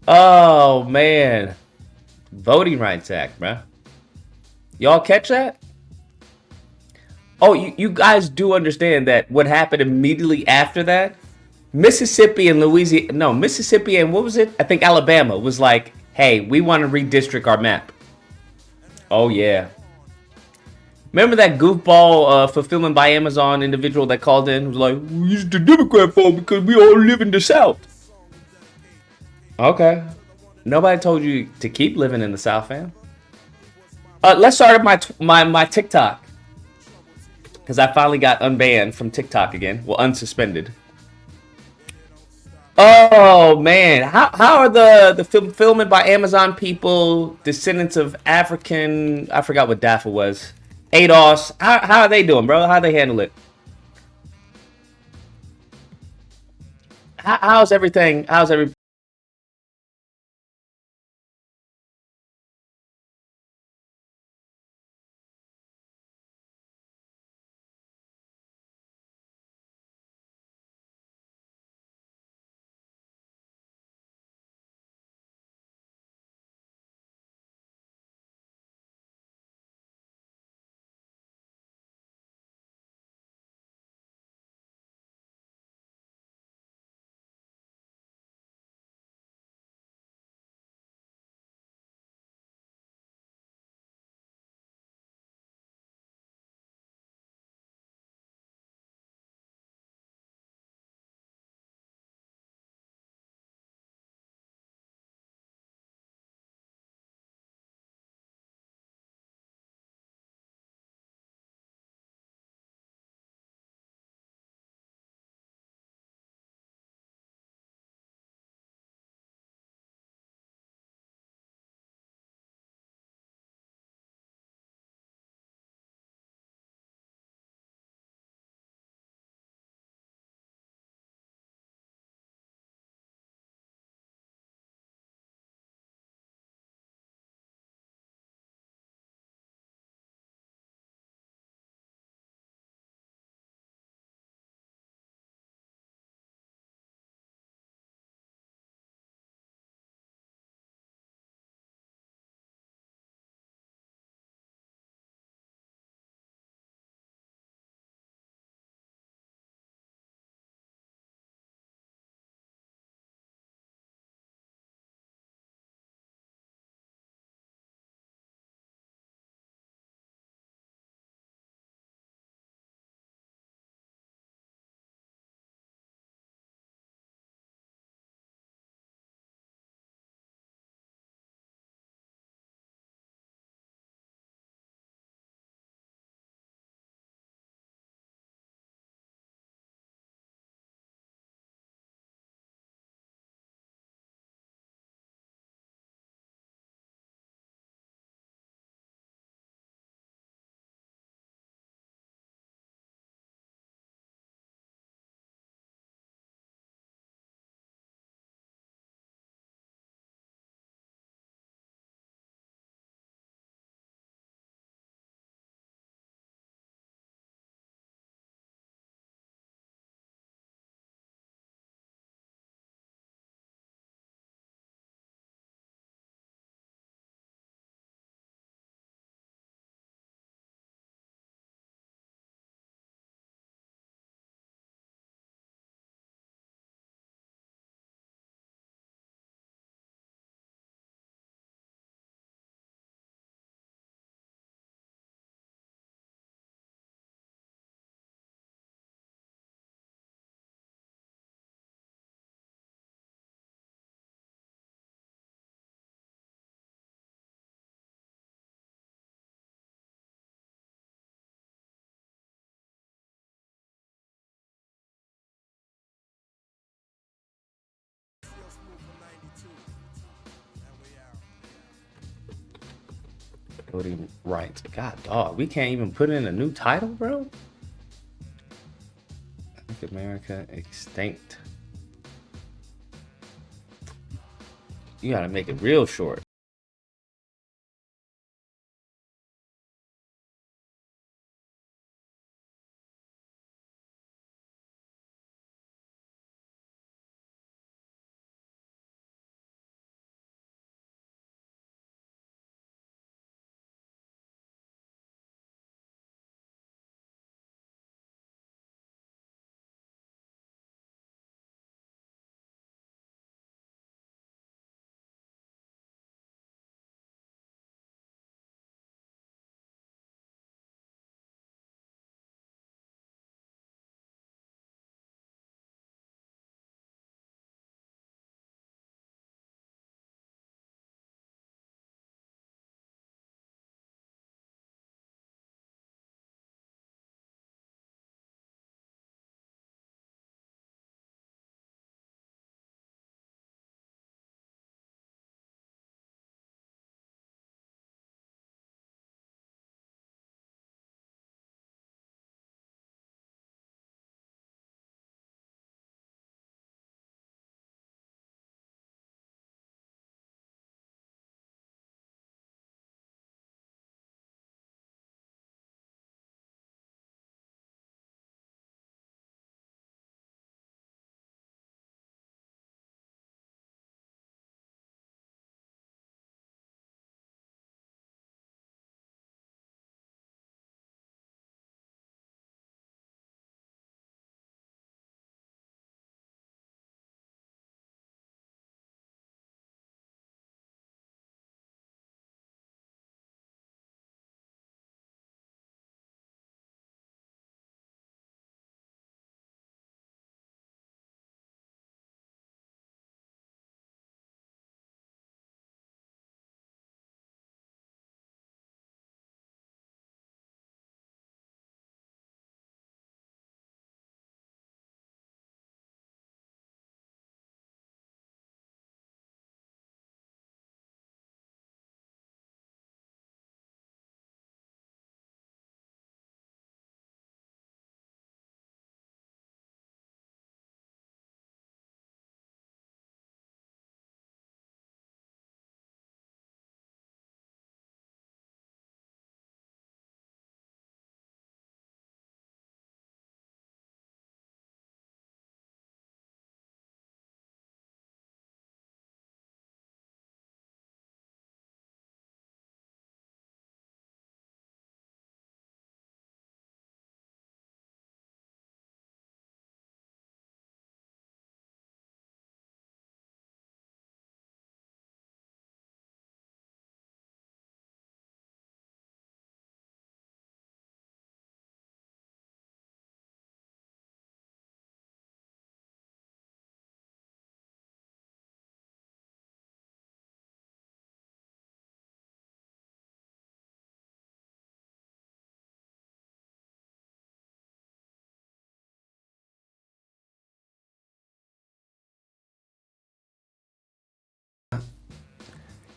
Oh man, Voting Rights Act, bruh. Y'all catch that? Oh, you guys do understand that what happened immediately after that? Mississippi and Louisiana, no, Mississippi and what was it? I think Alabama was like, hey, we want to redistrict our map. Oh, yeah. Remember that goofball fulfillment by Amazon individual that called in? Was like, it's the Democrat fault because we all live in the South. Okay. Nobody told you to keep living in the South, fam. Let's start my TikTok because I finally got unbanned from TikTok again. Well, unsuspended. Oh man, how are the fulfillment by Amazon people descendants of African? I forgot what DAFA was. ADOS. How are they doing, bro? How they handle it? How's everything? How's every? Voting rights. God, dog, we can't even put in a new title, bro. Make America extinct. You gotta make it real short.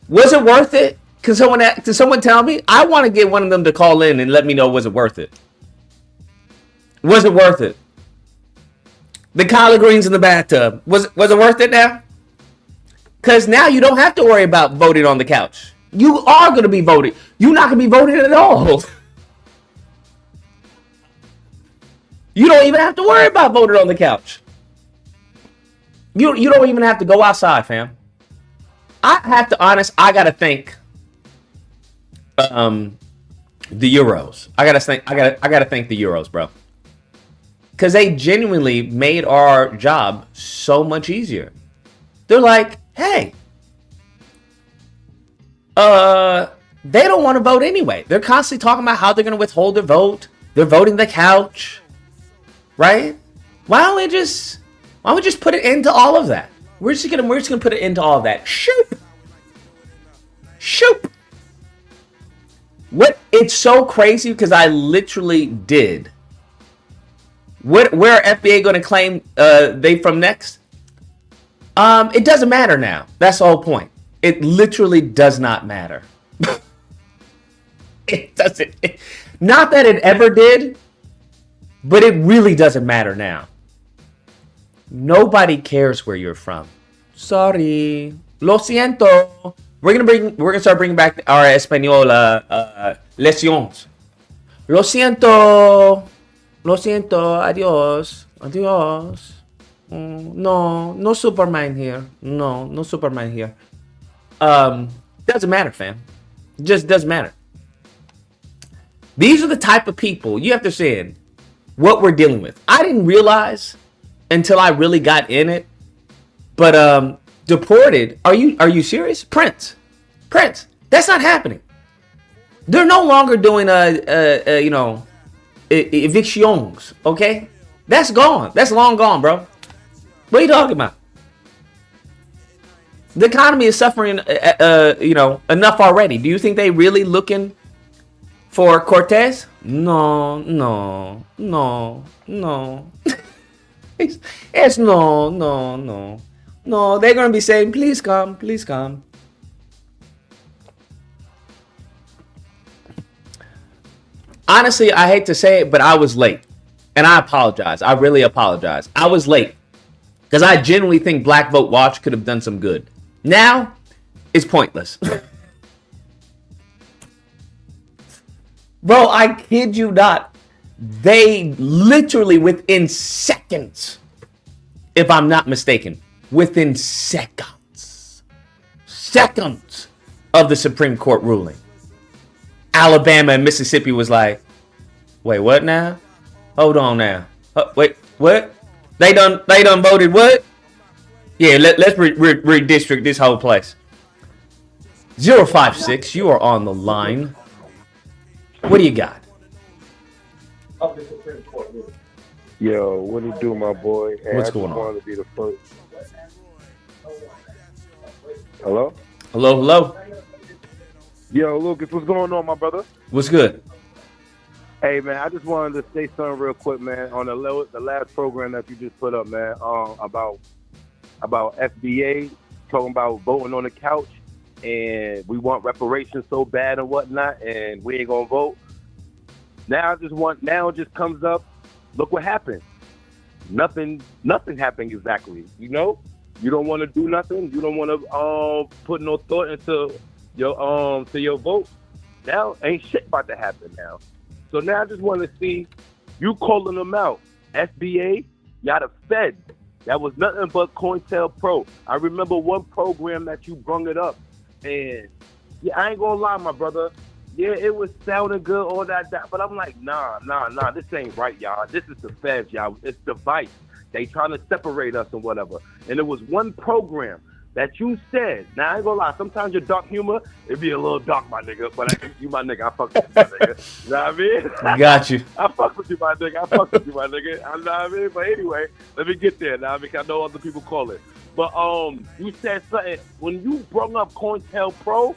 Was it worth it? Can someone tell me? I want to get one of them to call in and let me know, was it worth it? Was it worth it? The collard greens in the bathtub. Was it worth it now? Because now you don't have to worry about voting on the couch. You are going to be voting. You're not going to be voting at all. You don't even have to worry about voting on the couch. You don't even have to go outside, fam. I have to I gotta thank the Euros. I gotta thank the Euros, bro. Because they genuinely made our job so much easier. They're like, hey, they don't want to vote anyway. They're constantly talking about how they're going to withhold their vote. They're voting the couch, right? Why don't we just put it into all of that? We're just gonna put it into all of that. Shoop. What? It's so crazy because I literally did. Where are FBA going to claim they from next? It doesn't matter now. That's the whole point. It literally does not matter. It doesn't. Not that it ever did, but it really doesn't matter now. Nobody cares where you're from. Sorry. Lo siento. We're gonna start bringing back our Espanol lecciones. Lo siento. Adios. No Superman here. No Superman here. Doesn't matter, fam. Just doesn't matter. These are the type of people you have to say what we're dealing with. I didn't realize until I really got in it. But deported. Are you serious? Prince. That's not happening. They're no longer doing evictions. Okay, that's gone. That's long gone, bro. What are you talking about? The economy is suffering, enough already. Do you think they really looking for Cortez? No. It's no. No, they're going to be saying, please come. Honestly, I hate to say it, but I was late. And I apologize. I really apologize. I was late. Because I genuinely think Black Vote Watch could have done some good. Now, it's pointless. Bro, I kid you not. They literally within seconds, if I'm not mistaken, within seconds of the Supreme Court ruling, Alabama and Mississippi was like, wait, what now? Hold on now. Wait, what? They done voted what? Yeah, let's redistrict this whole place. 056, you are on the line. What do you got? Yo, what do you do, my boy? Hey, What's going on? I just wanted to be the first. Hello? Hello? Yo, Lucas, what's going on, my brother? What's good? Hey, man, I just wanted to say something real quick, man, on the last program that you just put up, man, about FBA, talking about voting on the couch, and we want reparations so bad and whatnot, and we ain't gonna vote. Now it just comes up, look what happened. Nothing happened exactly, you know? You don't want to do nothing. You don't want to put no thought into your vote. Now ain't shit about to happen now. So now I just want to see you calling them out. FBA, y'all the Fed. That was nothing but COINTELPRO. I remember one program that you brung it up, and yeah, I ain't gonna lie, my brother. Yeah, it was sounding good, all that, but I'm like, nah, this ain't right, y'all. This is the Feds, y'all. It's the vice. They trying to separate us and whatever. And there was one program that you said. Now, I ain't gonna lie. Sometimes your dark humor, it be a little dark, my nigga. But you my nigga. I fuck with you, my nigga. You know what I mean? I got you. I fuck with you, my nigga. I fuck with you, my nigga. You know what I mean? But anyway, let me get there now because I know other people call it. But you said something. When you brought up COINTELPRO,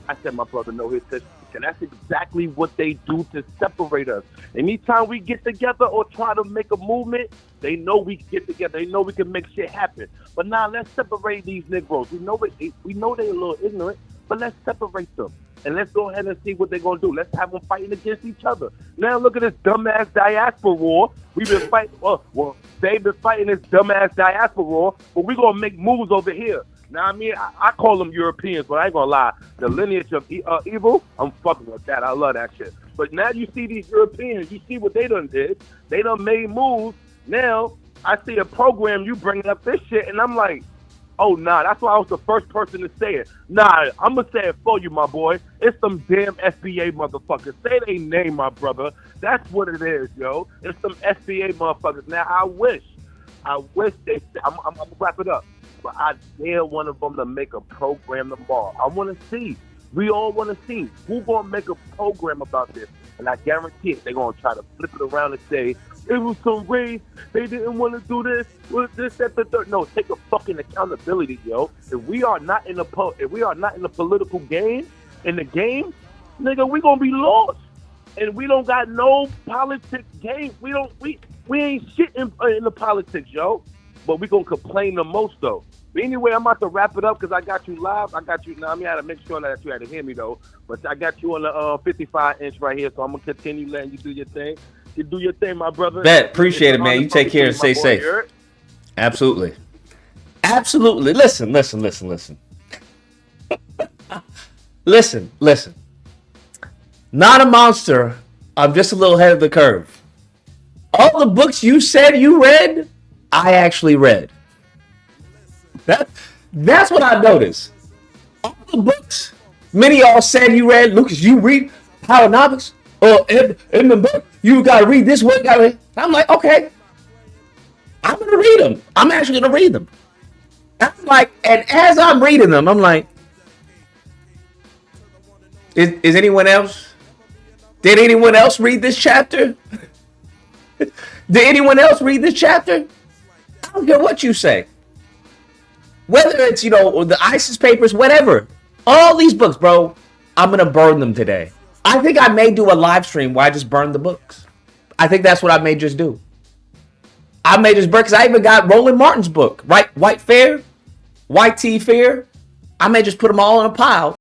I said, my brother, know his history. And that's exactly what they do to separate us. Anytime we get together or try to make a movement, they know we can get together. They know we can make shit happen. But now let's separate these Negroes. We know they a little ignorant, But let's separate them. And let's go ahead and see what they're going to do. Let's have them fighting against each other. Now look at this dumbass diaspora war. We've been fighting, they've been fighting this dumbass diaspora war, but we're going to make moves over here. Now, I mean, I call them Europeans, but I ain't going to lie. The lineage of evil, I'm fucking with that. I love that shit. But now you see these Europeans, you see what they done did. They done made moves. Now, I see a program, you bringing up this shit, and I'm like, oh, nah, that's why I was the first person to say it. Nah, I'm going to say it for you, my boy. It's some damn FBA motherfuckers. Say their name, my brother. That's what it is, yo. It's some FBA motherfuckers. Now, I wish they, I'm going to wrap it up, but I dare one of them to make a program tomorrow. I want to see. We all want to see who's going to make a program about this. And I guarantee it, they're going to try to flip it around and say, it was some race, they didn't want to do this, that, the third. No, take a fucking accountability, yo. If we are not in the political game, nigga, we gonna be lost. And we don't got no politics game. We ain't shit in the politics, yo. But we gonna complain the most though. But anyway, I'm about to wrap it up because I got you live. I got you now. I mean, I had to make sure that you had to hear me though. But I got you on the 55-inch right here, so I'm gonna continue letting you do your thing. You do your thing, my brother. Bet, appreciate it, man. You take care and stay safe. Absolutely. Absolutely. Listen. Listen. Not a monster. I'm just a little ahead of the curve. All the books you said you read, I actually read. That's what I noticed. All the books, many of y'all said you read. Lucas, you read Powernomics? In the book, you gotta read this one. I'm like, okay, I'm gonna read them. I'm actually gonna read them. I'm like, and as I'm reading them, I'm like, is anyone else? Did anyone else read this chapter? Did anyone else read this chapter? I don't care what you say. Whether it's, the ISIS papers, whatever. All these books, bro, I'm gonna burn them today. I think I may do a live stream where I just burn the books. I think that's what I may just do. I may just burn, because I even got Roland Martin's book, right? White Fair, White Tea Fair. I may just put them all in a pile.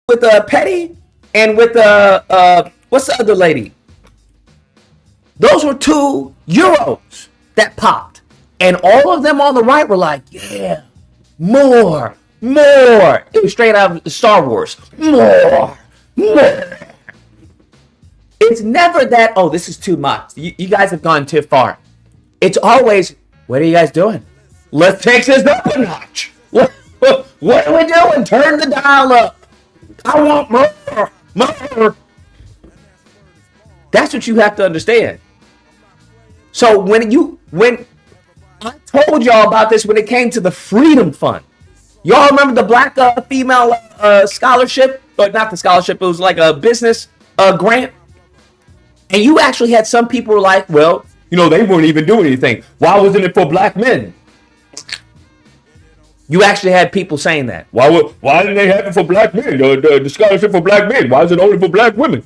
With Petty, and with what's the other lady? Those were 2 euros that popped, and all of them on the right were like, yeah, more. It was straight out of Star Wars. More. It's never that, oh, this is too much. You guys have gone too far. It's always, what are you guys doing? Let's take this up a notch. What are we doing? Turn the dial up. I want more. That's what you have to understand. So when I told y'all about this when it came to the Freedom Fund, y'all remember the black female scholarship, but not the scholarship. It was like a business grant, and you actually had some people who were like, well, they weren't even doing anything. Why wasn't it for black men? You actually had people saying that. Why didn't they have it for black men? The scholarship for black men. Why is it only for black women?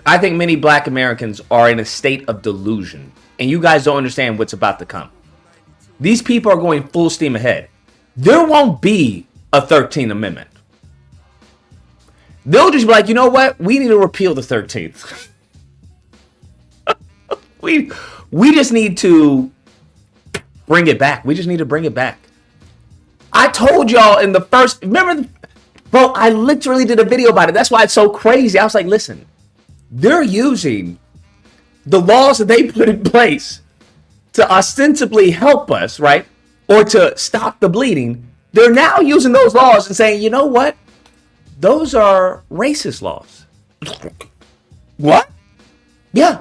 I think many black Americans are in a state of delusion, and you guys don't understand what's about to come. These people are going full steam ahead. There won't be a 13th Amendment. They'll just be like, you know what? We need to repeal the 13th. we just need to bring it back. We just need to bring it back. I told y'all in the first, remember, bro, I literally did a video about it. That's why it's so crazy. I was like, listen, they're using the laws that they put in place to ostensibly help us, right? Or to stop the bleeding. They're now using those laws and saying, you know what? Those are racist laws. What? Yeah.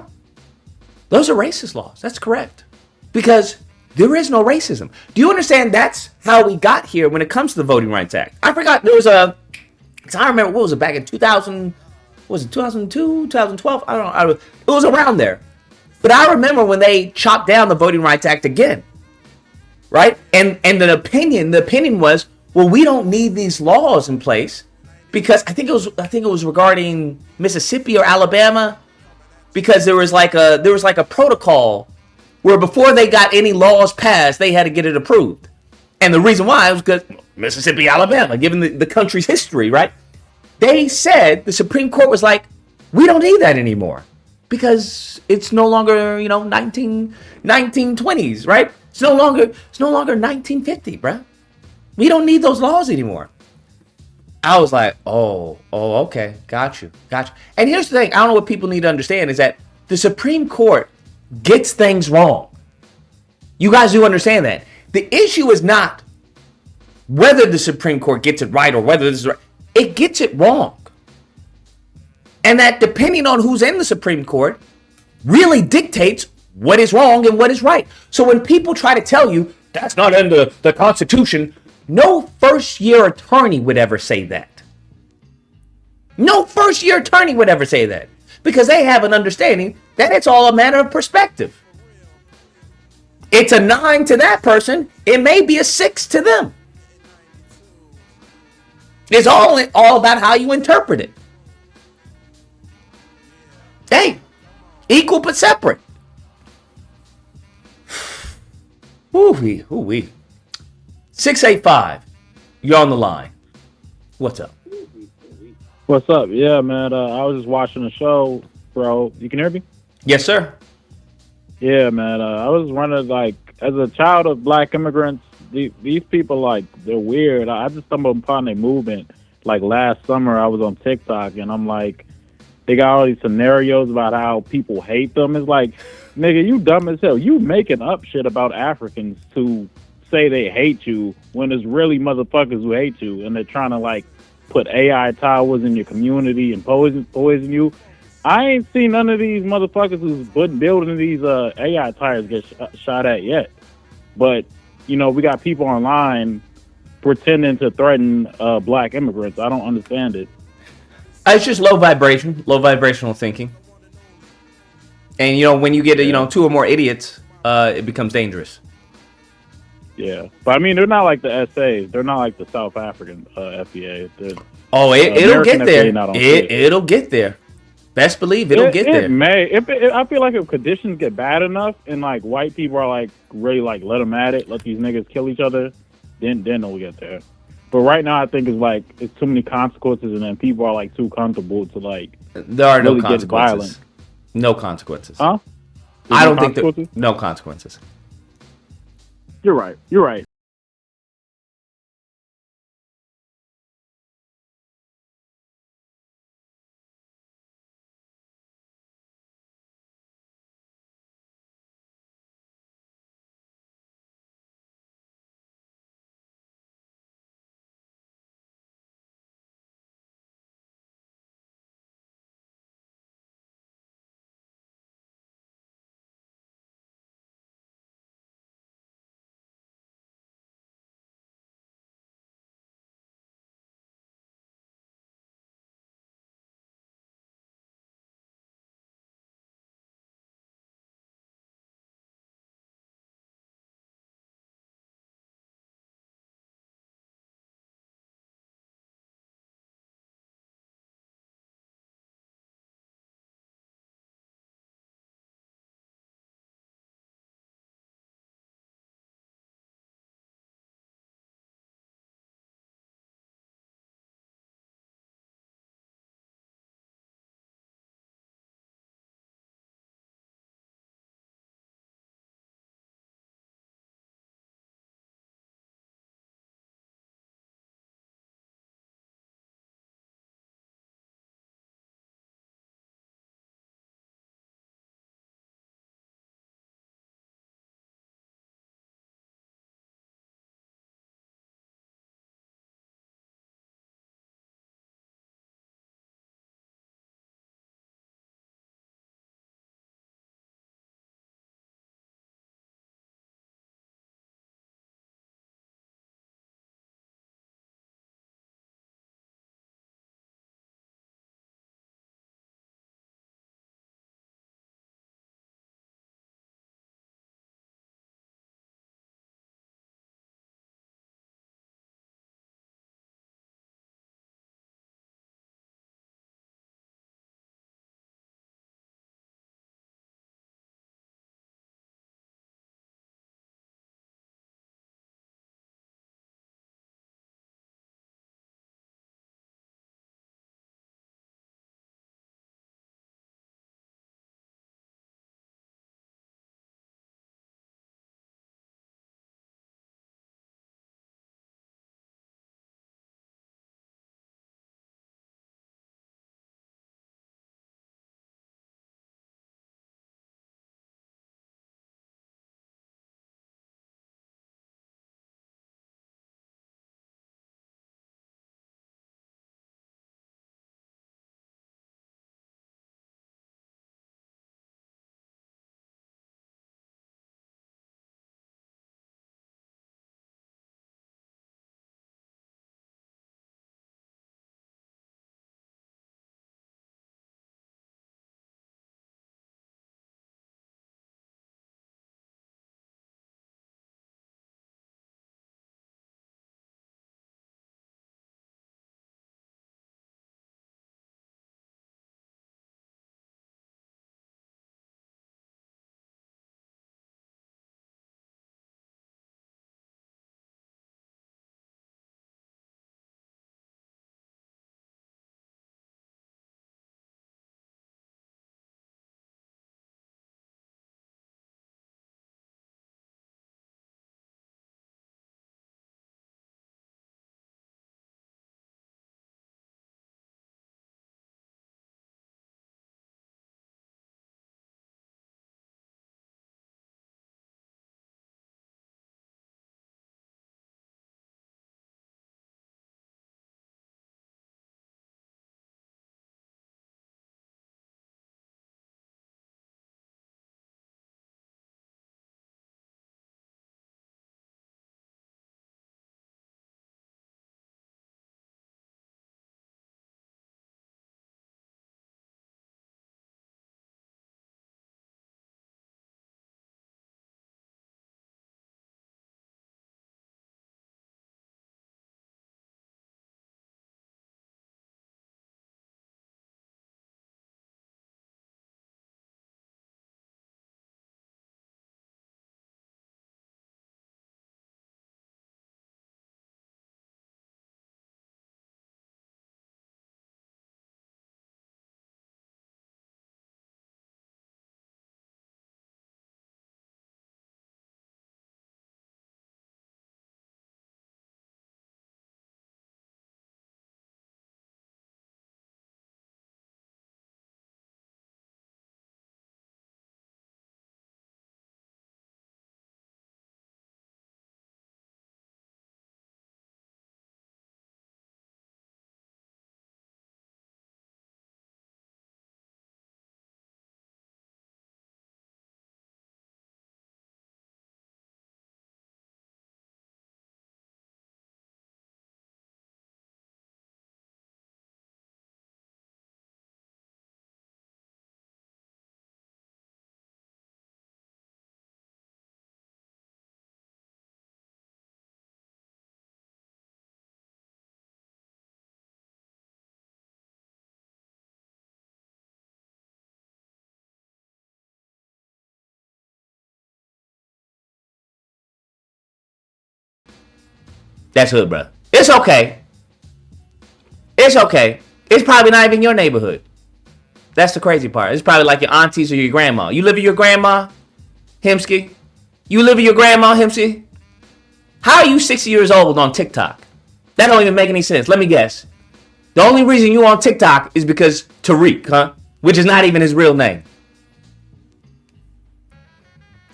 Those are racist laws. That's correct. Because there is no racism. Do you understand that's how we got here when it comes to the Voting Rights Act? I forgot there was a, I remember, what was it, back in 2000, was it 2002, 2012? I don't know. It was around there. But I remember when they chopped down the Voting Rights Act again, right? And the opinion was, well, we don't need these laws in place because I think it was regarding Mississippi or Alabama, because there was like a protocol where before they got any laws passed, they had to get it approved. And the reason why was because Mississippi, Alabama, given the country's history, right? They said, the Supreme Court was like, we don't need that anymore because it's no longer, 1920s, right? It's no longer 1950, bro. We don't need those laws anymore. I was like, oh, okay, got you. And here's the thing, I don't know what people need to understand is that the Supreme Court gets things wrong. You guys do understand that. The issue is not whether the Supreme Court gets it right or whether this is right. It gets it wrong. And that depending on who's in the Supreme Court really dictates what is wrong and what is right. So when people try to tell you that's not in the Constitution, no first-year attorney would ever say that. No first-year attorney would ever say that because they have an understanding that it's all a matter of perspective. It's a 9 to that person. It may be a 6 to them. It's all about how you interpret it. Hey, equal but separate. Ooh-wee. 685, you're on the line. What's up? What's up? Yeah, man. I was just watching the show, bro. You can hear me? Yes, sir. Yeah, man. I was wondering, like, as a child of black immigrants, these people, like, they're weird. I just stumbled upon their movement. Like, last summer, I was on TikTok, and I'm like, they got all these scenarios about how people hate them. It's like, nigga, you dumb as hell. You making up shit about Africans to say they hate you when it's really motherfuckers who hate you, and they're trying to, like, put AI towers in your community and poison you. I ain't seen none of these motherfuckers who's building these AI tires get shot at yet. But, we got people online pretending to threaten black immigrants. I don't understand it. It's just low vibrational thinking. And, when you get, 2 or more idiots, it becomes dangerous. Yeah. But, I mean, they're not like the SAs. They're not like the South African FBA. It'll get there. It'll get there. Best believe it'll get there. It may. I feel like if conditions get bad enough and, like, white people are, like, really, like, let them at it, let these niggas kill each other, then it'll get there. But right now, I think it's too many consequences, and then people are, like, too comfortable to, like, there are really no consequences. No consequences. Huh? I don't think there no consequences. You're right. That's hood, bro. It's okay. It's okay. It's probably not even your neighborhood. That's the crazy part. It's probably like your aunties or your grandma. You live with your grandma, Hemsky? You live with your grandma, Hemsky? How are you 60 years old on TikTok? That don't even make any sense. Let me guess. The only reason you on TikTok is because Tariq, huh? Which is not even his real name.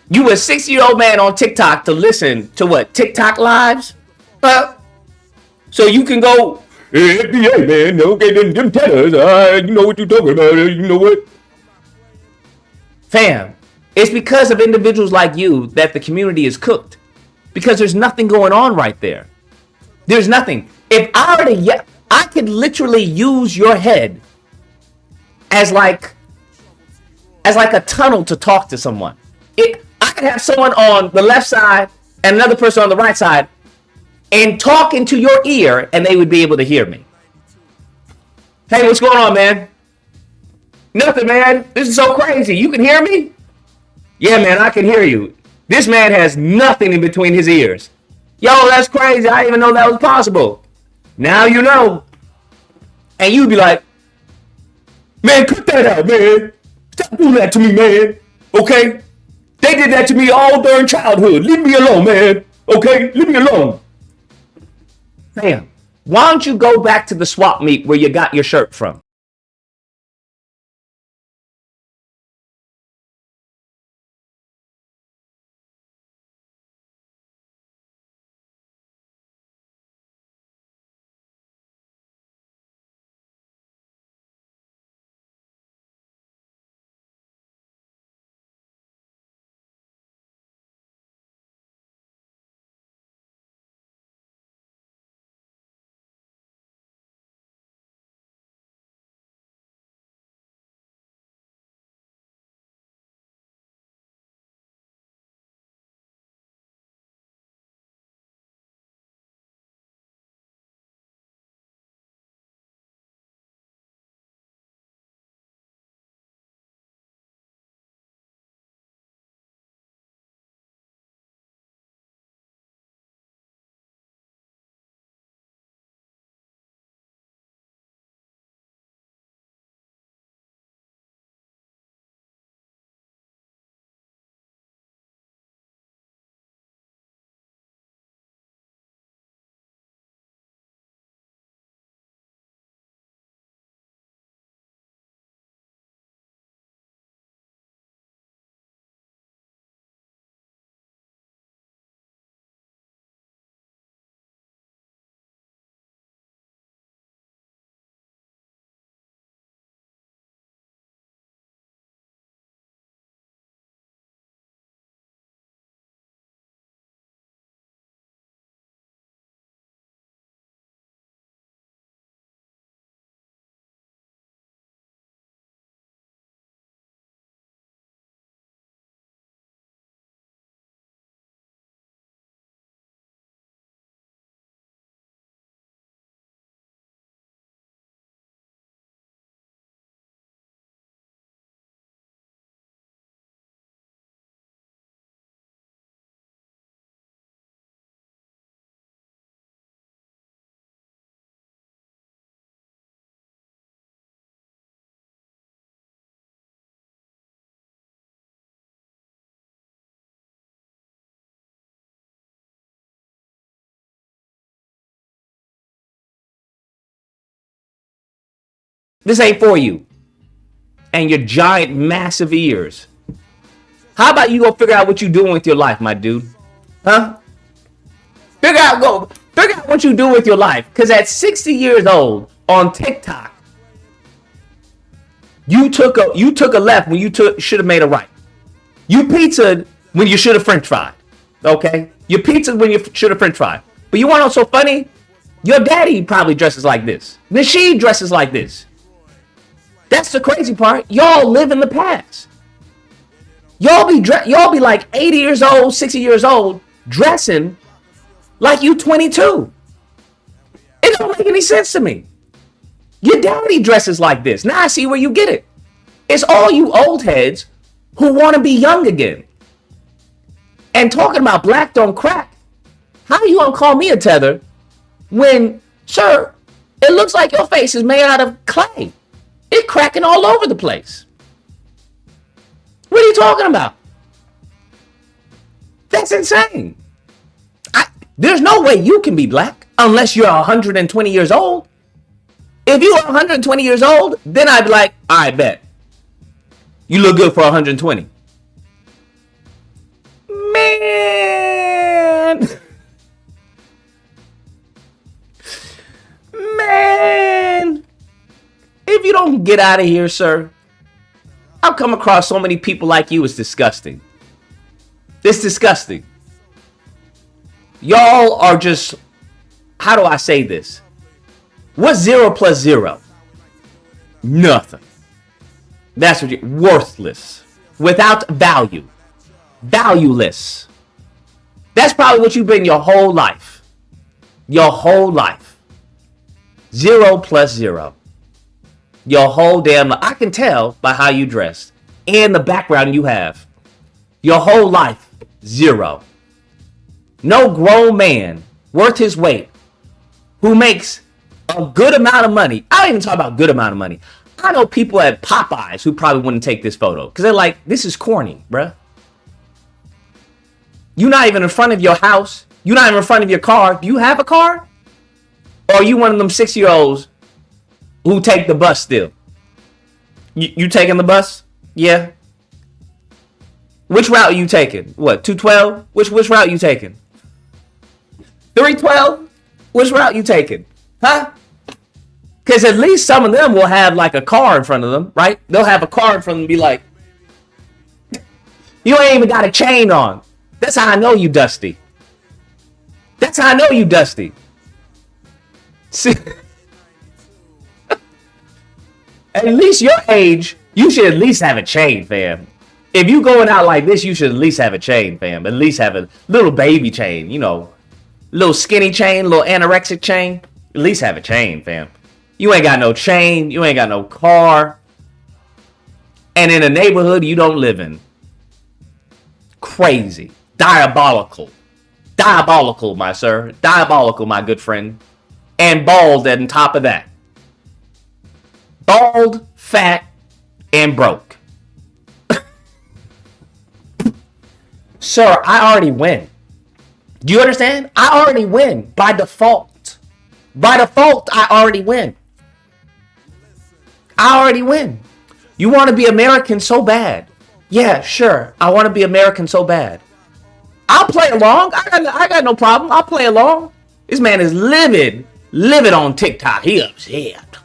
You a 60-year-old man on TikTok to listen to what? TikTok lives? So you can go, hey, FBA, man, okay, them tellers, you know what you're talking about, you know what? Fam, it's because of individuals like you that the community is cooked. Because there's nothing going on right there. There's nothing. If I were to, I could literally use your head as like a tunnel to talk to someone. I could have someone on the left side and another person on the right side and talk into your ear and they would be able to hear me. Hey, what's going on, man? Nothing, man. This is so crazy. You can hear me? Yeah, man, I can hear you. This man has nothing in between his ears. Yo, that's crazy. I didn't even know that was possible. Now you know. And you'd be like, man, cut that out, man. Stop doing that to me, man. Okay? They did that to me all during childhood. Leave me alone, man. Okay? Leave me alone. Damn. Why don't you go back to the swap meet where you got your shirt from? This ain't for you. And your giant, massive ears. How about you go figure out what you're doing with your life, my dude? Huh? Figure out what you do with your life. Because at 60 years old, on TikTok, you took a left when you should have made a right. You pizzaed when you should have French fried. Okay? You pizzaed when you should have French fried. But you want to know what's so funny? Your daddy probably dresses like this. Nasheed dresses like this. That's the crazy part. Y'all live in the past. Y'all be like 80 years old, 60 years old, dressing like you 22. It don't make any sense to me. Your daddy dresses like this. Now I see where you get it. It's all you old heads who want to be young again. And talking about black don't crack. How you gonna call me a tether When, sir, it looks like your face is made out of clay. It's cracking all over the place. What are you talking about? That's insane. There's no way you can be black unless you're 120 years old. If you are 120 years old, then I'd be like, I bet. You look good for 120. Man. Man. If you don't get out of here, sir, I've come across so many people like you. It's disgusting. It's disgusting. Y'all are just, how do I say this? What's 0 plus 0? Nothing. That's what you're worthless. Without value. Valueless. That's probably what you've been your whole life. Your whole life. 0 plus 0. Your whole damn life. I can tell by how you dress and the background you have. Your whole life, 0. No grown man worth his weight who makes a good amount of money. I don't even talk about good amount of money. I know people at Popeyes who probably wouldn't take this photo because they're like, this is corny, bruh. You're not even in front of your house. You're not even in front of your car. Do you have a car? Or are you one of them 6-year-olds who take the bus still? You taking the bus? Yeah. Which route are you taking? What, 212? Which route are you taking? 312? Which route you taking? Huh? Because at least some of them will have like a car in front of them, right? They'll have a car in front of them and be like, you ain't even got a chain on. That's how I know you dusty. That's how I know you dusty. See, at least your age, you should at least have a chain, fam. If you going out like this, you should at least have a chain, fam. At least have a little baby chain, you know. Little skinny chain, little anorexic chain. At least have a chain, fam. You ain't got no chain. You ain't got no car. And in a neighborhood you don't live in. Crazy. Diabolical. Diabolical, my sir. Diabolical, my good friend. And bald on top of that. Bald, fat, and broke. Sir, I already win. Do you understand? I already win by default. By default, I already win. I already win. You want to be American so bad. Yeah, sure. I want to be American so bad. I'll play along. I got no problem. I'll play along. This man is livid on TikTok. He upset.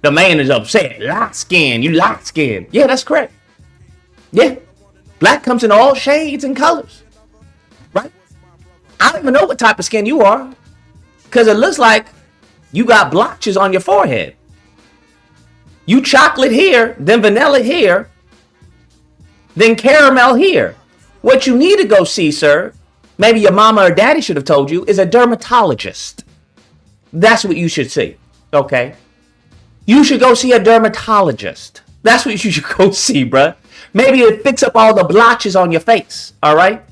The man is upset. Light skin. You light skin. Yeah, that's correct. Yeah. Black comes in all shades and colors. Right? I don't even know what type of skin you are. Because it looks like you got blotches on your forehead. You chocolate here, then vanilla here, then caramel here. What you need to go see, sir, maybe your mama or daddy should have told you, is a dermatologist. That's what you should see. Okay? You should go see a dermatologist. That's what you should go see, bruh. Maybe it fix up all the blotches on your face. All right?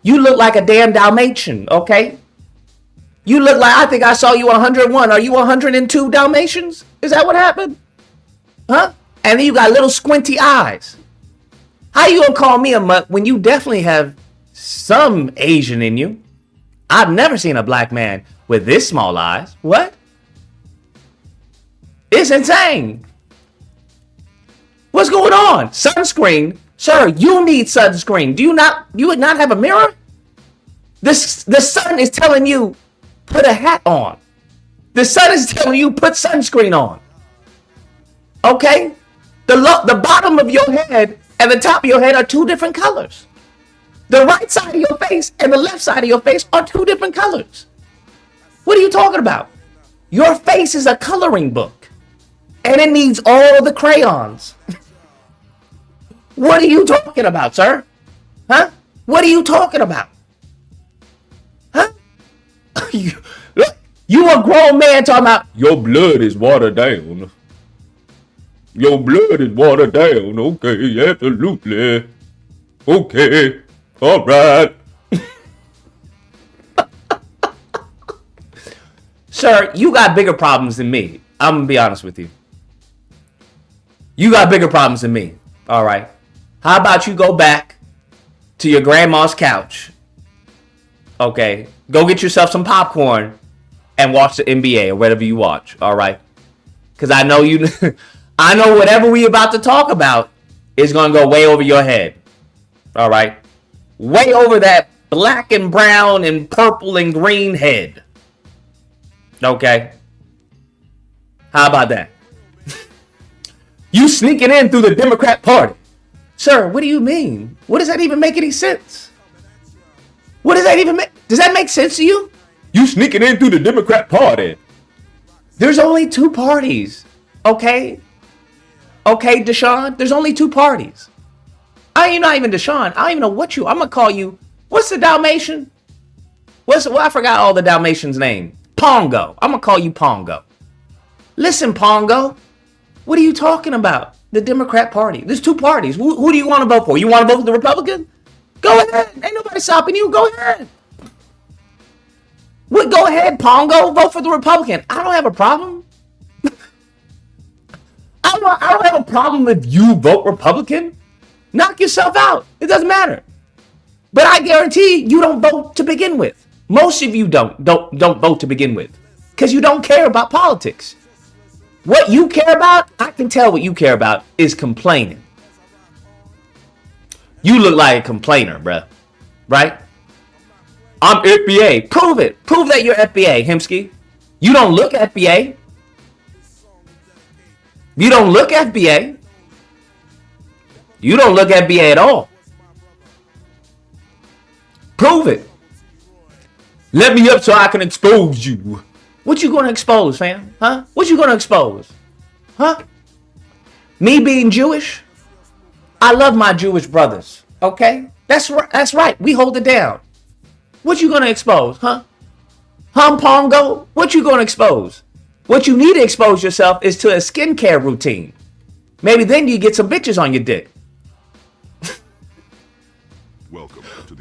You look like a damn Dalmatian. Okay? You look like, I think I saw you 101. Are you 102 Dalmatians? Is that what happened? Huh? And then you got little squinty eyes. How you gonna call me a mutt when you definitely have some Asian in you? I've never seen a black man with this small eyes. What? It's insane. What's going on? Sunscreen? Sir, you need sunscreen. Do you not have a mirror? The sun is telling you, put a hat on. The sun is telling you, put sunscreen on. Okay? The bottom of your head and the top of your head are two different colors. The right side of your face and the left side of your face are two different colors. What are you talking about? Your face is a coloring book. And it needs all the crayons. What are you talking about, sir? Huh? What are you talking about? Huh? You a grown man talking about your blood is watered down. Your blood is watered down. Okay, absolutely. Okay. All right. Sir, you got bigger problems than me. I'm going to be honest with you. You got bigger problems than me. All right. How about you go back to your grandma's couch? Okay. Go get yourself some popcorn and watch the NBA or whatever you watch. All right. Because I know you, I know whatever we about to talk about is going to go way over your head. All right. Way over that black and brown and purple and green head. Okay. How about that? You sneaking in through the Democrat Party. Sir, what do you mean? What does that even make any sense? What does that even make? Does that make sense to you? You sneaking in through the Democrat Party. There's only two parties. Okay? Okay, Deshaun? There's only two parties. You're not even Deshaun. I don't even know what you... I'm going to call you... What's the Dalmatian? I forgot all the Dalmatians' name. Pongo. I'm going to call you Pongo. Listen, Pongo. What are you talking about? The Democrat Party. There's two parties. Who do you want to vote for? You want to vote for the Republican? Go ahead. Ain't nobody stopping you. Go ahead. Go ahead, Pongo. Vote for the Republican. I don't have a problem. I don't have a problem if you vote Republican. Knock yourself out. It doesn't matter. But I guarantee you don't vote to begin with. Most of you don't vote to begin with. Because you don't care about politics. What you care about, I can tell what you care about, is complaining. You look like a complainer, bruh. Right? I'm FBA. Prove it. Prove that you're FBA, Hemsky. You don't look FBA. You don't look FBA. You don't look FBA at all. Prove it. Let me up so I can expose you. What you gonna expose, fam? Huh? What you gonna expose? Huh? Me being Jewish? I love my Jewish brothers. Okay? That's right. We hold it down. What you gonna expose, huh? Pongo? What you gonna expose? What you need to expose yourself is to a skincare routine. Maybe then you get some bitches on your dick.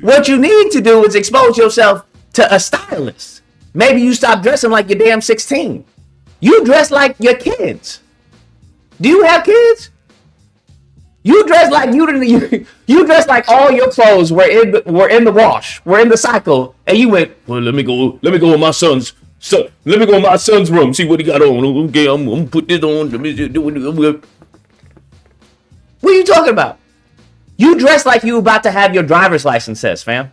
What you need to do is expose yourself to a stylist. Maybe you stop dressing like you're damn 16. You dress like your kids. Do you have kids? You dress like you dress like all your clothes were in the wash, were in the cycle, and you went, well, let me go in my son's room, see what he got on. Okay, I'm gonna put this on. What are you talking about? You dress like you about to have your driver's license test, fam.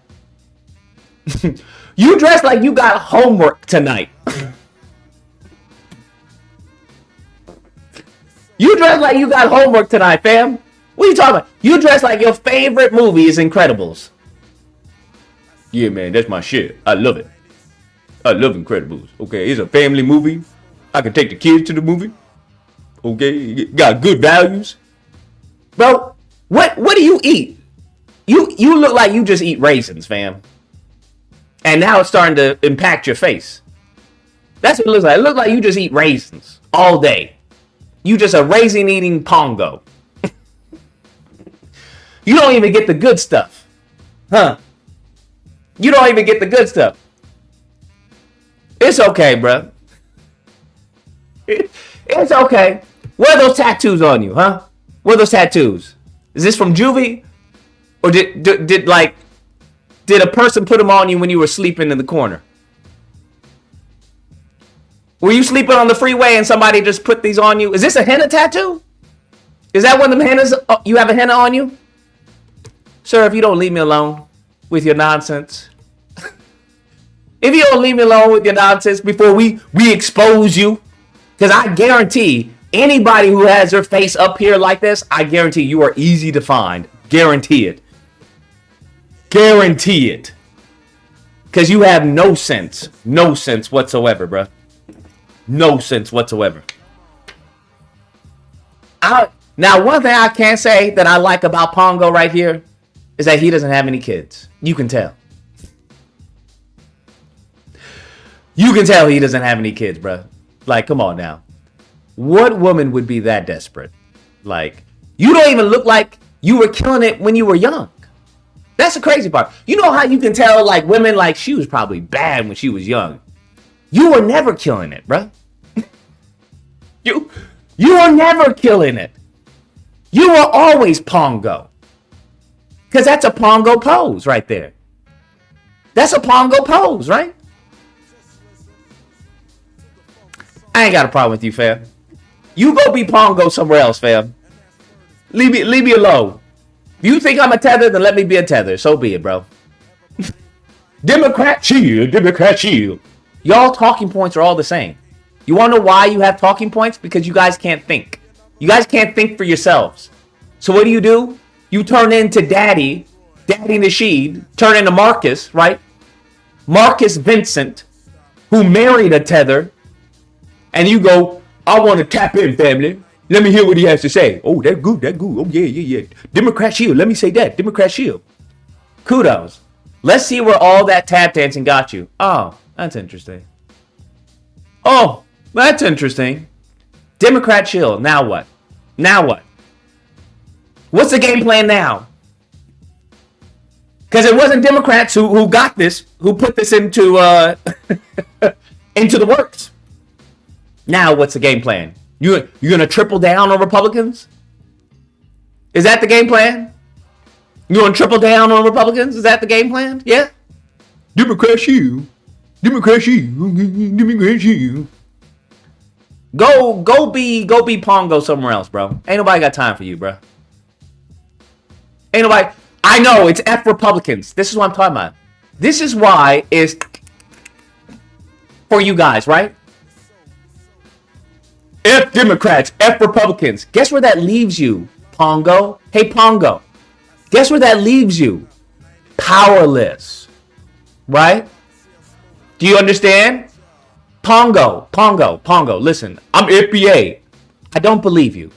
You dress like you got homework tonight. You dress like you got homework tonight, fam. What are you talking about? You dress like your favorite movie is Incredibles. Yeah, man, that's my shit. I love it. I love Incredibles. Okay, it's a family movie. I can take the kids to the movie. Okay, got good values. Bro, what do you eat? You look like you just eat raisins, fam. And now it's starting to impact your face. That's what it looks like. It looks like you just eat raisins all day. You just a raisin eating Pongo. You don't even get the good stuff. Huh? You don't even get the good stuff. It's okay, bro. It's okay. What are those tattoos on you, huh? What are those tattoos? Is this from juvie? Or did a person put them on you when you were sleeping in the corner? Were you sleeping on the freeway and somebody just put these on you? Is this a henna tattoo? Is that one of them hennas? You have a henna on you? Sir, if you don't leave me alone with your nonsense. If you don't leave me alone with your nonsense before we expose you. Because I guarantee anybody who has their face up here like this, I guarantee you are easy to find. Guarantee it. Guarantee it. Because you have no sense. No sense whatsoever, bro. No sense whatsoever. Now, one thing I can say that I like about Pongo right here is that he doesn't have any kids. You can tell. You can tell he doesn't have any kids, bro. Like, come on now. What woman would be that desperate? Like, you don't even look like you were killing it when you were young. That's the crazy part. You know how you can tell, like, women, like, she was probably bad when she was young. You were never killing it, bruh. You were never killing it. You were always Pongo. Because that's a Pongo pose right there. That's a Pongo pose, right? I ain't got a problem with you, fam. You go be Pongo somewhere else, fam. Leave me alone. If you think I'm a tether, then let me be a tether. So be it, bro. Democrat shield, Democrat shield. Y'all talking points are all the same. You want to know why you have talking points? Because you guys can't think. You guys can't think for yourselves. So what do? You turn into Daddy Nasheed, turn into Marcus, right? Marcus Vincent, who married a tether, and you go, I want to tap in, family. Let me hear what he has to say. Oh, that's good, that's good. Oh, yeah. Democrat shield, let me say that. Democrat shield. Kudos. Let's see where all that tap dancing got you. Oh, that's interesting. Oh, that's interesting. Democrat shield, now what? Now what? What's the game plan now? Because it wasn't Democrats who got this, who put this into into the works. Now, what's the game plan? You're gonna triple down on Republicans? Is that the game plan? You gonna triple down on Republicans? Is that the game plan? Yeah. Democrat shield, Democrat shield, Democrat shield. Go be Pongo somewhere else, bro. Ain't nobody got time for you, bro. Ain't nobody. I know it's F Republicans. This is what I'm talking about. This is why it's for you guys, right? F Democrats, F Republicans. Guess where that leaves you, Pongo? Hey, Pongo. Guess where that leaves you? Powerless. Right? Do you understand? Pongo. Listen, I'm FBA. I don't believe you.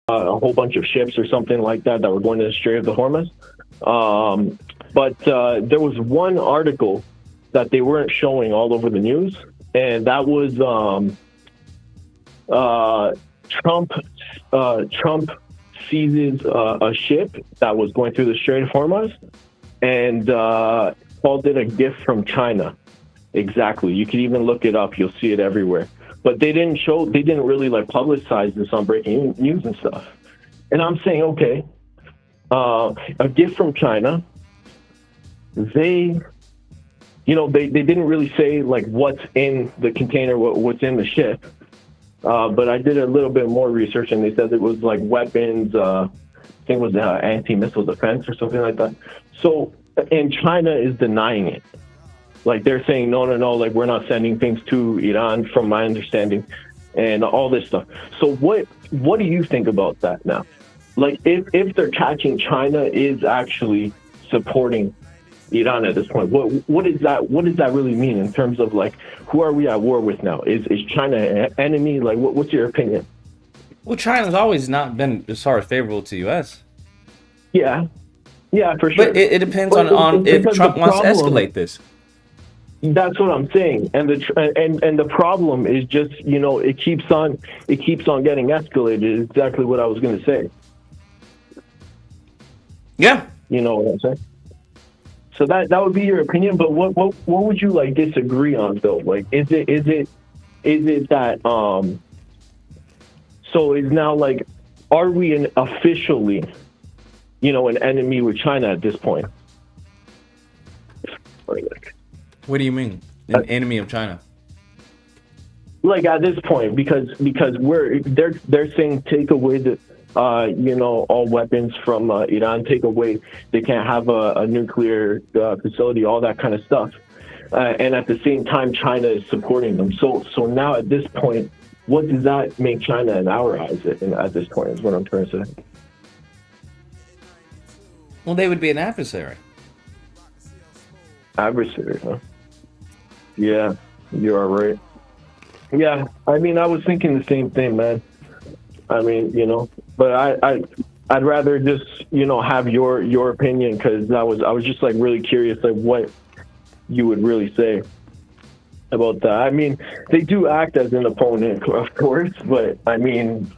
A whole bunch of ships or something like that were going to the Strait of the Hormuz. But there was one article that they weren't showing all over the news, and that was Trump seizes a ship that was going through the Strait of Hormuz and called it a gift from China. Exactly. You can even look it up. You'll see it everywhere. but they didn't really like publicize this on breaking news and stuff. And I'm saying, okay, a gift from China. They didn't really say like what's in the container, what's in the ship. But I did a little bit more research, and they said it was like weapons. I think it was anti-missile defense or something like that. So, and China is denying it. Like they're saying, no, like we're not sending things to Iran, from my understanding, and all this stuff. So what do you think about that now? Like if they're catching China is actually supporting Iran at this point, what does that really mean in terms of like who are we at war with now? Is China an enemy? Like what's your opinion? Well, China's always not been as far as favorable to U.S. Yeah, for sure. But it depends on if Trump wants to escalate this. That's what I'm saying, and the problem is just it keeps on getting escalated. Exactly what I was going to say. Yeah, you know what I'm saying. So that would be your opinion, but what would you like disagree on though? Like, is it that so is now like, are we officially, an enemy with China at this point? What do you mean, an enemy of China? Like at this point, because they're saying take away the all weapons from Iran, take away, they can't have a nuclear facility, all that kind of stuff, and at the same time China is supporting them. So now at this point, what does that make China in our eyes at this point is what I'm trying to say. Well, they would be an adversary. Adversary, huh? Yeah, you are right. Yeah, I mean, I was thinking the same thing, man. I mean, but I'd rather just, have your opinion, because I was just like really curious, like what you would really say about that. I mean, they do act as an opponent, of course, but I mean,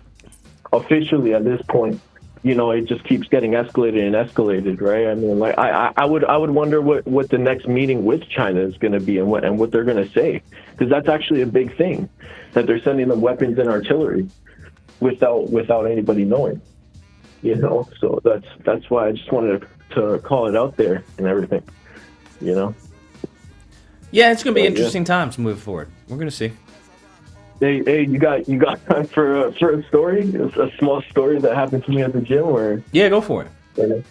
officially at this point, it just keeps getting escalated, right? I mean, like I would wonder what the next meeting with China is going to be and what they're going to say, because that's actually a big thing, that they're sending them weapons and artillery without anybody knowing, So that's why I just wanted to call it out there and everything, Yeah, it's going to be interesting times moving forward. We're going to see. Hey, you got time for a story? It's a small story that happened to me at the gym where... Yeah, go for it.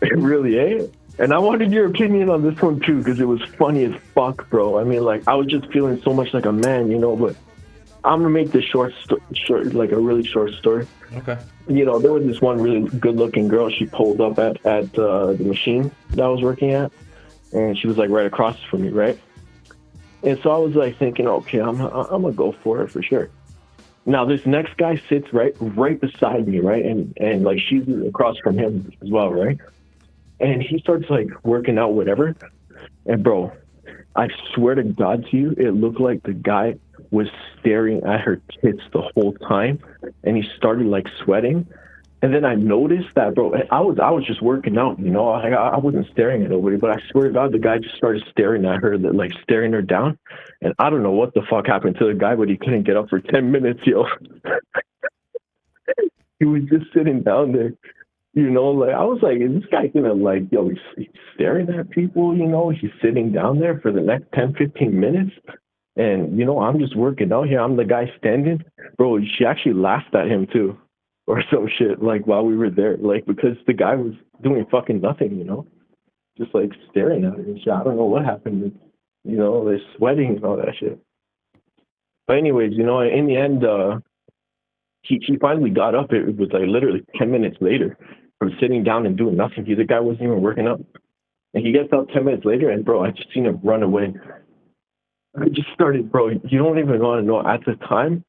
It really, And I wanted your opinion on this one too, because it was funny as fuck, bro. I mean, like, I was just feeling so much like a man, but I'm gonna make this short, like a really short story. Okay. There was this one really good-looking girl. She pulled up at the machine that I was working at, and she was like right across from me, right? And so I was like thinking, okay, I'm gonna go for it for sure. Now this next guy sits right beside me, right, and like she's across from him as well, right? And he starts like working out, whatever. And bro, I swear to God to you, it looked like the guy was staring at her tits the whole time, and he started like sweating. And then I noticed that, bro, I was just working out, I wasn't staring at nobody, but I swear to God, the guy just started staring at her, like staring her down. And I don't know what the fuck happened to the guy, but he couldn't get up for 10 minutes, yo. He was just sitting down there, like, I was like, is this guy gonna like, he's staring at people, he's sitting down there for the next 10, 15 minutes. And, I'm just working out here. I'm the guy standing. Bro, she actually laughed at him too, or some shit, like, while we were there, like, because the guy was doing fucking nothing, just like staring at her and shit. I don't know what happened, they're sweating and all that shit. But anyways, in the end, he finally got up. It was like literally 10 minutes later from sitting down and doing nothing. The guy wasn't even working up. And he gets up 10 minutes later, and bro, I just seen him run away. I just started, bro, you don't even want to know. At the time,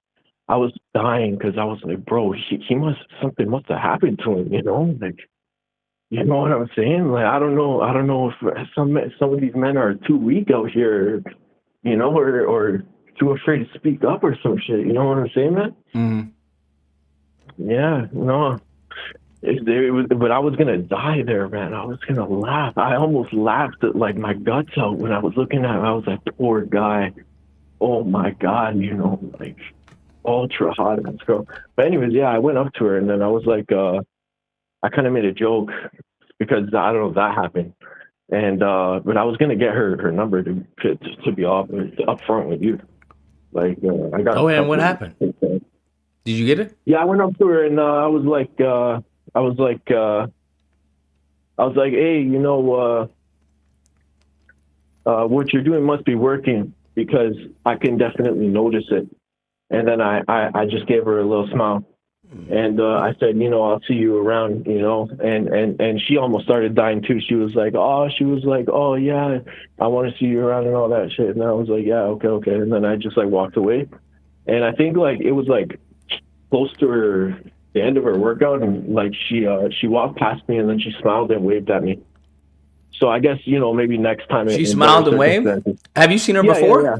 I was dying because I was like, bro, something must have happened to him, like, you know what I'm saying? Like, I don't know if some of these men are too weak out here, or too afraid to speak up or some shit. You know what I'm saying, man? Mm-hmm. Yeah, no. But I was gonna die there, man. I was gonna laugh. I almost laughed at like my guts out when I was looking at him. I was like, poor guy. oh my God, you know, like ultra hot ass girl. But anyways, yeah, I went up to her and then I was like, I kind of made a joke because I don't know if that happened. And but I was gonna get her number to be up front with you. Like I got. Oh, and what happened? Did you get it? Yeah, I went up to her and I was like, hey, you know, what you're doing must be working because I can definitely notice it. And then I just gave her a little smile. And I said, you know, I'll see you around, you know, and she almost started dying too. She was like, oh yeah, I want to see you around and all that shit. And I was like, yeah, okay. And then I just like walked away. And I think like it was like close to the end of her workout, and like she walked past me and then she smiled and waved at me. So I guess, you know, maybe next time she smiled and waved. Have you seen her before? Yeah.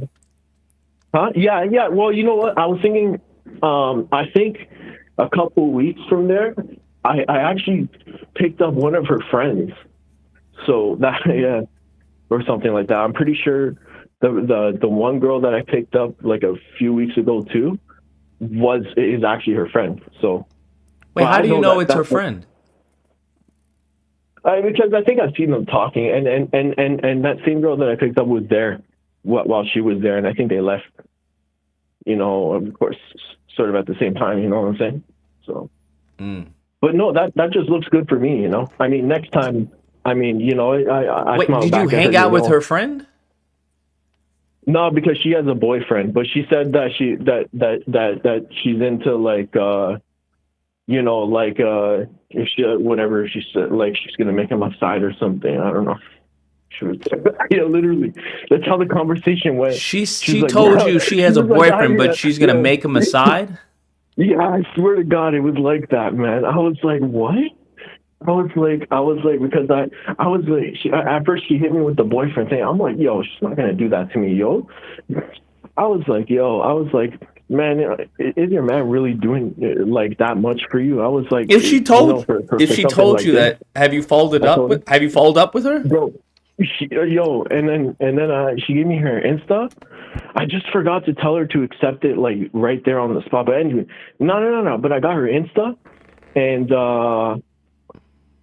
Huh? Yeah. Well, you know what? I was thinking. I think a couple weeks from there, I actually picked up one of her friends. So that or something like that. I'm pretty sure the one girl that I picked up like a few weeks ago too is actually her friend. So wait, how do you know it's her friend? Because I think I've seen them talking, and that same girl that I picked up was there while she was there, and I think they left. You know, of course, sort of at the same time. You know what I'm saying? So, but no, that just looks good for me. You know, I mean, next time, I mean, you know, I wait, did you hang out with her friend? No, because she has a boyfriend. But she said that she's into like, you know, like if she whatever she said, like she's gonna make him a side or something. I don't know. She was, yeah, literally. That's how the conversation went. She told you she has a boyfriend, but she's gonna make him a side. Yeah, I swear to God, it was like that, man. I was like, what? I was like, because I was like, at first she hit me with the boyfriend thing. I'm like, yo, she's not gonna do that to me, yo. I was like, man, is your man really doing like that much for you? I was like, if she told you that, have you followed up with her, bro? She gave me her Insta. I just forgot to tell her to accept it like right there on the spot. But anyway, no. But I got her Insta, and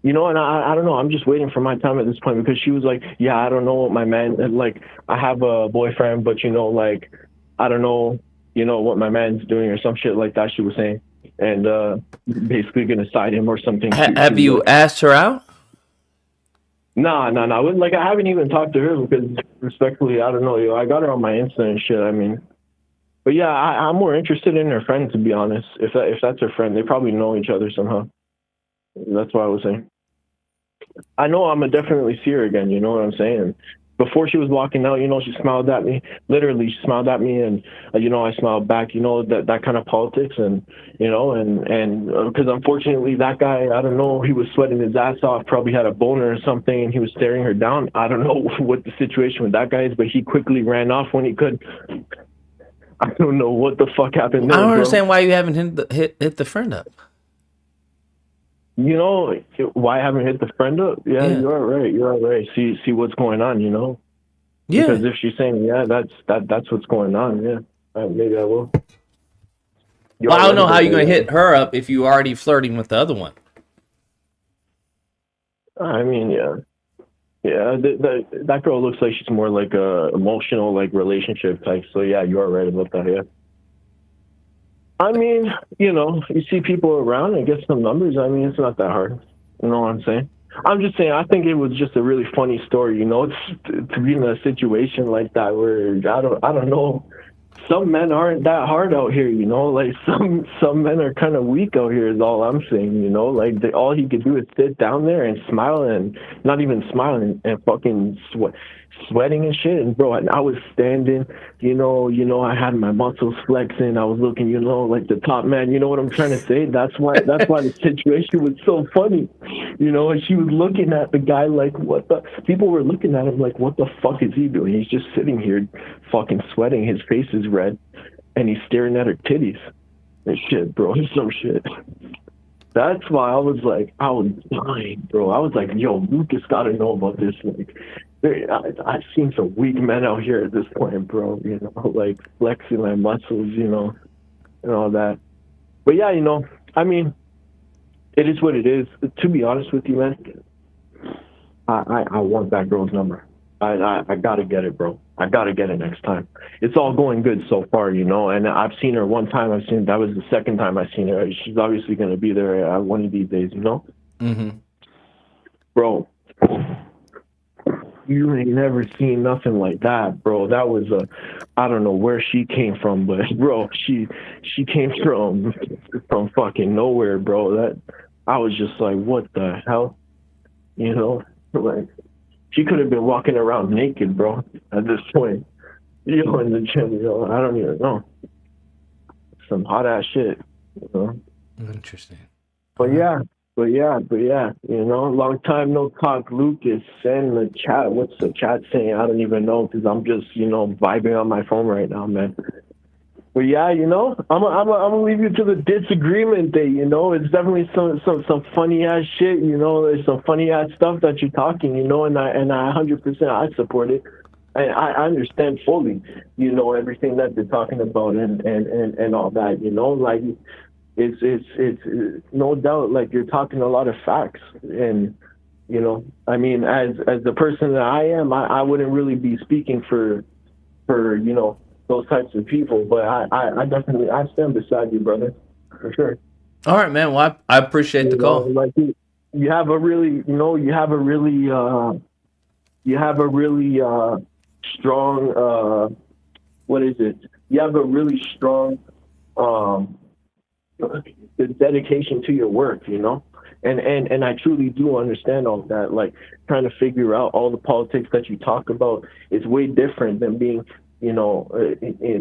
you know, and I don't know. I'm just waiting for my time at this point because she was like, yeah, I don't know what my man like. I have a boyfriend, but you know, like, I don't know, you know, what my man's doing or some shit like that. She was saying, and basically gonna side him or something. Have you asked her out? No. Like, I haven't even talked to her because, respectfully, I don't know. Yo, I got her on my Insta and shit. I mean, but yeah, I'm more interested in her friend, to be honest. If that's her friend, they probably know each other somehow. That's what I was saying. I know I'm gonna definitely see her again. You know what I'm saying? Before she was walking out, you know, she smiled at me. Literally, she smiled at me, and you know, I smiled back. You know, that kind of politics, and you know, and because unfortunately, that guy, I don't know, he was sweating his ass off. Probably had a boner or something, and he was staring her down. I don't know what the situation with that guy is, but he quickly ran off when he could. I don't know what the fuck happened there, I don't understand why you haven't hit the friend up. You know, why I haven't hit the friend up? Yeah, you're all right. See what's going on, you know? Yeah. Because if she's saying, yeah, that's what's going on, yeah. Maybe I will. Well, I don't know how you're going to hit her up if you're already flirting with the other one. I mean, yeah. Yeah, that girl looks like she's more like a emotional, like, relationship type. So, yeah, you are right about that, yeah. I mean, you know, you see people around and get some numbers. I mean, it's not that hard. You know what I'm saying? I'm just saying, I think it was just a really funny story, you know, to be in a situation like that where I don't know. Some men aren't that hard out here, you know, like some men are kind of weak out here is all I'm saying, you know, like all he could do is sit down there and smile and not even smiling and fucking sweating and shit. And bro, I was standing, you know, I had my muscles flexing. I was looking, you know, like the top man. You know what I'm trying to say? That's why the situation was so funny, you know. And she was looking at the guy like, what the? People were looking at him like, what the fuck is he doing? He's just sitting here, fucking sweating. His face is red, and he's staring at her titties. And shit, bro, it's some shit. That's why I was dying, bro. I was like, yo, Lucas got to know about this. Like, I've seen some weak men out here at this point, bro. You know, like flexing my muscles, you know, and all that. But yeah, you know, I mean, it is what it is. To be honest with you, man, I want that girl's number. I gotta get it, bro. I gotta get it next time. It's all going good so far, you know. And I've seen her one time. That was the second time I've seen her. She's obviously gonna be there one of these days, you know. Mm-hmm. Bro, you ain't never seen nothing like that, bro. That was I don't know where she came from, but bro, she came from fucking nowhere, bro. That I was just like, what the hell, you know, like. She could have been walking around naked, bro, at this point. You know, in the gym, you know, I don't even know. Some hot ass shit, you know. Interesting. But yeah, you know, long time no talk, Lucas. Send the chat. What's the chat saying? I don't even know because I'm just, you know, vibing on my phone right now, man. But yeah, you know, I'm gonna leave you to the disagreement day. You know, it's definitely some funny ass shit. You know, there's some funny ass stuff that you're talking. You know, and I 100% I support it. I understand fully. You know, everything that they're talking about and all that. You know, like it's no doubt like you're talking a lot of facts. And you know, I mean, as the person that I am, I wouldn't really be speaking for you know. Those types of people, but I definitely I stand beside you, brother, for sure. All right, man. Well, I appreciate the call. Like you have a really, you know, you have a really strong what is it? You have a really strong dedication to your work, you know. And I truly do understand all of that. Like trying to figure out all the politics that you talk about is way different than being, you know,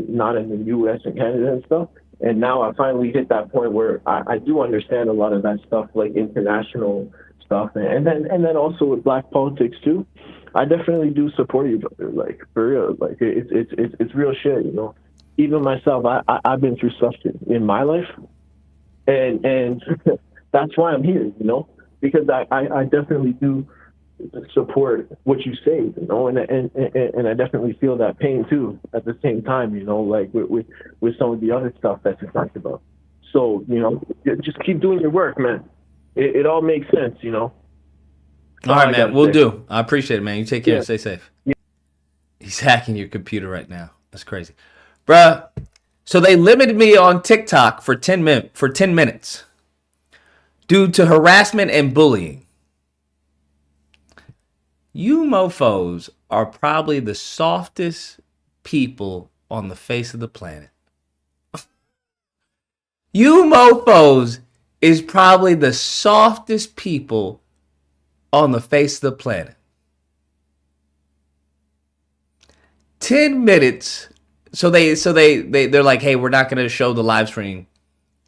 not in the U.S. and Canada and stuff. And now I finally hit that point where I do understand a lot of that stuff, like international stuff, and then also with black politics too. I definitely do support you, brother. Like for real, like it's real shit, you know. Even myself, I've been through stuff in my life, and that's why I'm here, you know, because I definitely do support what you say, you know, and I definitely feel that pain too at the same time, you know, like with some of the other stuff that you talked about. So, you know, just keep doing your work, man. It all makes sense, you know. All right, man. We'll do. I appreciate it, man. You take care. Yeah. Stay safe. Yeah. He's hacking your computer right now. That's crazy. Bruh, so they limited me on TikTok for 10 minutes due to harassment and bullying. You mofos are probably the softest people on the face of the planet. You mofos is probably the softest people on the face of the planet. 10 minutes. So they're like, hey, we're not going to show the live stream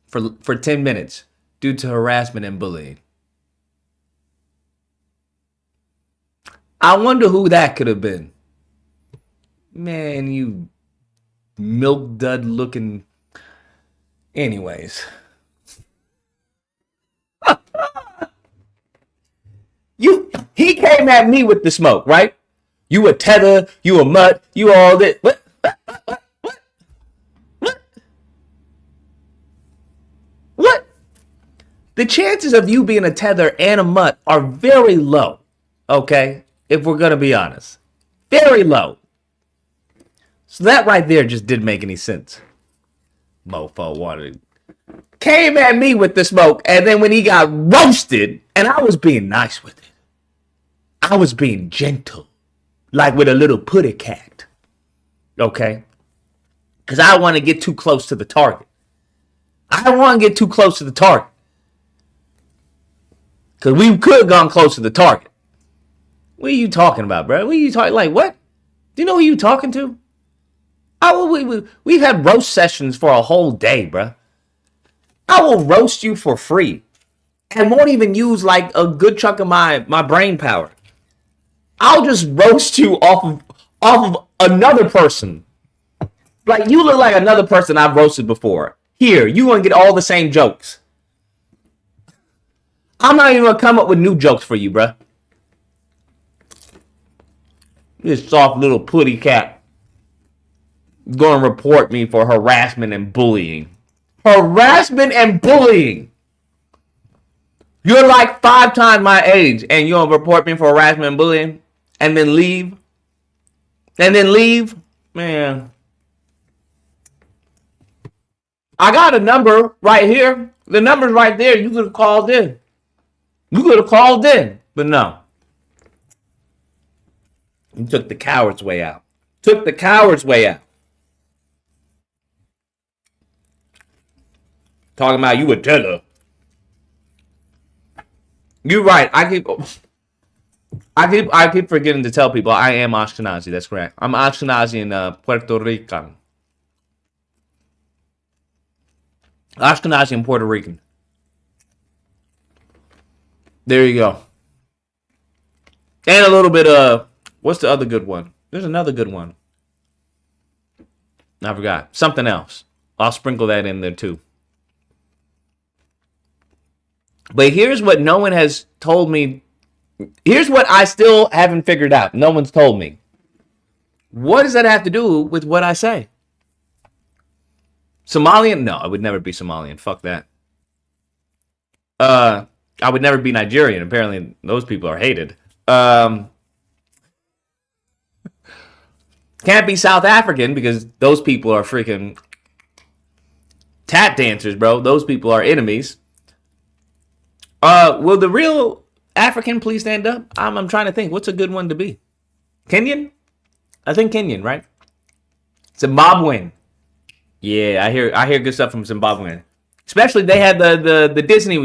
for 10 minutes due to harassment and bullying. I wonder who that could have been. Man, you milk dud looking. Anyways. He came at me with the smoke, right? You a tether, you a mutt, you all that. What? What? The chances of you being a tether and a mutt are very low, okay? If we're going to be honest. Very low. So that right there just didn't make any sense. Mofo wanted. Came at me with the smoke, and then when he got roasted, and I was being nice with it. I was being gentle. Like with a little putty cat. Okay? Because I don't want to get too close to the target. I don't want to get too close to the target. Because we could have gone close to the target. What are you talking about, bro? What are you talking? Like, what? Do you know who you talking to? We've had roast sessions for a whole day, bro. I will roast you for free. And won't even use like a good chunk of my brain power. I'll just roast you off of another person. Like, you look like another person I've roasted before. Here, you gonna get all the same jokes. I'm not even gonna come up with new jokes for you, bruh. This soft little putty cat going to report me for harassment and bullying. Harassment and bullying. You're like 5 times my age and you'll report me for harassment and bullying and then leave? And then leave? Man. I got a number right here. The number's right there. You could have called in. You could have called in. But no. You took the coward's way out. Took the coward's way out. Talking about you a teller. You're right. I keep forgetting to tell people I am Ashkenazi. That's correct. I'm Ashkenazi and Puerto Rican. Ashkenazi and Puerto Rican. There you go. And a little bit of what's the other good one? There's another good one. I forgot. Something else. I'll sprinkle that in there too. But here's what no one has told me. Here's what I still haven't figured out. No one's told me. What does that have to do with what I say? Somalian? No, I would never be Somalian. Fuck that. I would never be Nigerian. Apparently, those people are hated. Can't be South African because those people are freaking tap dancers, bro. Those people are enemies. Will the real African please stand up? I'm trying to think. What's a good one to be? Kenyan? I think Kenyan, right? Zimbabwean. Yeah, I hear good stuff from Zimbabwean. Especially they had the Disney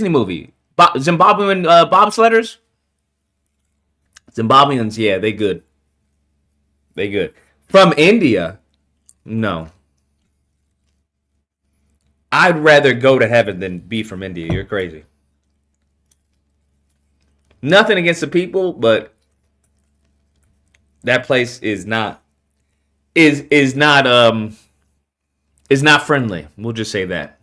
movie. Zimbabwean bobsledders. Zimbabweans, yeah, they good. They good. From India, no. I'd rather go to heaven than be from India. You're crazy. Nothing against the people, but that place is not friendly. We'll just say that.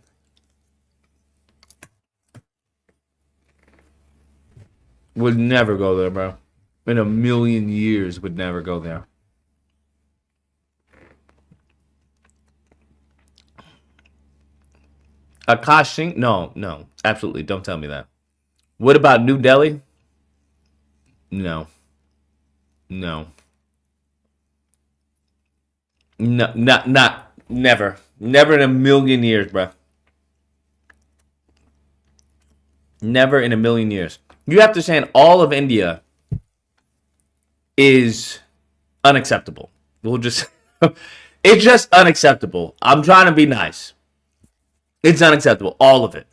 Would never go there, bro. In a million years, would never go there. Akash? No, absolutely. Don't tell me that. What about New Delhi? No, not never in a million years, bro. Never in a million years. You have to understand, all of India is unacceptable. We'll just, it's just unacceptable. I'm trying to be nice. It's unacceptable. All of it.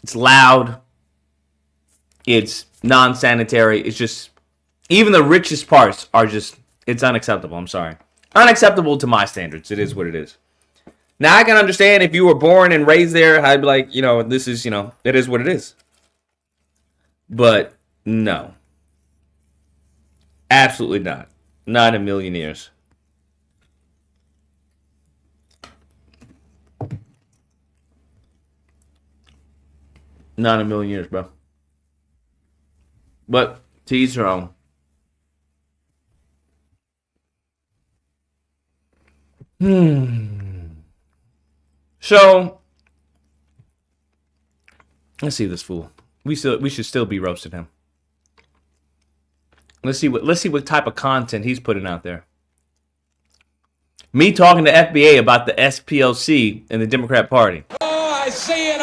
It's loud. It's non-sanitary. It's just, even the richest parts are just, it's unacceptable. I'm sorry. Unacceptable to my standards. It is what it is. Now, I can understand if you were born and raised there, I'd be like, this is, it is what it is. But no. Absolutely not. Not in a million years. Not in a million years, bro. But to each their own. So let's see this fool. We should still be roasting him. Let's see what type of content he's putting out there. Me talking to FBA about the SPLC and the Democrat Party. Oh, I say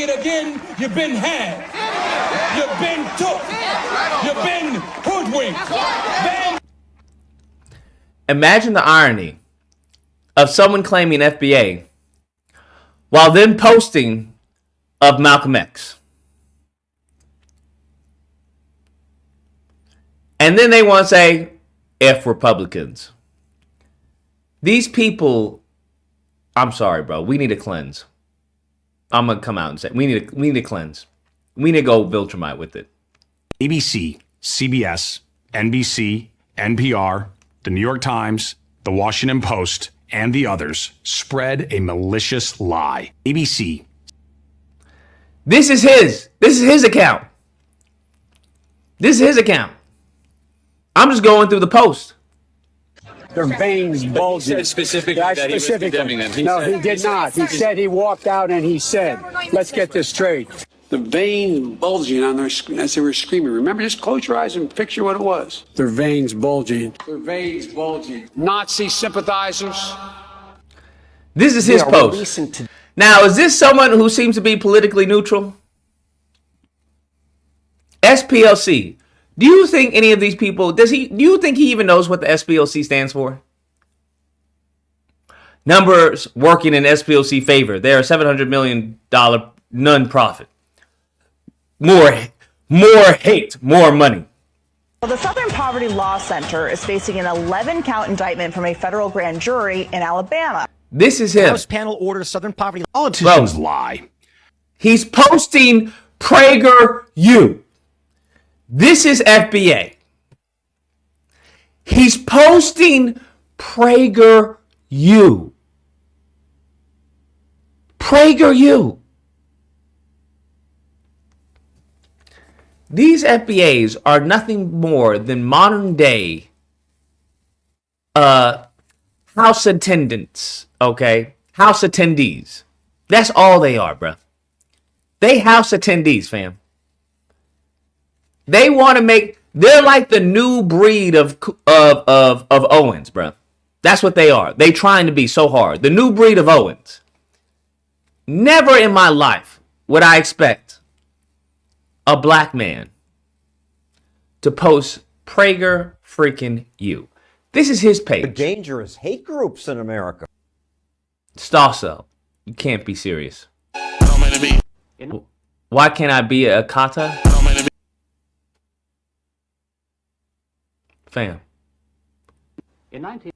it again. You've been had. You've been took. You've been hoodwinked. Imagine the irony of someone claiming FBA while then posting of Malcolm X. And then they want to say, F Republicans. These people, I'm sorry, bro. We need a cleanse. I'm going to come out and say, we need a cleanse. We need to go Viltrumite with it. ABC, CBS, NBC, NPR, The New York Times, The Washington Post, and the others spread a malicious lie. ABC. This is his account. This is his account. I'm just going through the post. Their veins bulging. He said specifically that he was condemning them. No, he did not. He said he walked out and he said, let's get this straight. The veins bulging on their as they were screaming. Remember, just close your eyes and picture what it was. Their veins bulging. Their veins bulging. Nazi sympathizers. This is his post. Now, is this someone who seems to be politically neutral? SPLC. Do you think any of these people, do you think he even knows what the SPLC stands for? Numbers working in SPLC favor. They are $700 million non-profit. More hate, more money. Well, the Southern Poverty Law Center is facing an 11-count indictment from a federal grand jury in Alabama. This is him. House panel orders Southern Poverty Politicians lie. He's posting PragerU. This is FBA. He's posting PragerU. PragerU. These FBAs are nothing more than modern day house attendants, okay? House attendees. That's all they are, bro. They house attendees, fam. They want to make, they're like the new breed of Owens, bro. That's what they are. They trying to be so hard. The new breed of Owens. Never in my life would I expect a black man to post Prager freaking you. This is his page. The dangerous hate groups in America. Stosso, you can't be serious. Why can't I be a kata? Fam.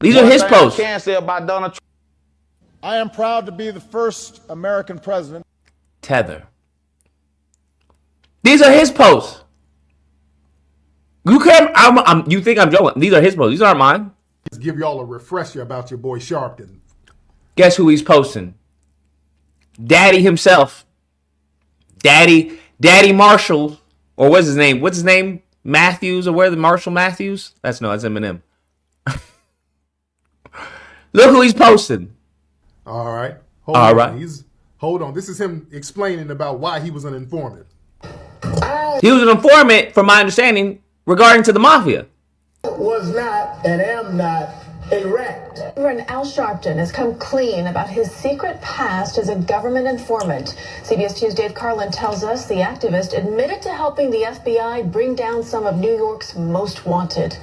These are his posts. Can't say about Donald Trump. I am proud to be the first American president. Tether. These are his posts. You can't. You think I'm joking? These are his posts. These aren't mine. Let's give y'all a refresher about your boy Sharpton. Guess who he's posting? Daddy himself. Daddy Marshall, or what's his name? What's his name? Matthews, or where the Marshall Matthews? That's Eminem. Look who he's posting. All right. Hold on. Hold on. This is him explaining about why he was an informant. He was an informant, from my understanding, regarding to the mafia. Was not and am not erect. Reverend Al Sharpton has come clean about his secret past as a government informant. CBS 2's Dave Carlin tells us the activist admitted to helping the FBI bring down some of New York's most wanted.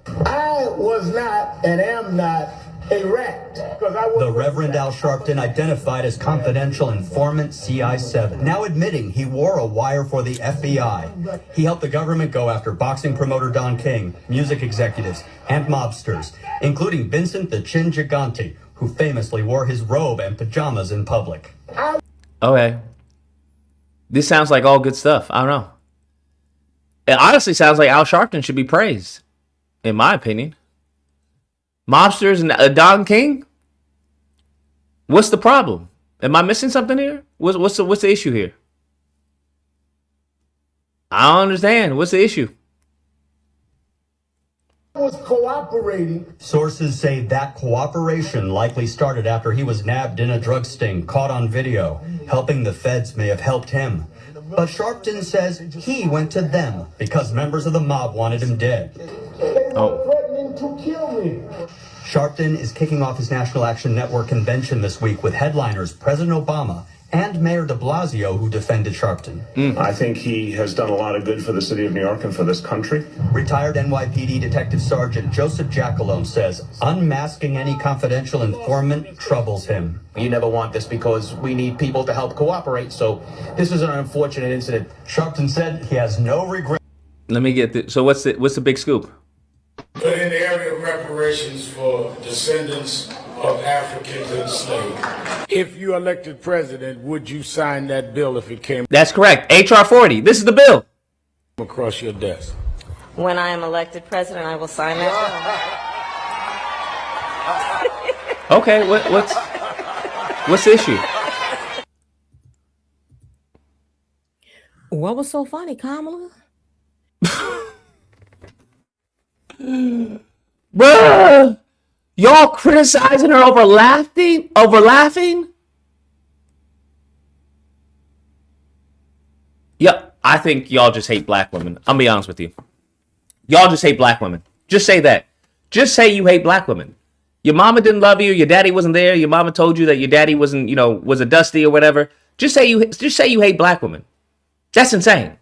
I was not and am not erect. The Reverend Al Sharpton, identified as confidential informant CI7, now admitting he wore a wire for the FBI. He helped the government go after boxing promoter Don King, music executives, and mobsters, including Vincent the Chin Gigante, who famously wore his robe and pajamas in public. Okay. This sounds like all good stuff. I don't know. It honestly sounds like Al Sharpton should be praised, in my opinion. Mobsters and Don King? What's the problem? Am I missing something here? What's the issue here? I don't understand. What's the issue? Was cooperating. Sources say that cooperation likely started after he was nabbed in a drug sting, caught on video. Helping the feds may have helped him. But Sharpton says he went to them because members of the mob wanted him dead. Threatening to kill me. Sharpton is kicking off his National Action Network convention this week with headliners President Obama and Mayor de Blasio, who defended Sharpton. I think he has done a lot of good for the city of New York and for this country. Retired NYPD Detective Sergeant Joseph Jackalone says unmasking any confidential informant troubles him. You never want this because we need people to help cooperate, so this is an unfortunate incident. Sharpton said he has no regret. Let me get this. So what's the big scoop? But in the area of reparations for descendants of Africans enslaved. If you elected president, would you sign that bill if it came? That's correct. HR 40. This is the bill. Across your desk. When I am elected president, I will sign that bill. Okay, what's the issue? What was so funny, Kamala? Bruh, y'all criticizing her over laughing? Yep, I think y'all just hate black women. I'm gonna be honest with you. Y'all just hate black women. Just say that. Just say you hate black women. Your mama didn't love you. Your daddy wasn't there. Your mama told you that your daddy wasn't, was a dusty or whatever. Just say you hate black women. That's insane.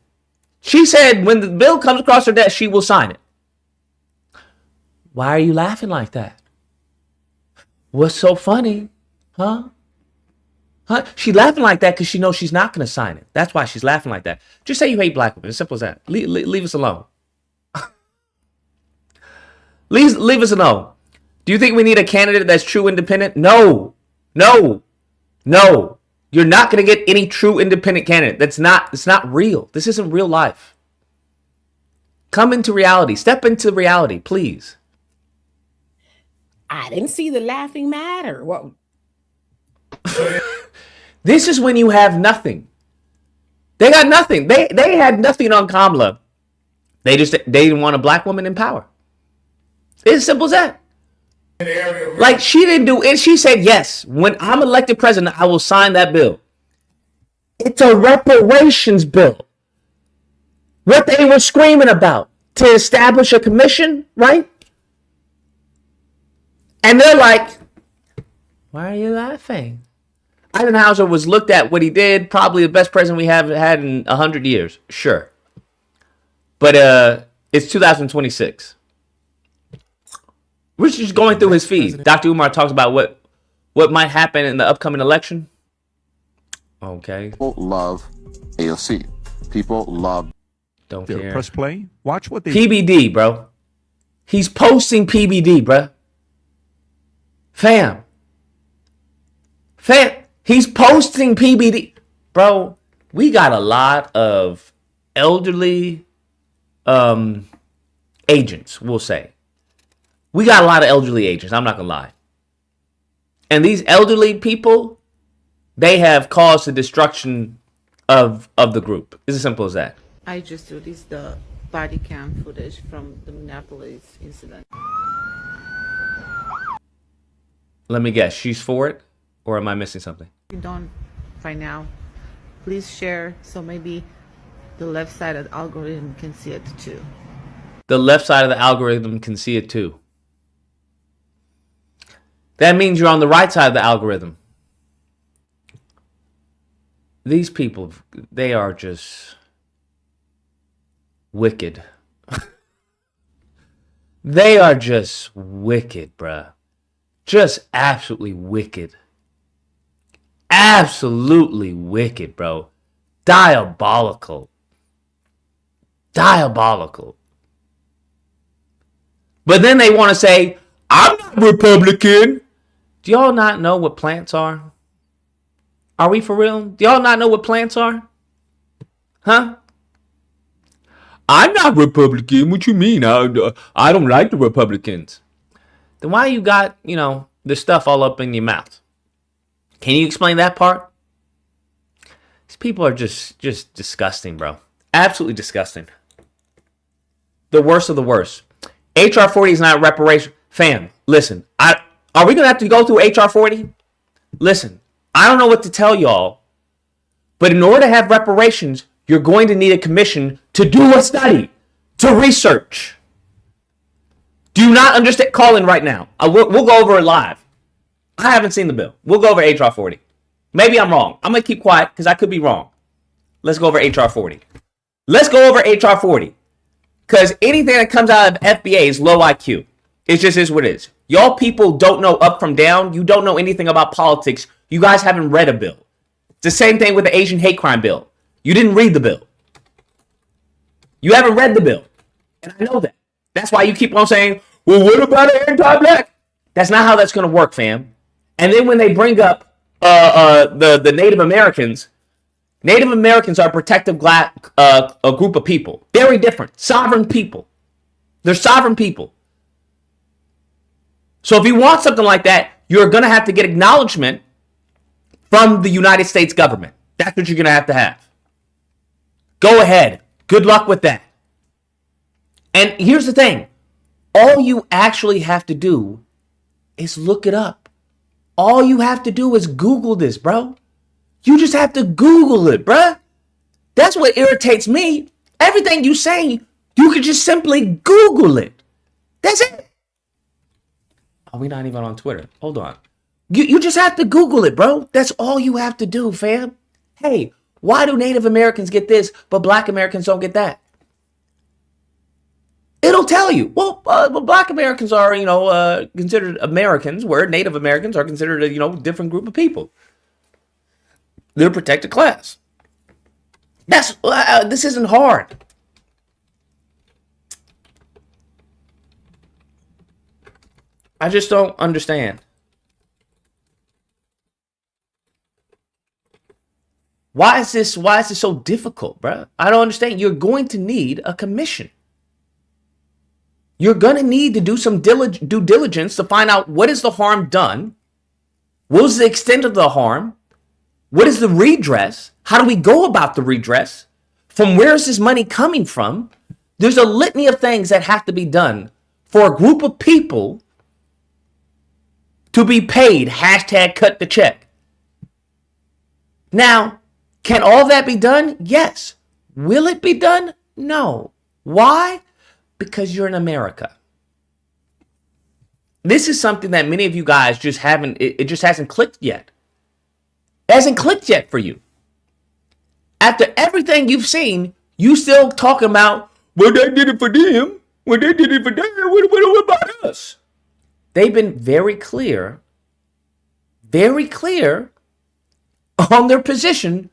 She said when the bill comes across her desk, she will sign it. Why are you laughing like that? What's so funny? Huh? She laughing like that because she knows she's not going to sign it. That's why she's laughing like that. Just say you hate black women. As simple as that. Leave us alone. leave us alone. Do you think we need a candidate that's true independent? No. You're not going to get any true independent candidate. It's not real. This isn't real life. Come into reality. Step into reality, please. I didn't see the laughing matter. What? This is when you have nothing. They got nothing. They had nothing on Kamala. They didn't want a black woman in power. It's as simple as that. Like, she didn't do it. She said, yes, when I'm elected president, I will sign that bill. It's a reparations bill. What they were screaming about, to establish a commission, right? And they're like, why are you laughing? Eisenhower was looked at what he did, probably the best president we have had in 100 years. Sure. But it's 2026. We're just going through his feed. Dr. Umar talks about what might happen in the upcoming election. Okay. People love AOC. People love. Don't care. Press play. Watch what they. PBD, bro. He's posting PBD, bro. Fam. He's posting PBD. Bro, we got a lot of elderly agents, we'll say. We got a lot of elderly agents, I'm not going to lie. And these elderly people, they have caused the destruction of the group. It's as simple as that. I just released the body cam footage from the Minneapolis incident. Let me guess, she's for it? Or am I missing something? If you don't by now, please share so maybe the left side of the algorithm can see it too. The left side of the algorithm can see it too. That means you're on the right side of the algorithm. These people, they are just wicked. They are just wicked, bruh. Just absolutely wicked. Absolutely wicked, bro. Diabolical. Diabolical. But then they want to say, I'm not Republican. Do y'all not know what plants are? Are we for real? Do y'all not know what plants are? Huh? I'm not Republican. What you mean? I don't like the Republicans. Then why you got, the stuff all up in your mouth? Can you explain that part? These people are just disgusting, bro. Absolutely disgusting. The worst of the worst. HR 40 is not reparation. Fam, listen. Are we going to have to go through HR 40? Listen, I don't know what to tell y'all, but in order to have reparations, you're going to need a commission to do a study, to research. Do you not understand? Call in right now. We'll go over it live. I haven't seen the bill. We'll go over HR 40. Maybe I'm wrong. I'm going to keep quiet because I could be wrong. Let's go over HR 40. Let's go over HR 40. Because anything that comes out of FBA is low IQ. It just is what it is. Y'all people don't know up from down. You don't know anything about politics. You guys haven't read a bill. It's the same thing with the Asian hate crime bill. You didn't read the bill. You haven't read the bill. And I know that. That's why you keep on saying, well, what about anti-black? That's not how that's going to work, fam. And then when they bring up the Native Americans are a protective a group of people. Very different. Sovereign people. They're sovereign people. So if you want something like that, you're going to have to get acknowledgement from the United States government. That's what you're going to have. Go ahead. Good luck with that. And here's the thing. All you actually have to do is look it up. All you have to do is Google this, bro. You just have to Google it, bro. That's what irritates me. Everything you say, you could just simply Google it. That's it. Oh, we're not even on Twitter. Hold on. You just have to Google it, bro. That's all you have to do, fam. Hey, why do Native Americans get this, but Black Americans don't get that? It'll tell you. Well, Black Americans are, considered Americans, where Native Americans are considered a, different group of people. They're a protected class. This isn't hard. I just don't understand. Why is this so difficult, bro? I don't understand. You're going to need a commission. You're going to need to do some due diligence to find out what is the harm done. What was the extent of the harm? What is the redress? How do we go about the redress? From where is this money coming from? There's a litany of things that have to be done for a group of people to be paid. Hashtag cut the check. Now, can all that be done? Yes. Will it be done? No. Why? Because you're in America. This is something that many of you guys just haven't, it just hasn't clicked yet. It hasn't clicked yet for you. After everything you've seen, you still talking about, well, they did it for them. Well, they did it for them. What about us? They've been very clear on their position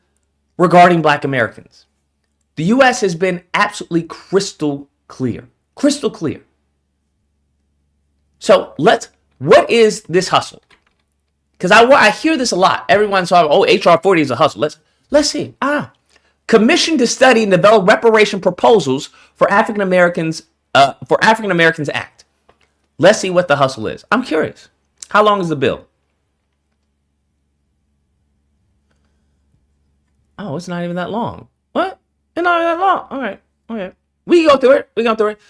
regarding Black Americans. The U.S. has been absolutely crystal clear. Crystal clear. So what is this hustle? Because I hear this a lot. Everyone's talking, HR 40 is a hustle. Let's see. Commission to study and develop reparation proposals for African Americans Act. Let's see what the hustle is. I'm curious. How long is the bill? Oh, it's not even that long. What? It's not even that long. All right. Okay. We can go through it.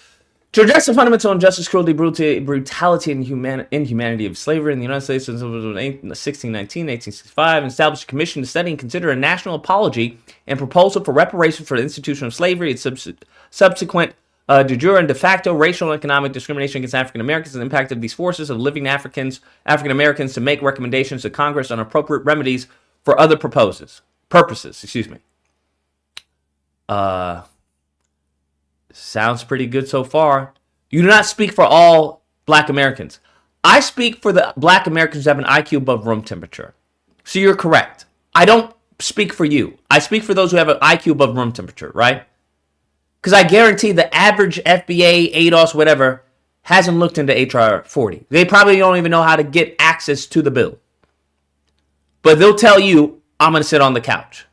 To address the fundamental injustice, cruelty, brutality, and inhumanity of slavery in the United States since 1619, 1865, and establish a commission to study and consider a national apology and proposal for reparations for the institution of slavery and subsequent de jure and de facto racial and economic discrimination against African Americans and the impact of these forces of living African Americans to make recommendations to Congress on appropriate remedies for other purposes. Sounds pretty good so far. You do not speak for all Black Americans. I speak for the Black Americans who have an IQ above room temperature. So you're correct. I don't speak for you. I speak for those who have an IQ above room temperature, right? Because I guarantee the average FBA, ADOS, whatever, hasn't looked into HR 40. They probably don't even know how to get access to the bill. But they'll tell you, I'm going to sit on the couch.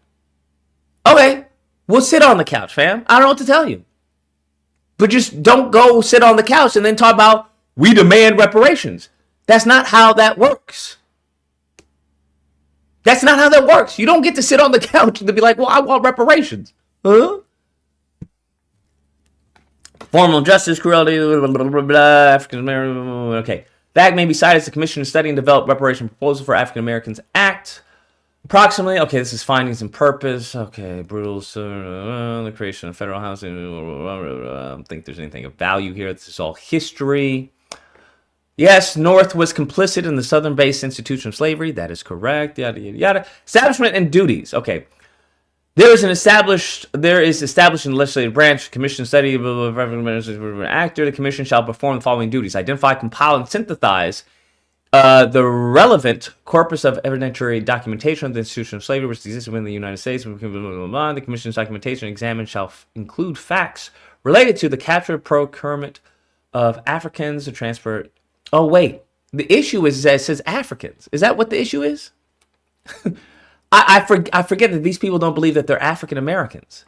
Okay, we'll sit on the couch, fam. I don't know what to tell you. But just don't go sit on the couch and then talk about, we demand reparations. That's not how that works. That's not how that works. You don't get to sit on the couch and be like, well, I want reparations. Huh? Formal justice, cruelty, African American. Okay. The act may be cited as the Commission to Study and Develop Reparation Proposal for African Americans Act. Approximately, okay, this is findings and purpose. Okay, brutal, the creation of federal housing. I don't think there's anything of value here. This is all history. Yes, North was complicit in the Southern-based institution of slavery. That is correct. Yada, yada, yada. Establishment and duties. Okay. There is established in the legislative branch, commission study of actor. The commission shall perform the following duties: identify, compile, and synthesize the relevant corpus of evidentiary documentation of the institution of slavery which exists within the United States. The commission's documentation examined shall include facts related to the capture, procurement of Africans, the transfer. Oh, wait. The issue is that it says Africans. Is that what the issue is? I forget that these people don't believe that they're African Americans.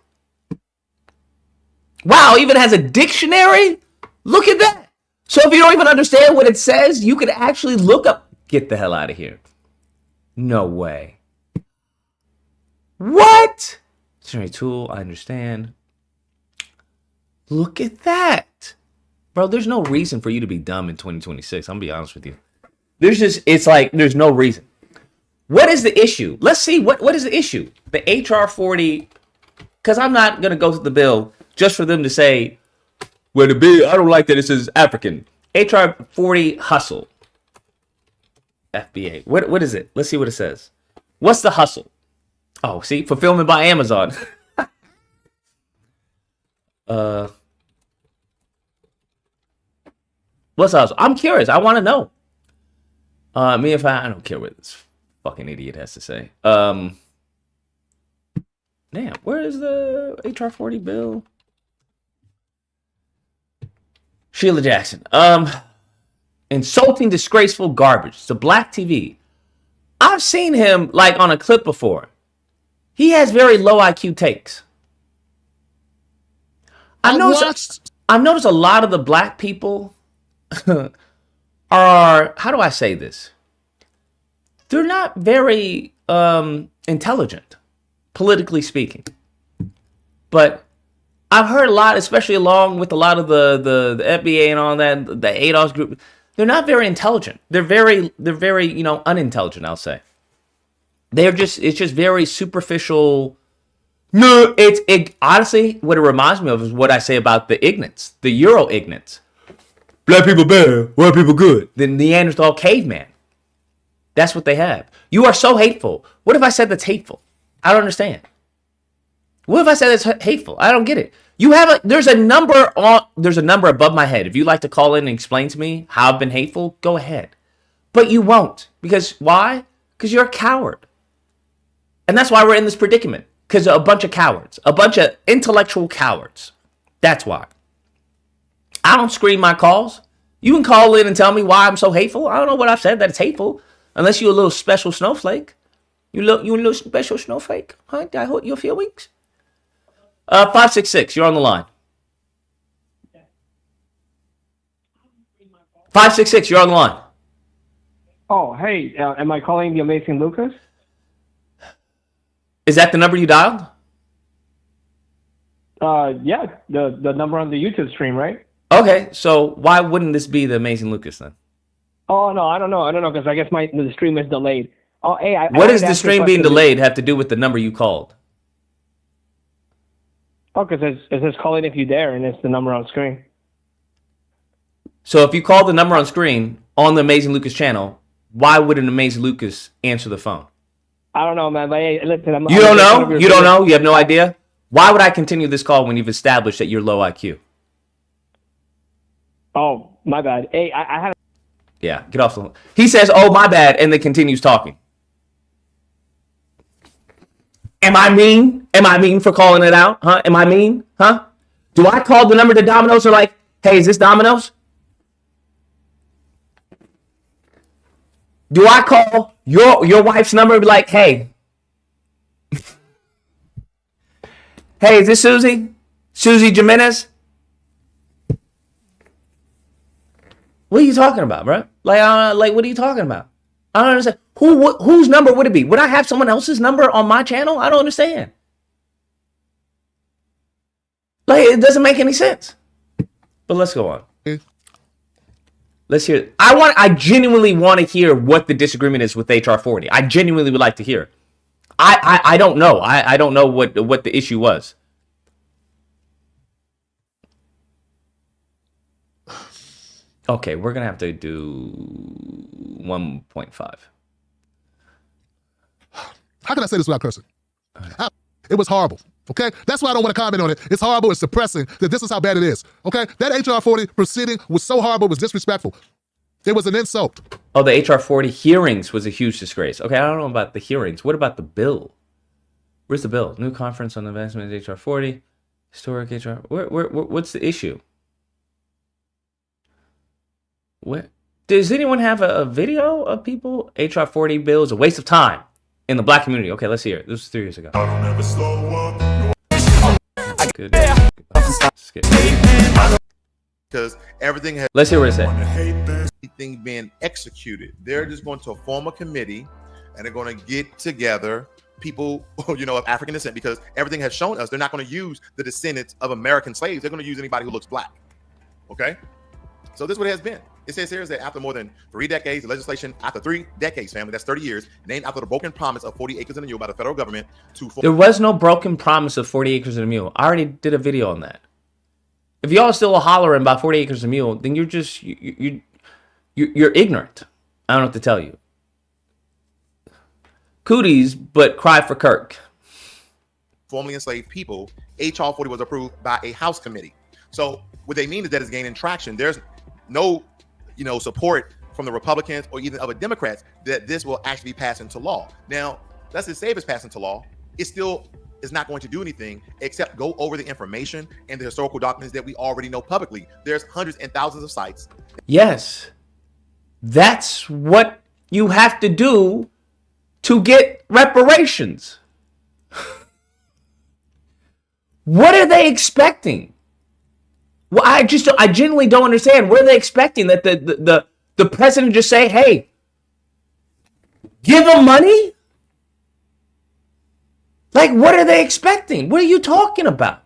Wow, even has a dictionary? Look at that. So if you don't even understand what it says, you can actually look up. Get the hell out of here. No way. What? Dictionary tool, I understand. Look at that. Bro, there's no reason for you to be dumb in 2026. I'm gonna be honest with you. It's like there's no reason. What is the issue? Let's see what is the issue. The HR 40, because I'm not gonna go to the bill just for them to say, well, the bill, I don't like that it says African. HR 40 hustle. FBA. What is it? Let's see what it says. What's the hustle? Oh, see, fulfillment by Amazon. What's the hustle? I'm curious. I want to know. I don't care what this fucking idiot has to say. Damn, where is the HR 40 bill? Sheila Jackson. Insulting, disgraceful garbage. It's a black TV. I've seen him like on a clip before. He has very low IQ takes. I've noticed a lot of the black people are, how do I say this? They're not very intelligent, politically speaking. But I've heard a lot, especially along with a lot of the FBA and all that, the ADOS group. They're not very intelligent. They're very unintelligent, I'll say. It's just very superficial. No, honestly, what it reminds me of is what I say about the ignorance, the Euro ignorance. Black people bad, white people good. The Neanderthal caveman. That's what they have. You are so hateful. What if I said that's hateful? I don't understand. What if I said that's hateful? I don't get it. There's a number above my head. If you'd like to call in and explain to me how I've been hateful, go ahead. But you won't. Because why? Because you're a coward. And that's why we're in this predicament. Because a bunch of cowards. A bunch of intellectual cowards. That's why. I don't screen my calls. You can call in and tell me why I'm so hateful. I don't know what I've said that it's hateful. Unless you're a little special snowflake. You a little special snowflake. Huh? Did I hurt your feelings? 566, you're on the line. 566, you're on the line. Oh, hey, am I calling the Amazing Lucas? Is that the number you dialed? Yeah, the number on the YouTube stream, right? Okay, so why wouldn't this be the Amazing Lucas then? Oh, no, I don't know, because I guess the stream is delayed. Oh, hey, what does the stream being delayed have to do with the number you called? Oh, because it says call in if you dare, and it's the number on screen. So if you call the number on screen on the Amazing Lucas channel, why would an Amazing Lucas answer the phone? I don't know, man. But hey, listen, You don't know? You don't know? You have no idea? Why would I continue this call when you've established that you're low IQ? Oh, my bad. Hey, I had. Yeah, get off the phone. He says, oh, my bad, and then continues talking. Am I mean? Am I mean for calling it out? Huh? Am I mean? Huh? Do I call the number to Domino's or like, hey, is this Domino's? Do I call your wife's number and be like, hey, hey, is this Susie? Susie Jimenez? What are you talking about, bro? Like, what are you talking about? I don't understand. Whose number would it be? Would I have someone else's number on my channel? I don't understand. Like, it doesn't make any sense. But let's go on. Let's hear it. I genuinely want to hear what the disagreement is with HR 40. I genuinely would like to hear. I don't know. I don't know what the issue was. Okay, we're going to have to do 1.5. How can I say this without cursing? It was horrible, okay? That's why I don't want to comment on it. It's horrible. It's depressing that this is how bad it is, okay? That HR 40 proceeding was so horrible. It was disrespectful. It was an insult. Oh, the HR 40 hearings was a huge disgrace. Okay, I don't know about the hearings. What about the bill? Where's the bill? New conference on the advancement of HR 40. Historic HR. What's the issue? What? Does anyone have a video of people? HR 40 bill is a waste of time in the black community. Okay, let's hear it. This was 3 years ago. Good. Skip. Because everything has. Let's hear what it said. Everything being executed. They're just going to form a committee, and they're going to get together people, of African descent, because everything has shown us they're not going to use the descendants of American slaves. They're going to use anybody who looks black. Okay. So this is what it has been. It says here is that after more than 3 decades, the legislation, after 3 decades, family, that's 30 years, named after the broken promise of 40 acres and a mule by the federal government to... There was no broken promise of 40 acres and a mule. I already did a video on that. If y'all still hollering about 40 acres and a mule, then you're just, you're ignorant. I don't know what to tell you. Cooties, but cry for Kirk. Formerly enslaved people, H.R. 40 was approved by a House committee. So what they mean is that it's gaining traction. There's no, support from the Republicans or even other Democrats that this will actually pass into law. Now, let's just say if it's passed into law, it still is not going to do anything except go over the information and the historical documents that we already know publicly. There's hundreds and thousands of sites. Yes, that's what you have to do to get reparations. What are they expecting? Well, I genuinely don't understand. What are they expecting? That the president just say, hey, give them money? Like, what are they expecting? What are you talking about?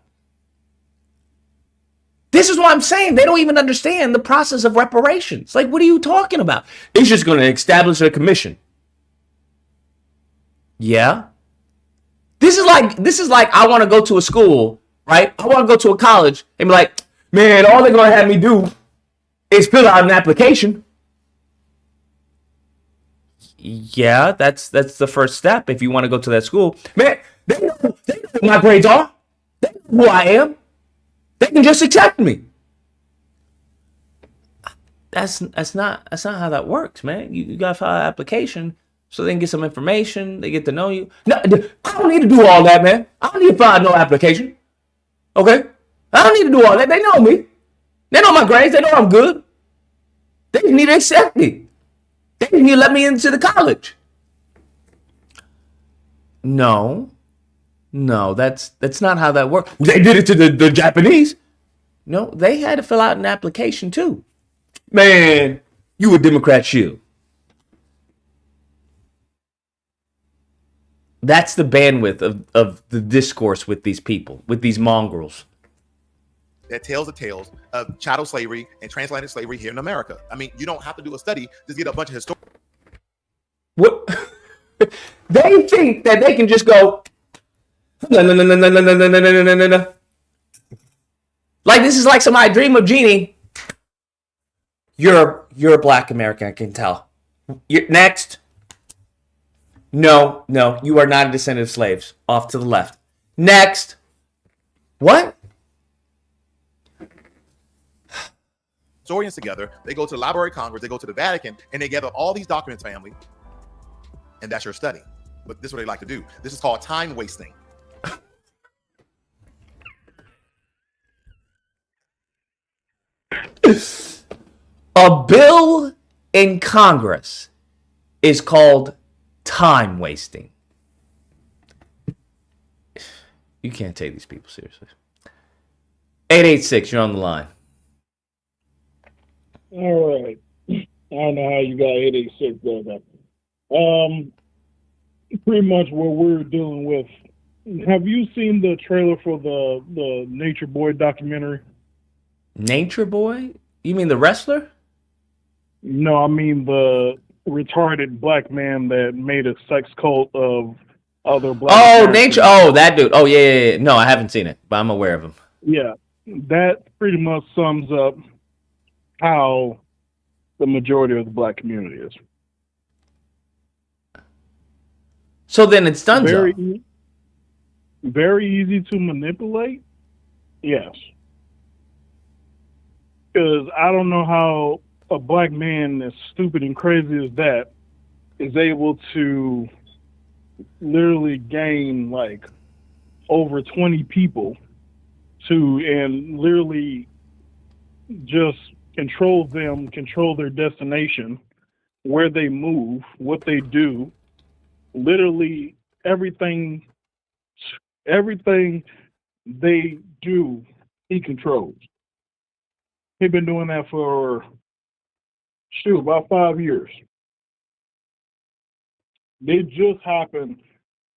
This is what I'm saying. They don't even understand the process of reparations. Like, what are you talking about? It's just going to establish a commission. Yeah. This is like I want to go to a school, right? I want to go to a college and be like, man, all they're going to have me do is fill out an application. Yeah, that's the first step if you want to go to that school. Man, they know what my grades are. They know who I am. They can just accept me. That's not how that works, man. You got to file an application so they can get some information. They get to know you. No, I don't need to do all that, man. I don't need to file no application. Okay? I don't need to do all that. They know me. They know my grades. They know I'm good. They just need to accept me. They just need to let me into the college. No, that's not how that works. They did it to the Japanese. No, they had to fill out an application too. Man, you a Democrat shield. That's the bandwidth of the discourse with these people, with these mongrels. That tells the tales of chattel slavery and transatlantic slavery here in America. I mean, you don't have to do a study, just get a bunch of historians. What? They think that they can just go, no. Like this is like somebody dream of Genie. You're a black American, I can tell. Next. No, you are not a descendant of slaves. Off to the left. Next. What? Historians together, they go to the Library of Congress, they go to the Vatican, and they gather all these documents, family. And that's your study. But this is what they like to do. This is called time wasting. A bill in Congress is called time wasting. You can't take these people seriously. 886, you're on the line. All right. I don't know how you got 886 there. Pretty much what we're dealing with. Have you seen the trailer for the Nature Boy documentary? Nature Boy? You mean the wrestler? No, I mean the retarded black man that made a sex cult of other black Oh, Americans. Nature. Oh, that dude. Oh, yeah. No, I haven't seen it, but I'm aware of him. Yeah, that pretty much sums up how the majority of the black community is. So then it's done. Very easy to manipulate. Yes. Because I don't know how a black man as stupid and crazy as that is able to literally gain like over 20 people and literally just control them, control their destination, where they move, what they do, literally everything they do, he controls. He's been doing that for about 5 years. It just happened,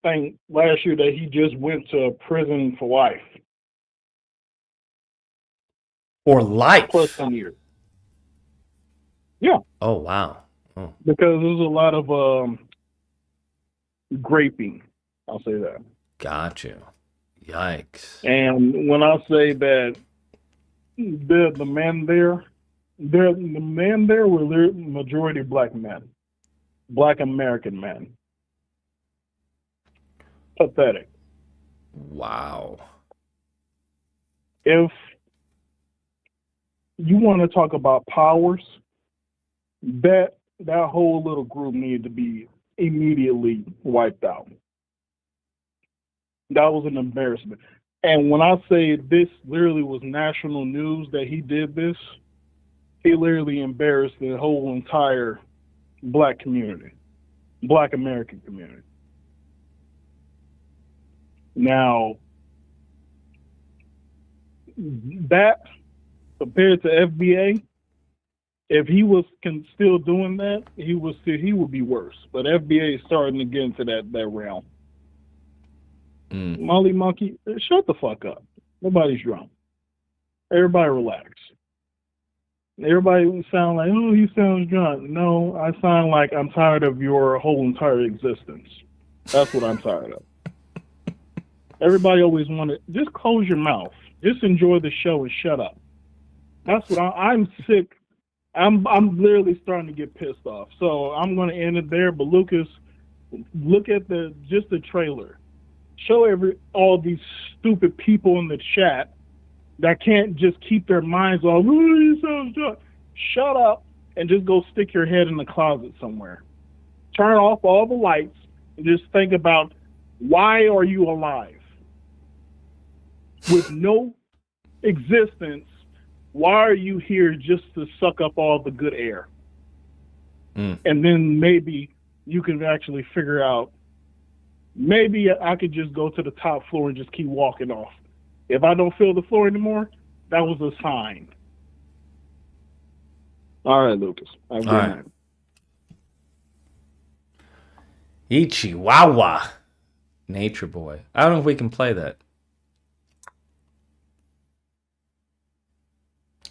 I think, last year that he just went to prison for life. For life? Plus some years. Yeah. Oh wow. Oh. Because there's a lot of graping. I'll say that. Got you. Yikes. And when I say that the men there, the men there were the majority black men, black American men. Pathetic. Wow. If you want to talk about powers, that whole little group needed to be immediately wiped out. That was an embarrassment. And when I say this literally was national news that he did this, he literally embarrassed the whole entire black community, black American community. Now, that compared to FBA, if he was still doing that, he would be worse. But FBA is starting to get into that realm. Molly Monkey, shut the fuck up. Nobody's drunk. Everybody relax. Everybody sound like, oh, he sounds drunk. No, I sound like I'm tired of your whole entire existence. That's what I'm tired of. Everybody always wanted, just close your mouth. Just enjoy the show and shut up. That's what I'm sick. I'm literally starting to get pissed off. So I'm going to end it there. But Lucas, look at the trailer. Show all these stupid people in the chat that can't just keep their minds off. Shut up and just go stick your head in the closet somewhere. Turn off all the lights and just think about, why are you alive? With no existence, why are you here just to suck up all the good air? And then maybe you can actually figure out, maybe I could just go to the top floor and just keep walking off. If I don't feel the floor anymore, that was a sign. All right, Lucas. All right. Chihuahua. Nature Boy. I don't know if we can play that.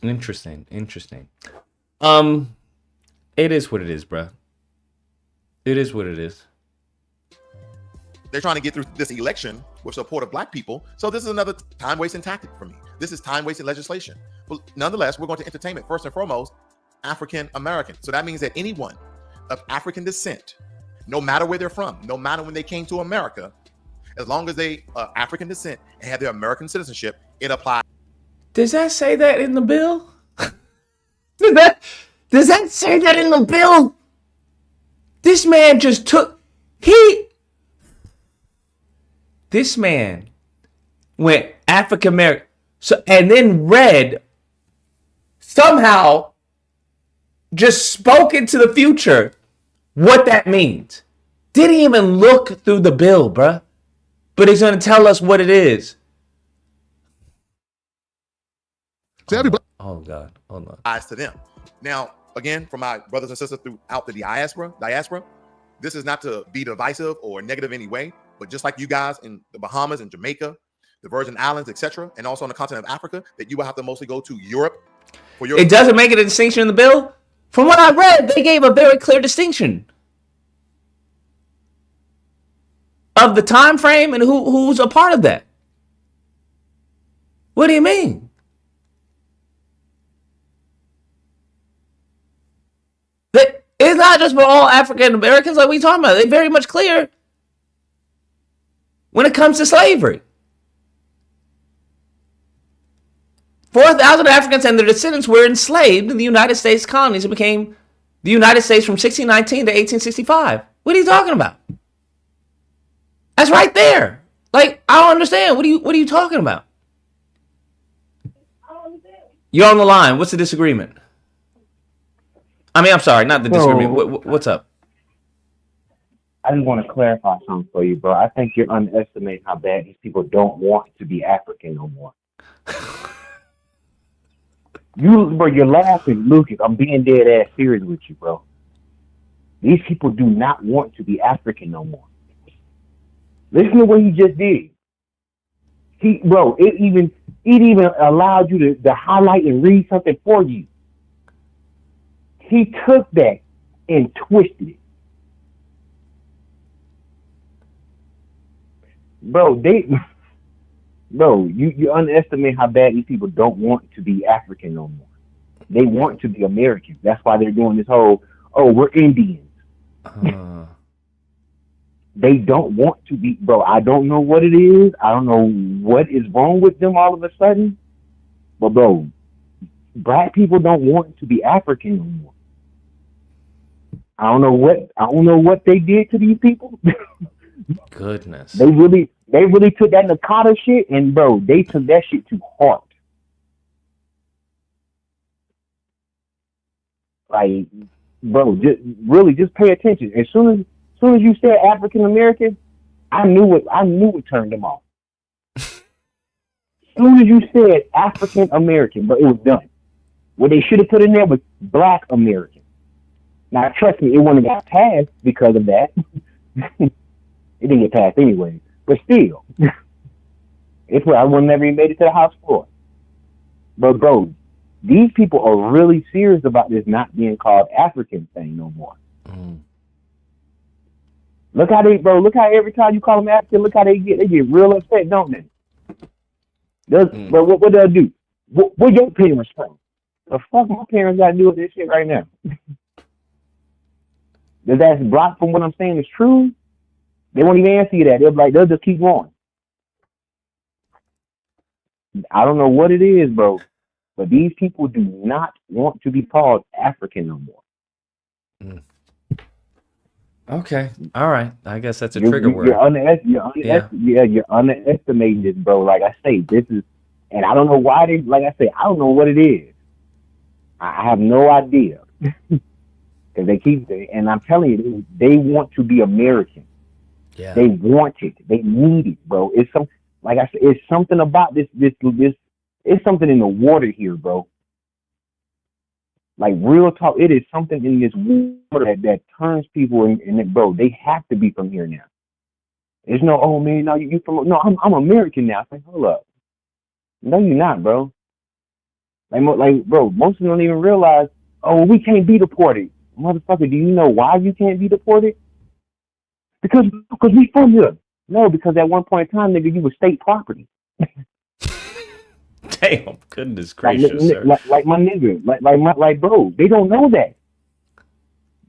Interesting. It is what it is, bruh. It is what it is. They're trying to get through this election with support of black people. So this is another time-wasting tactic for me. This is time-wasting legislation. But nonetheless, we're going to entertain it first and foremost, African American. So that means that anyone of African descent, no matter where they're from, no matter when they came to America, as long as they are African descent and have their American citizenship, it applies. Does that say that in the bill? Does that say that in the bill? This man just took... This man went African American, and then read, somehow just spoke into the future what that means. Didn't even look through the bill, bruh. But he's going to tell us what it is. Oh God, hold on. Eyes to them. Now, again, for my brothers and sisters throughout the diaspora, this is not to be divisive or negative in any way, but just like you guys in the Bahamas and Jamaica, the Virgin Islands, etc., and also on the continent of Africa, that you will have to mostly go to Europe for your. It doesn't make it a distinction in the bill. From what I read, they gave a very clear distinction of the time frame and who's a part of that. What do you mean? It's not just for all African Americans like we talking about. They're very much clear when it comes to slavery. 4,000 Africans and their descendants were enslaved in the United States colonies and became the United States from 1619 to 1865. What are you talking about? That's right there. Like, I don't understand. What are you talking about? You're on the line. What's the disagreement? I mean, I'm sorry, not the disagreement. What's up? I just want to clarify something for you, bro. I think you're underestimating how bad these people don't want to be African no more. You're laughing, Lucas. I'm being dead ass serious with you, bro. These people do not want to be African no more. Listen to what he just did. It even allowed you to highlight and read something for you. He took that and twisted it. Bro, you underestimate how bad these people don't want to be African no more. They want to be American. That's why they're doing this whole, oh, we're Indians. They don't want to be, bro. I don't know what it is. I don't know what is wrong with them all of a sudden. But bro, black people don't want to be African no more. I don't know what they did to these people. Goodness. They really took that Nakata shit and bro, they took that shit to heart. Like, bro, just pay attention. As soon as you said African American, I knew it turned them off. As soon as you said African American, but it was done. What they should have put in there was Black American. Now trust me, it wouldn't have got passed because of that. It didn't get passed anyway. But still, it's where I would never even made it to the House floor. But bro, these people are really serious about this not being called African thing no more. Look how every time you call them African, look how they get real upset, don't they? But what they'll do? Where your parents from? The fuck my parents got to do with this shit right now? Does that block from what I'm saying is true? They won't even answer you that. They'll just keep going. I don't know what it is, bro, but these people do not want to be called African no more. Okay. All right. I guess that's a trigger word. You're underestimating this, bro. Like I say, this is, and I don't know why I don't know what it is. I have no idea. Because they keep, and I'm telling you, they want to be American. Yeah. They want it. They need it, bro. It's like I said, it's something about this. It's something in the water here, bro. Like real talk, it is something in this water that turns people, and bro, they have to be from here now. There's no, oh man, no, you from? No, I'm American now. It's like, hold up, no, you're not, bro. Like, bro, most of them don't even realize. Oh, we can't be deported, motherfucker. Do you know why you can't be deported? Because we from here. No, because at one point in time, nigga, you were state property. Damn, goodness gracious, sir. Like my nigga, like bro, they don't know that.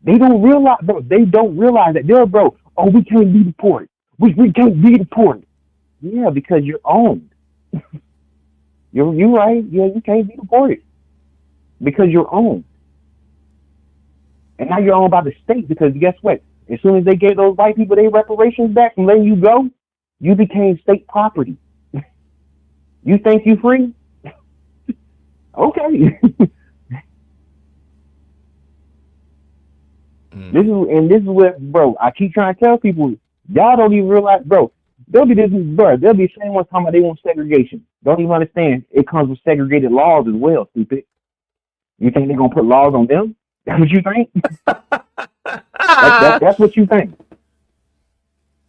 They don't realize, bro. They don't realize that, they're, bro. Oh, we can't be deported. We can't be deported. Yeah, because you're owned. You're right. Yeah, you can't be deported because you're owned. And now you're owned by the state because guess what? As soon as they gave those white people their reparations back from letting you go, you became state property. You think you free? Okay. This is what, bro, I keep trying to tell people, y'all don't even realize, bro, they'll be saying one time about they want segregation. Don't even understand it comes with segregated laws as well, stupid. You think they're gonna put laws on them? That's what you think? That's what you think.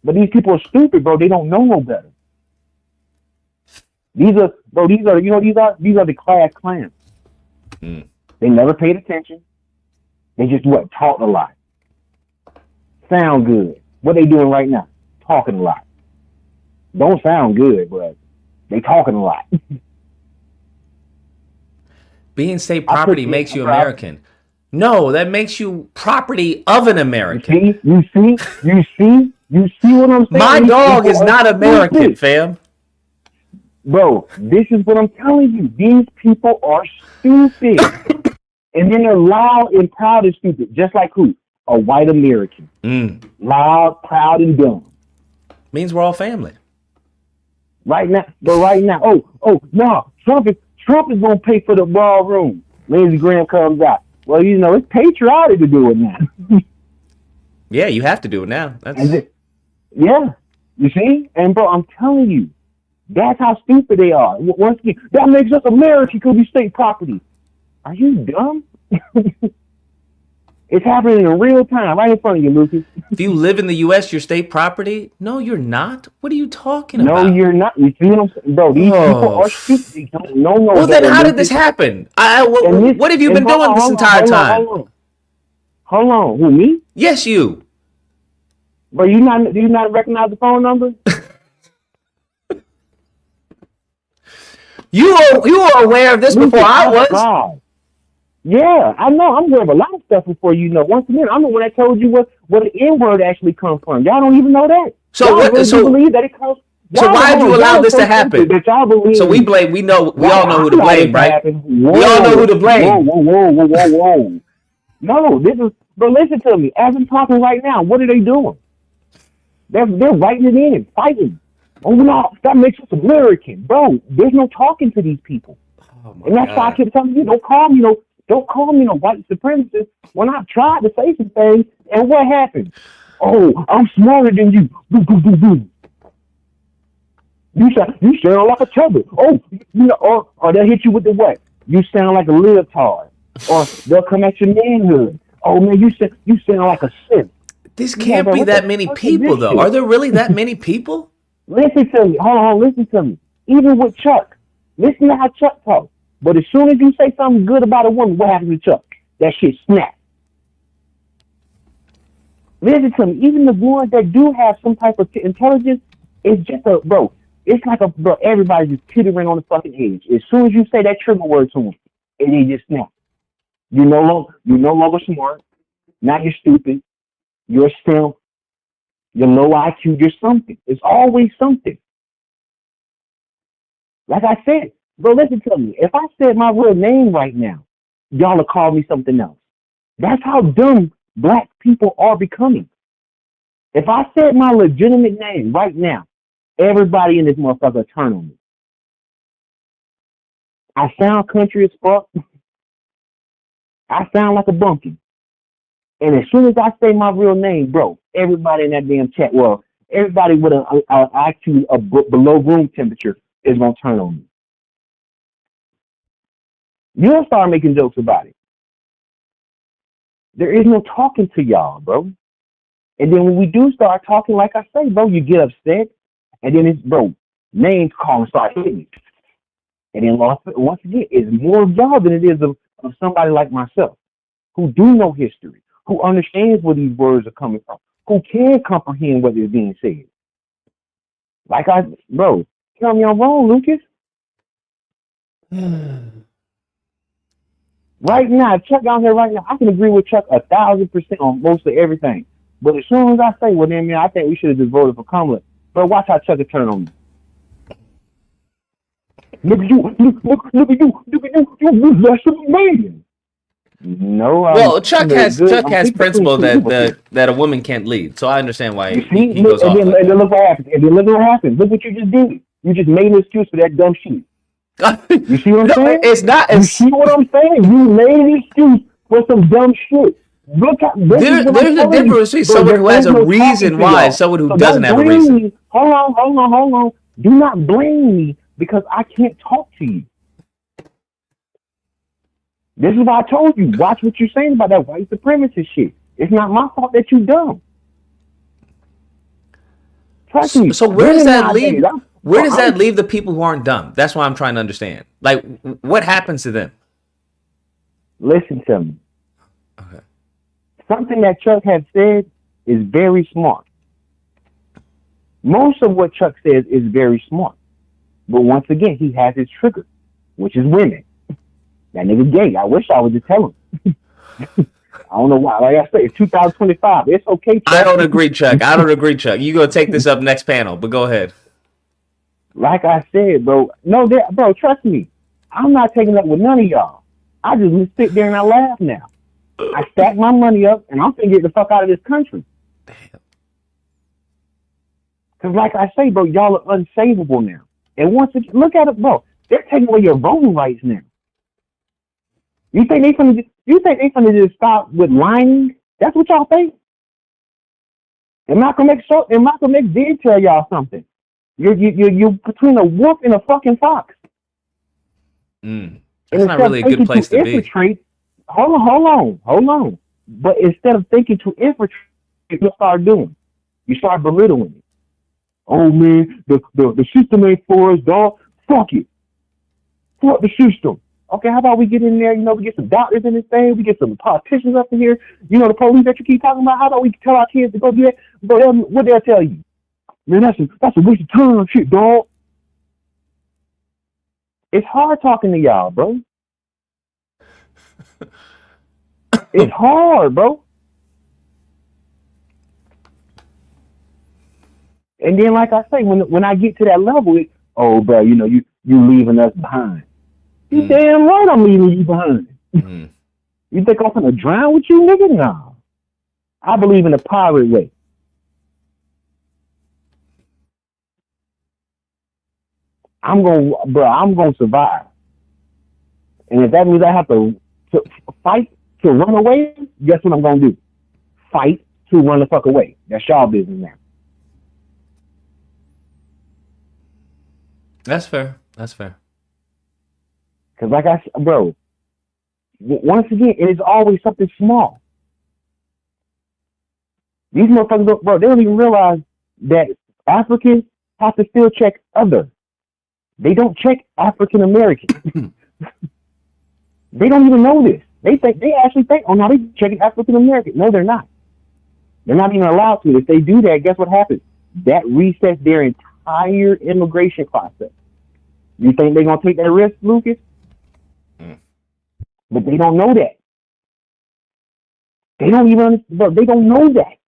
But these people are stupid, bro. They don't know no better. These are the class clowns. They never paid attention. They just taught a lot. Sound good. What they doing right now? Talking a lot. Don't sound good, but they talking a lot. Being state property makes you American. No, that makes you property of an American. You see what I'm saying? My dog is not American, fam. Bro, this is what I'm telling you. These people are stupid. And then they're loud and proud and stupid. Just like who? A white American. Loud, proud, and dumb. Means we're all family. Right now. Oh, no. Trump is going to pay for the ballroom. Lindsey Graham comes out. Well, it's patriotic to do it now. Yeah, you have to do it now. Yeah. You see? And, bro, I'm telling you. That's how stupid they are. Once again, that makes us American because we state property. Are you dumb? It's happening in real time, right in front of you, Lucas. If you live in the U.S., you're state property? No, you're not. What are you talking about? No, you're not. You see what I'm saying? Bro, these people are stupid. They don't know. Well, then how did this happen? What have you been doing this entire time? Hold on, who, me? Yes, you. But do you not recognize the phone number? You were aware of this before I was. God. Yeah, I know. I'm aware of a lot of stuff before you know. Once again, I'm the one that told you where the N-word actually comes from. Y'all don't even know that. So what? Really believe that it comes. So why did you allow this to happen? That y'all believe, so we blame. We all know who to blame, right? Whoa, we all know who to blame. Whoa. No, this is. But listen to me. As I'm talking right now, what are they doing? They're writing it in, fighting. Oh no, that makes us American, bro. There's no talking to these people, and that's why I keep telling you, don't call me no white supremacist when I've tried to say some things. And what happened? Oh, I'm smarter than you. Boo, boo, boo, boo. You sound like a tether. Oh, or they'll hit you with the what? You sound like a leotard, or they'll come at your manhood. Oh man, you sound like a simp. This can't be that many people, though. Are there really that many people? Listen to me. Hold on, listen to me. Even with Chuck, listen to how Chuck talks. But as soon as you say something good about a woman, what happens to Chuck? That shit snaps. Listen to me. Even the ones that do have some type of intelligence, it's just bro. It's like everybody's just teetering on the fucking edge. As soon as you say that trigger word to them, and they just snap. You're no longer smart. Now you're stupid. You're a simp. You're low IQ. You're something. It's always something. Like I said, bro, listen to me. If I said my real name right now, y'all will call me something else. That's how dumb black people are becoming. If I said my legitimate name right now, everybody in this motherfucker turn on me. I sound country as fuck. I sound like a bumpkin. And as soon as I say my real name, bro, everybody in that damn chat, well, everybody with an IQ below room temperature is going to turn on me. You'll start making jokes about it. There is no talking to y'all, bro. And then when we do start talking, like I say, bro, you get upset. And then it's, bro, names calling start hitting me. And then once again, it's more of y'all than it is of somebody like myself who do know history, who understands where these words are coming from, who can comprehend what is being said. Bro, tell me I'm wrong, Lucas. Right now, Chuck out here right now, I can agree with Chuck 1,000% on most of everything. But as soon as I say, well, then, man, I think we should have just voted for Kamala. Bro, watch how Chuck will turn on me. Look at you, you're less of a man. No. Well, Chuck has principle that a woman can't lead, so I understand why he goes off. And then look what happens. Look what you just did. You just made an excuse for that dumb shit. You see what I'm saying? It's not. You see what I'm saying? You made an excuse for some dumb shit. There's a difference between someone who has a reason why and someone who doesn't have a reason. Hold on. Do not blame me because I can't talk to you. This is why I told you. Watch what you're saying about that white supremacist shit. It's not my fault that you dumb. Trust me. So where does that leave? Where does that leave the people who aren't dumb? That's what I'm trying to understand. Like, what happens to them? Listen to me. Okay. Something that Chuck had said is very smart. Most of what Chuck says is very smart. But once again, he has his trigger, which is women. That nigga gay. I wish I would just tell him. I don't know why. Like I say, it's 2025. It's okay, Chuck. I don't agree, Chuck. You go take this up next panel, but go ahead. Like I said, bro. No, bro, trust me. I'm not taking up with none of y'all. I just sit there and I laugh now. I stack my money up and I'm finna get the fuck out of this country. Damn. Because like I say, bro, y'all are unsavable now. And once again, look at it, bro. They're taking away your voting rights now. You think they finna just stop with lying? That's what y'all think? And Malcolm X did tell y'all something. You're between a wolf and a fucking fox. That's not really a good place to be. Hold on. But instead of thinking to infiltrate, you start doing. You start belittling it. Oh man, the system ain't for us, dog. Fuck it. Fuck the system. Okay, how about we get in there, we get some doctors in this thing, we get some politicians up in here, the police that you keep talking about, how about we tell our kids to go do that? But what they'll tell you? Man, that's a waste of time shit, dog. It's hard talking to y'all, bro. It's hard, bro. And then, like I say, when I get to that level, it's, oh, bro, you leaving us behind. You damn right I'm leaving you behind. You think I'm gonna drown with you, nigga? Nah. I believe in the pirate way. I'm gonna survive. And if that means I have to fight to run away, guess what I'm gonna do? Fight to run the fuck away. That's y'all business now. That's fair. That's fair. Because like I said, bro, once again, it is always something small. These motherfuckers, bro, they don't even realize that Africans have to still check other. They don't check African American. They don't even know this. They actually think, oh no, they checking African American. No, they're not. They're not even allowed to. If they do that, guess what happens? That resets their entire immigration process. You think they're gonna take that risk, Lucas? But they don't know that. They don't even, bro, they don't know that.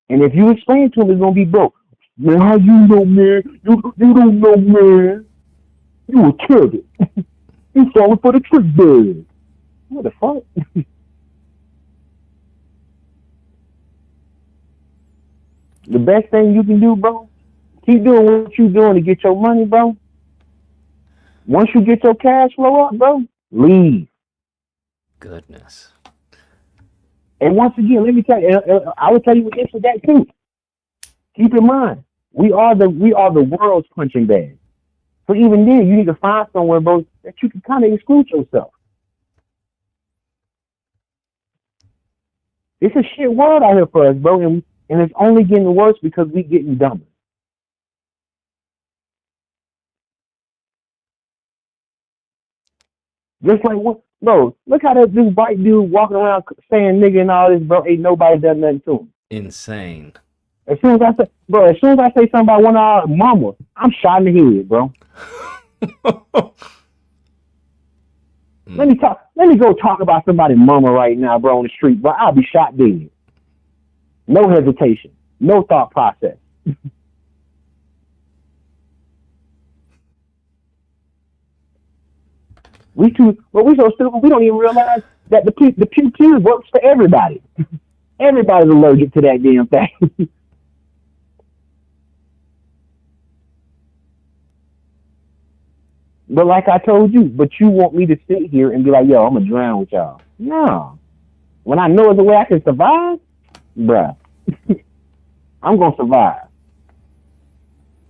And if you explain to them, it's gonna be, bro, man, how you know, man? You don't know, man. You were killed it. You falling for the trick bag. What the fuck? The best thing you can do, bro, keep doing what you're doing to get your money, bro. Once you get your cash flow up, bro, leave. Goodness. And once again, let me tell you, I will tell you what for that too. Keep in mind, we are the world's punching bag. So even then, you need to find somewhere, bro, that you can kind of exclude yourself. It's a shit world out here for us, bro, and it's only getting worse because we getting dumber. Just like what, bro? Look how this white dude walking around saying nigga and all this, bro. Ain't nobody done nothing to him. Insane. As soon as I say something about one of our mama, I'm shot in the head, bro. Let me go talk about somebody's mama right now, bro, on the street, bro. I'll be shot dead. No hesitation, no thought process. We so stupid. We don't even realize that the pew pew works for everybody. Everybody's allergic to that damn thing. But like I told you, but you want me to sit here and be like, yo, I'm gonna drown with y'all. No. When I know the way I can survive, bruh, I'm gonna survive.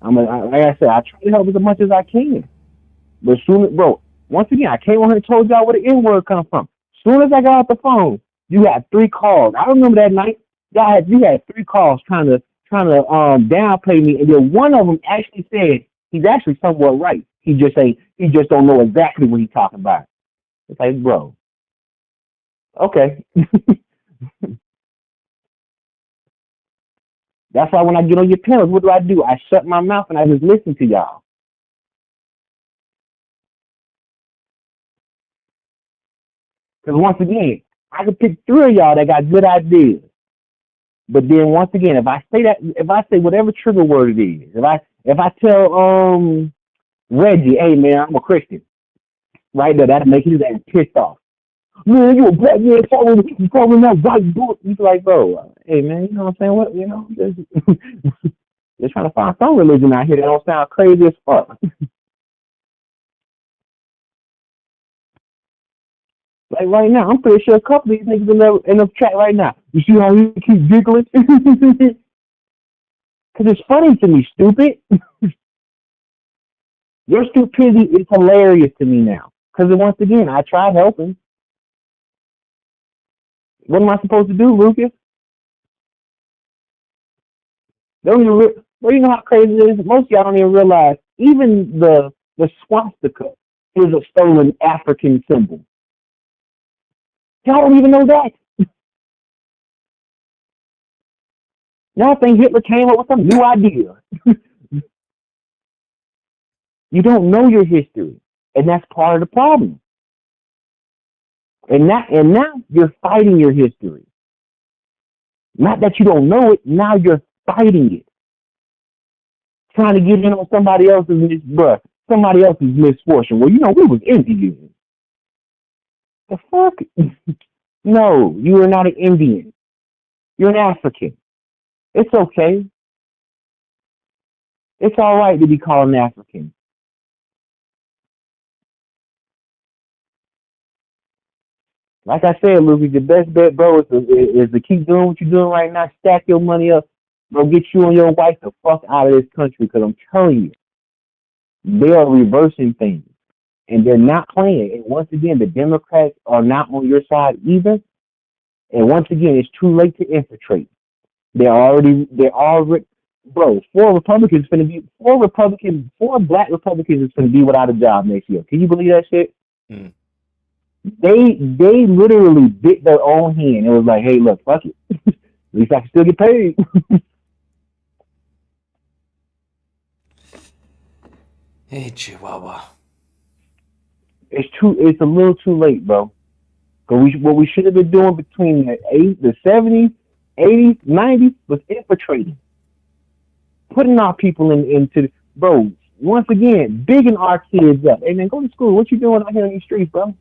Like I said, I try to help as much as I can. But soon, bro, once again, I came on here and told y'all where the N-word come from. Soon as I got off the phone, you had 3 calls. I remember that night, you had 3 calls trying to downplay me, and then one of them actually said he's actually somewhat right. He just don't know exactly what he's talking about. It's like, bro, okay. That's why when I get on your panels, what do? I shut my mouth and I just listen to y'all. Because once again, I could pick 3 of y'all that got good ideas. But then once again, if I say whatever trigger word it is, if I tell Reggie, hey man, I'm a Christian, right there, that'll make his ass pissed off. Man, you a black man following that white book. He's like, bro, hey man, you know what I'm saying? They're trying to find some religion out here that don't sound crazy as fuck. Like right now, I'm pretty sure a couple of these niggas in the chat right now. You see how he keeps giggling? Because it's funny to me, stupid. Your stupidity is hilarious to me now. Because once again, I tried helping. What am I supposed to do, Lucas? Well, you know how crazy it is? Most of y'all don't even realize, even the swastika is a stolen African symbol. Y'all don't even know that. Y'all think Hitler came up with some new idea. You don't know your history, and that's part of the problem. And now you're fighting your history. Not that you don't know it, now you're fighting it. Trying to get in on somebody else's misfortune. Well, we was Indians. The fuck? No, you are not an Indian. You're an African. It's okay. It's all right to be called an African. Like I said, Lucas, the best bet, bro, is to keep doing what you're doing right now. Stack your money up. Bro, get you and your wife the fuck out of this country, because I'm telling you, they are reversing things. And they're not playing. And once again, the Democrats are not on your side either. And once again, it's too late to infiltrate. They're already, bro, four black Republicans is going to be without a job next year. Can you believe that shit? Mm. They literally bit their own hand. It was like, hey, look, fuck it. At least I can still get paid. Hey, Chihuahua. It's a little too late, bro. What we should have been doing between the 70s, 80s, 90s was infiltrating. Putting our people into bro, once again, bigging our kids up. Hey man, go to school. What you doing out here on these streets, bro?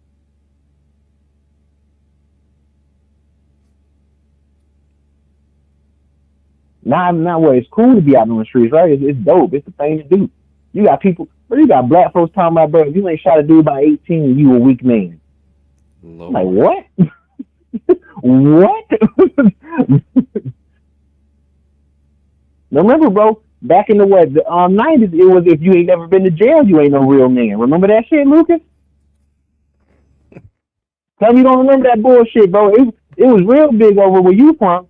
Not where it's cool to be out on the streets, right? It's dope. It's the thing to do. You got black folks talking about, bro, if you ain't shot a dude by 18, you a weak man. Lord. Like, what? What? Remember, bro, back in the 90s, it was if you ain't never been to jail, you ain't no real man. Remember that shit, Lucas? Tell me you don't remember that bullshit, bro. It was real big over where you from.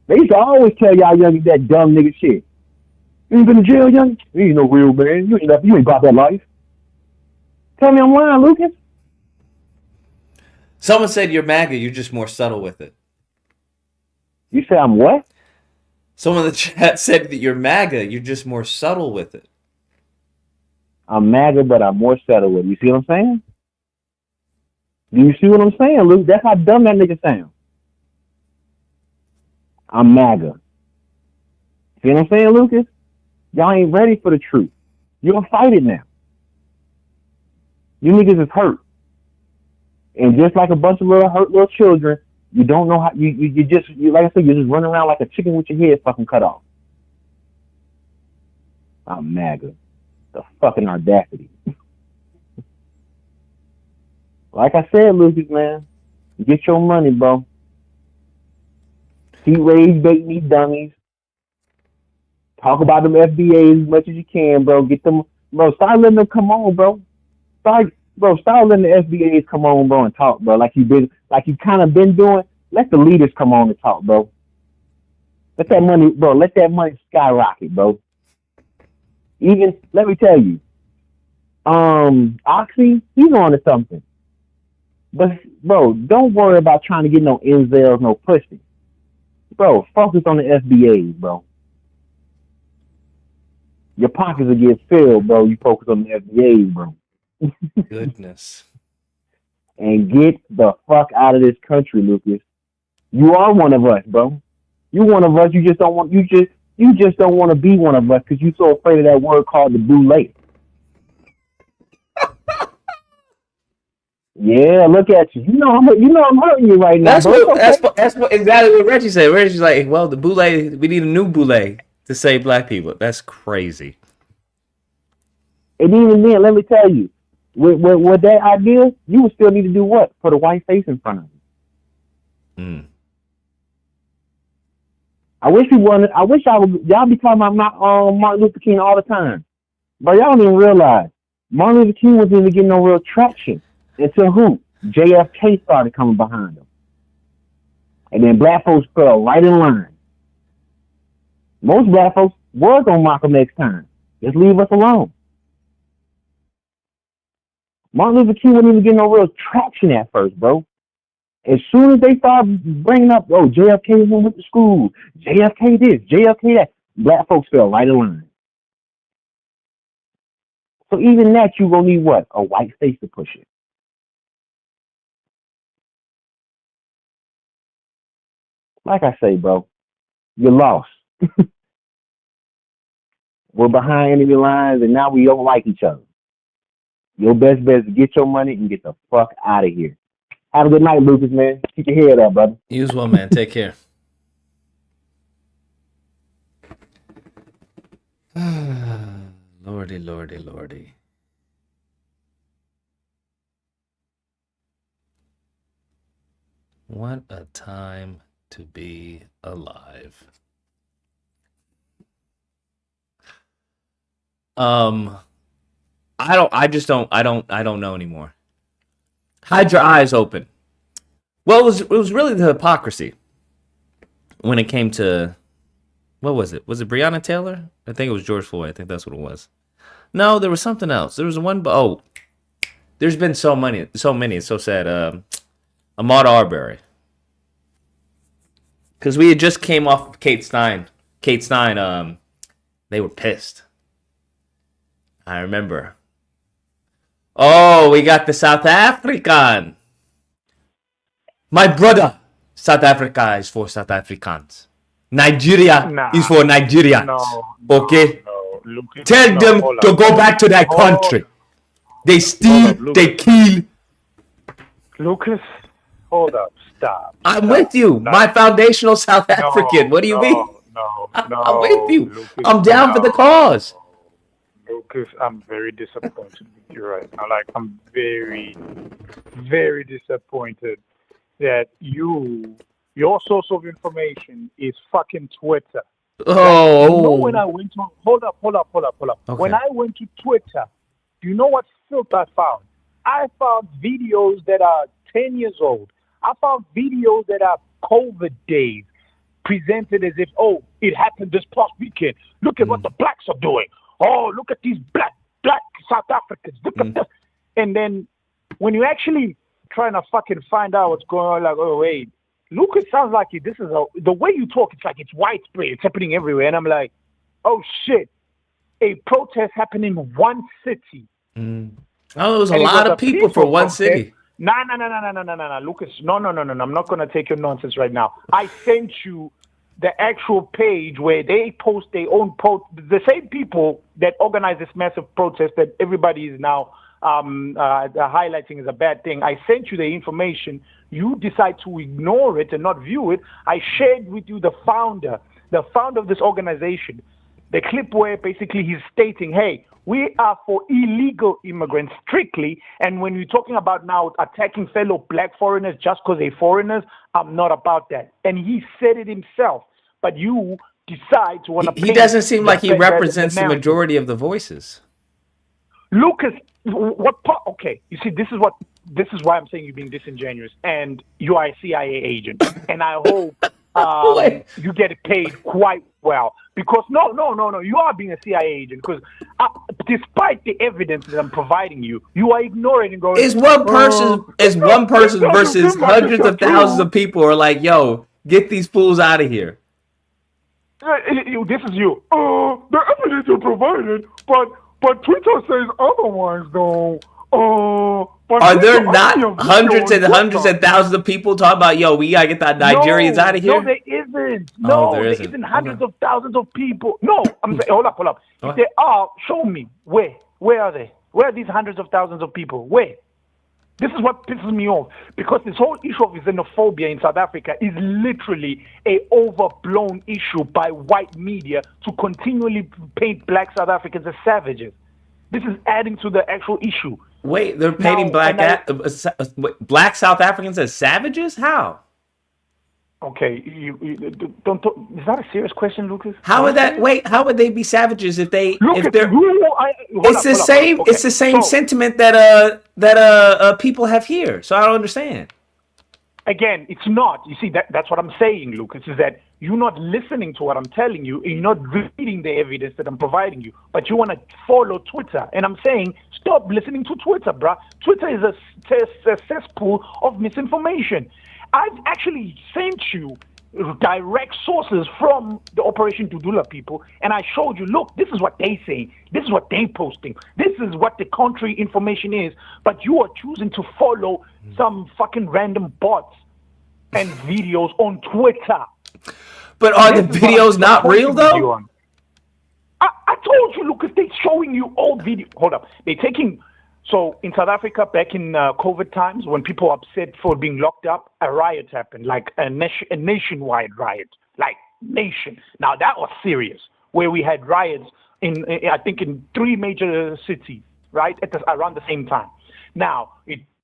They used to always tell y'all youngins that dumb nigga shit. You ain't been to jail, young? You ain't no real man. You ain't about that life. Tell me I'm lying, Lucas. Someone said you're MAGA, you're just more subtle with it. You said I'm what? Someone in the chat said that you're MAGA, you're just more subtle with it. I'm MAGA, but I'm more subtle with it. You see what I'm saying? Do you see what I'm saying, Luke? That's how dumb that nigga sound. I'm MAGA. See what I'm saying, Lucas? Y'all ain't ready for the truth. You'll fight it now. You niggas is hurt. And just like a bunch of hurt little children, you don't know how, you like I said, you're just running around like a chicken with your head fucking cut off. I'm MAGA. The fucking audacity. Like I said, Lucas, man, get your money, bro. See rage baiting these dummies. Talk about them FBA as much as you can, bro. Get them, bro. Start letting them come on, bro. Start letting the FBAs come on, bro, and talk, bro. Like you kind of been doing. Let the leaders come on and talk, bro. Let that money skyrocket, bro. Even let me tell you, Oxy, he's on to something. But bro, don't worry about trying to get no NZLs, no pussy. Bro, focus on the FBAs, bro. Your pockets will get filled, bro. You focus on the FBAs, bro. Goodness. And get the fuck out of this country, Lucas. You are one of us, bro. You one of us. You just don't want. You just don't want to be one of us because you're so afraid of that word called the boule. Yeah, look at you. You know I'm hurting you right now. That's exactly what Reggie said. Reggie's like, well, the boule. We need a new boule to save black people. That's crazy. And even then, let me tell you, with that idea, you would still need to do what? Put a white face in front of you. I wish y'all be talking about Martin Luther King all the time. But y'all don't even realize Martin Luther King wasn't even getting no real traction until who? JFK started coming behind him. And then black folks fell right in line. Most black folks was on Malcolm X time. Just leave us alone. Martin Luther King wouldn't even get no real traction at first, bro. As soon as they start bringing up, oh, JFK went to school, JFK this, JFK that, black folks fell right in line. So even that, you gonna need what? A white face to push it. Like I say, bro, you're lost. We're behind enemy lines, and now we don't like each other. Your best bet is to get your money and get the fuck out of here. Have a good night, Lucas, man. Keep your head up, brother. You as well, man. Take care. Lordy, lordy, lordy. What a time to be alive. I don't know anymore. Hide your eyes open. Well, it was really the hypocrisy when it came to, what was it? Was it Breonna Taylor? I think it was George Floyd. I think that's what it was. No, there was something else. There was one. Oh, there's been so many. It's so sad. Ahmaud Arbery. Because we had just came off of Kate Stein. They were pissed. I remember. Oh, we got the South African. My brother, South Africa is for South Africans. Nigeria is for Nigerians. Okay? Lucas, Tell them to go back to their country. They steal, they kill. Lucas, hold up, stop. I'm with you. My foundational South African. What do you mean? I'm with you. Lucas, I'm down for the cause. Lucas, I'm very disappointed with you right now. Like, I'm very, very disappointed that your source of information is fucking Twitter. Oh. Like, you know, when I went to, hold up. Okay. When I went to Twitter, do you know what filth I found? I found videos that are 10 years old. I found videos that are COVID days presented as if, oh, it happened this past weekend. Look at what the blacks are doing. Oh, look at these black South Africans. Look at this. And then when you actually trying to fucking find out what's going on, like, oh, wait, Lucas sounds like this is the way you talk, it's like it's widespread. It's happening everywhere. And I'm like, oh, shit. A protest happened in one city. Oh, it was a lot of people for one city. No, Lucas. No. I'm not going to take your nonsense right now. I sent you the actual page where they post their own post. The same people that organize this massive protest that everybody is now highlighting as a bad thing. I sent you the information. You decide to ignore it and not view it. I shared with you the founder of this organization, the clip where basically he's stating, hey, we are for illegal immigrants strictly, and when we're talking about now attacking fellow black foreigners just because they're foreigners, I'm not about that. And he said it himself, but you decide to want to. He doesn't seem like he represents the majority of the voices. Lucas, what part? Okay, you see, this is why I'm saying you're being disingenuous, and you are a CIA agent, and I hope you get paid quite well. Because no, you are being a CIA agent. Because despite the evidence that I'm providing you, you are ignoring and going. It's one person versus hundreds of thousands of people are like, yo, get these fools out of here. This is you. The evidence you provided, but Twitter says otherwise, though. Are there not hundreds and hundreds and thousands of people talking about, yo, we gotta get the Nigerians out of here? No, there isn't. No, there isn't hundreds of thousands of people. No, I'm saying, hold up. If they are, show me. Where are they? Where are these hundreds of thousands of people? Where? This is what pisses me off, because this whole issue of xenophobia in South Africa is literally a overblown issue by white media to continually paint black South Africans as savages. This is adding to the actual issue. Wait, they're painting black South Africans as savages? How? Okay, you don't. Is that a serious question, Lucas? How would that? Wait, how would they be savages if they? Lucas, if they're, it's the same sentiment that people have here. So I don't understand. Again, it's not. You see, that's what I'm saying, Lucas. Is that you're not listening to what I'm telling you, and you're not reading the evidence that I'm providing you, but you want to follow Twitter. And I'm saying, stop listening to Twitter, bruh. Twitter is a cesspool of misinformation. I've actually sent you direct sources from the Operation Dudula people, and I showed you, look, this is what they say, this is what they posting, this is what the country information is, but you are choosing to follow some fucking random bots and videos on Twitter. But are the videos not real though? I told you, Lucas, they're showing you old video. Hold up. They're taking, so in South Africa, back in COVID times, when people were upset for being locked up, a riot happened, like a nationwide riot, like nation. Now that was serious, where we had riots in I think in 3 major cities, right, around the same time. Now,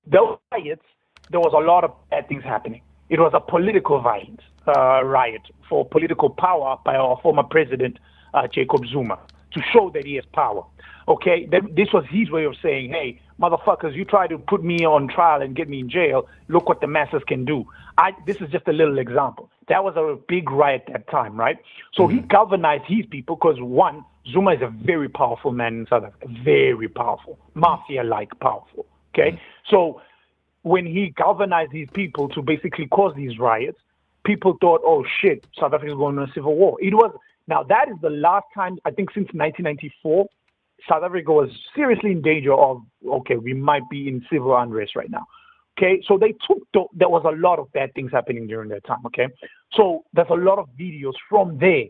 those riots, there was a lot of bad things happening. It was a political violence riot for political power by our former president, Jacob Zuma, to show that he has power. Okay, this was his way of saying, hey, motherfuckers, you try to put me on trial and get me in jail. Look what the masses can do. This is just a little example. That was a big riot at that time, right? So he galvanized his people because, one, Zuma is a very powerful man in South Africa, very powerful, mafia-like powerful, okay? So when he galvanized his people to basically cause these riots, people thought, oh, shit, South Africa is going to a civil war. Now, that is the last time, I think, since 1994, South Africa was seriously in danger of, okay, we might be in civil unrest right now. Okay, so there was a lot of bad things happening during that time, okay? So there's a lot of videos from there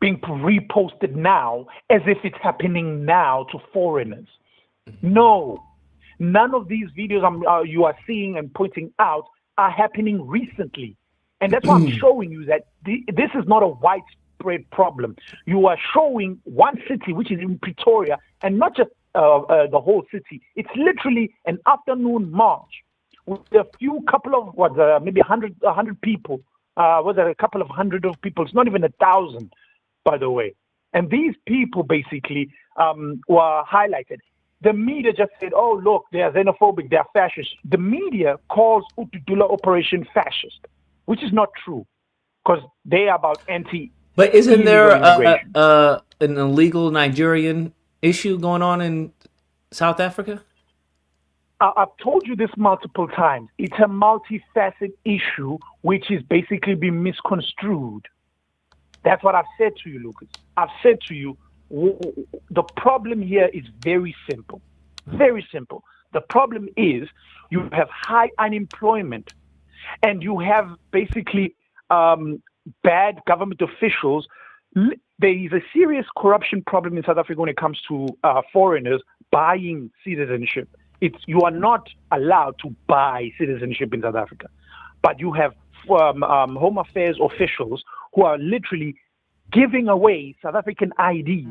being reposted now as if it's happening now to foreigners. No, none of these videos you are seeing and pointing out are happening recently. And that's why I'm showing you that this is not a widespread problem. You are showing one city, which is in Pretoria, and not just the whole city. It's literally an afternoon march with a couple of, maybe 100 people. Was there a couple of hundred of people? It's not even 1,000, by the way. And these people basically were highlighted. The media just said, oh, look, they're xenophobic, they're fascist. The media calls Utudula Operation fascist, which is not true, because they are about But isn't there an illegal Nigerian issue going on in South Africa? I've told you this multiple times. It's a multifaceted issue, which is basically being misconstrued. That's what I've said to you, Lucas. I've said to you, the problem here is very simple. Very simple. The problem is you have high unemployment and you have basically bad government officials. There is a serious corruption problem in South Africa when it comes to foreigners buying citizenship. You are not allowed to buy citizenship in South Africa, but you have Home Affairs officials who are literally giving away South African IDs,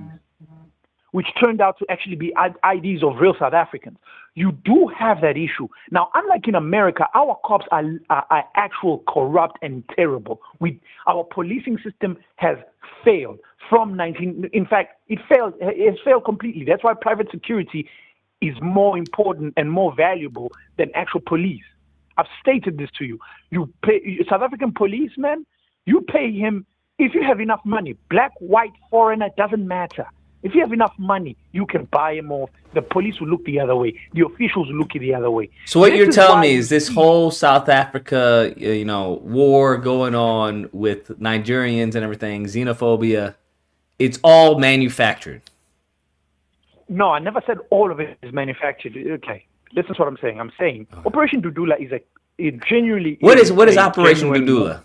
which turned out to actually be IDs of real South Africans. You do have that issue. Now, unlike in America, our cops are actual corrupt and terrible. Our policing system has failed in fact, it has failed completely. That's why private security is more important and more valuable than actual police. I've stated this to you. You pay South African policeman, you pay him if you have enough money. Black, white, foreigner, doesn't matter. If you have enough money, you can buy him off. The police will look the other way. The officials will look the other way. So what you're telling me is this whole South Africa, war going on with Nigerians and everything, xenophobia, it's all manufactured. No, I never said all of it is manufactured. Okay, listen to what I'm saying. I'm saying Operation Dudula is genuinely. What is Operation Dudula?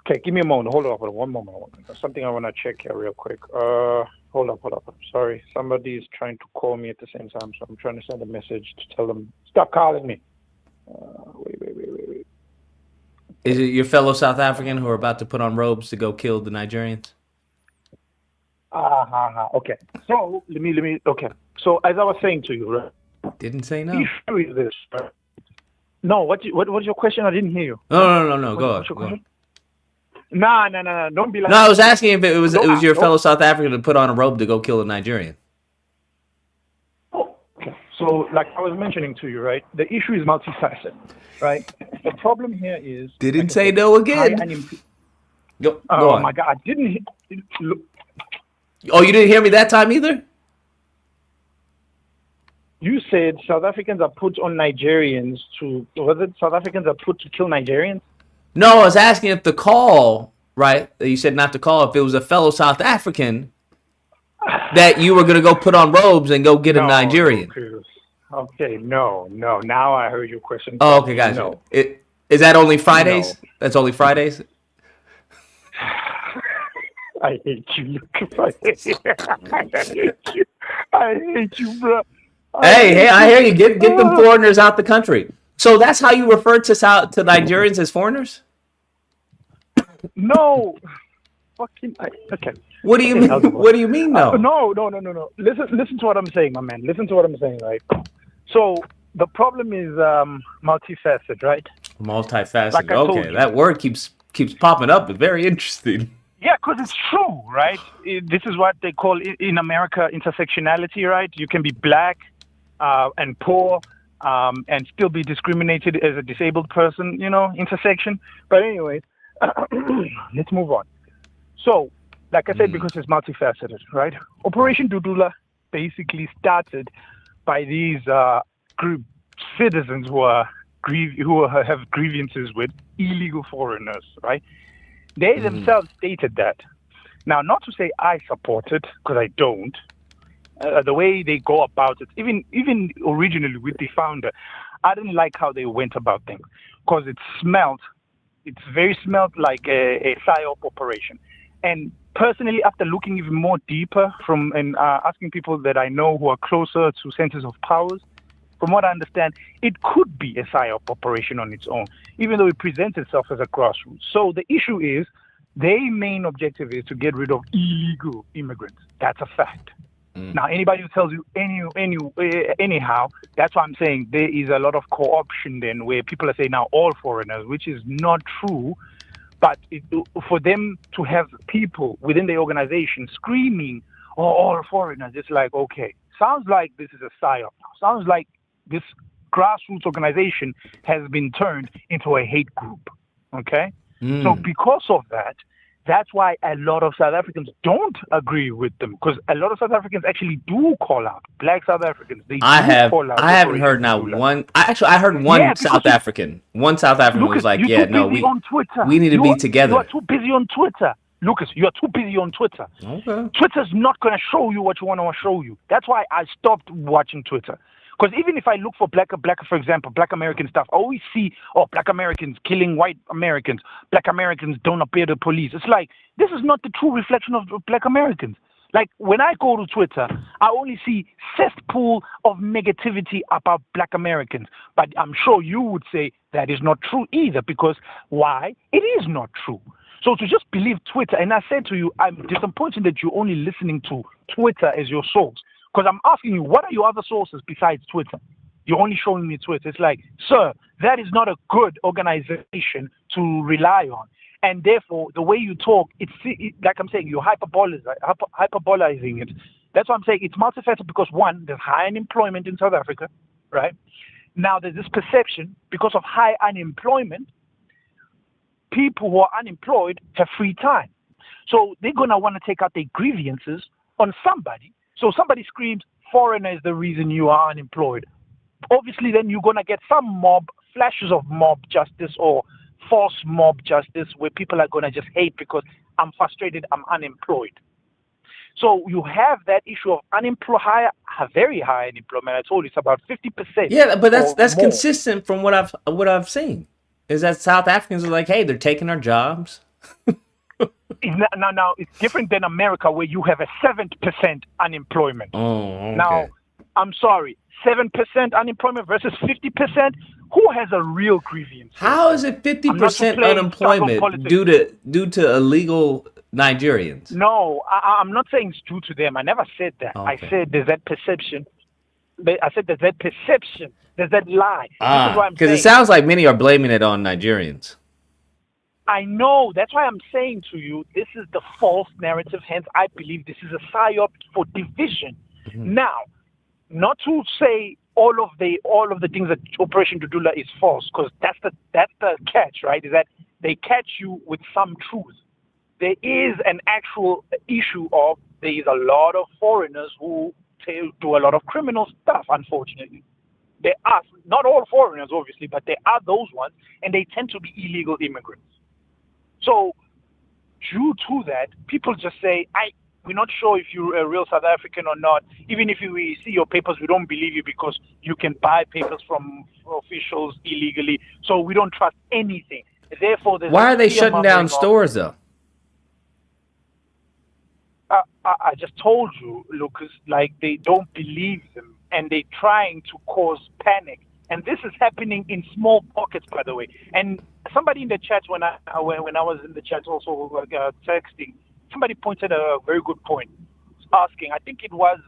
Okay, give me a moment. Hold up, one moment. There's something I want to check here real quick. Hold up. I'm sorry. Somebody is trying to call me at the same time, so I'm trying to send a message to tell them, stop calling me. Wait. Is it your fellow South African who are about to put on robes to go kill the Nigerians? Okay. So, let me, okay. So, as I was saying to you, right? Didn't say no. The issue is this, right? No, what was your question? I didn't hear you. No. Go on. No. Don't be like. No, I was asking if it was your fellow South African to put on a robe to go kill a Nigerian. Okay. So So, like I was mentioning to you, right? The issue is multifaceted, right? The problem here is Didn't say no again. Go oh on. my God, I didn't look. Oh, you didn't hear me that time either? You said South Africans are put on Nigerians to. Was it South Africans are put to kill Nigerians? No, I was asking if the call, right? You said not to call, if it was a fellow South African that you were going to go put on robes and go get a Nigerian. Okay, no. Now I heard your question. Oh, okay, gotcha. No. Is that only Fridays? No. That's only Fridays? I hate you, Lucas. I hate you, bro. Hey, I hear you. Get them foreigners out the country. So that's how you refer to Nigerians as foreigners? No. Fucking okay. What do you mean? What do you mean, no? No. Listen to what I'm saying, my man. Listen to what I'm saying, right? So the problem is multifaceted, right? Multifaceted. Like okay, that word keeps popping up. It's very interesting. Yeah, because it's true, right? This is what they call in America intersectionality, right? You can be black and poor and still be discriminated as a disabled person, intersection. But anyway, let's move on. So, like I said, because it's multifaceted, right? Operation Dudula basically started by these group citizens who have grievances with illegal foreigners, right? They themselves stated that. Now, not to say I support it, because I don't. The way they go about it, even originally with the founder, I didn't like how they went about things, because it's very smelled like a PSYOP operation. And personally, after looking even more deeper and asking people that I know who are closer to centers of powers, from what I understand, it could be a PSYOP operation on its own, even though it presents itself as a grassroots. So the issue is, their main objective is to get rid of illegal immigrants. That's a fact. Now, anybody who tells you anyhow, that's why I'm saying there is a lot of co-option then, where people are saying now all foreigners, which is not true. But for them to have people within the organization screaming, "Oh, all foreigners," it's like, okay, sounds like this is a PSYOP. Sounds like this grassroots organization has been turned into a hate group. Okay? So because of that, that's why a lot of South Africans don't agree with them, because a lot of South Africans actually do call out black South Africans. I haven't heard now one. I heard one South African. One South African was like, "Yeah, no, we need to be together." You are too busy on Twitter, Lucas. You are too busy on Twitter. Okay. Twitter's not going to show you what you want to show you. That's why I stopped watching Twitter. Because even if I look for black, for example, black American stuff, I always see, black Americans killing white Americans. Black Americans don't obey the police. It's like, this is not the true reflection of black Americans. Like, when I go to Twitter, I only see cesspool of negativity about black Americans. But I'm sure you would say that is not true either, because why? It is not true. So to just believe Twitter, and I said to you, I'm disappointed that you're only listening to Twitter as your source. Because I'm asking you, what are your other sources besides Twitter? You're only showing me Twitter. It's like, sir, that is not a good organization to rely on. And therefore, the way you talk, it's like I'm saying, you're hyperbolizing it. That's why I'm saying it's multifaceted, because one, there's high unemployment in South Africa, right? Now there's this perception, because of high unemployment, people who are unemployed have free time. So they're going to want to take out their grievances on somebody. So somebody screams, "Foreigner is the reason you are unemployed." Obviously, then you're going to get some flashes of mob justice or false mob justice, where people are going to just hate because I'm frustrated, I'm unemployed. So you have that issue of very high unemployment. I told you it's about 50%. Yeah, but that's consistent from what I've seen. Is that South Africans are like, hey, they're taking our jobs. Now, it's different than America, where you have a 7% unemployment. Oh, okay. Now, I'm sorry, 7% unemployment versus 50%. Who has a real grievance? How is it 50% unemployment due to illegal Nigerians? No, I'm not saying it's due to them. I never said that. Okay. I said there's that perception. I said there's that perception. There's that lie. Because it sounds like many are blaming it on Nigerians. I know. That's why I'm saying to you, this is the false narrative. Hence, I believe this is a PSYOP for division. Mm-hmm. Now, not to say all of the things that Operation Dudula is false, because that's the catch, right? Is that they catch you with some truth. There is an actual issue of there is a lot of foreigners who do a lot of criminal stuff, unfortunately. There are, not all foreigners, obviously, but there are those ones, and they tend to be illegal immigrants. So, due to that, people just say, we're not sure if you're a real South African or not. Even if we see your papers, we don't believe you because you can buy papers from officials illegally. So we don't trust anything. Therefore, why are they shutting down stores, though? I just told you, Lucas, like they don't believe them and they're trying to cause panic. And this is happening in small pockets, by the way. And somebody in the chat, when I was in the chat also texting, somebody pointed a very good point. Asking, I think it was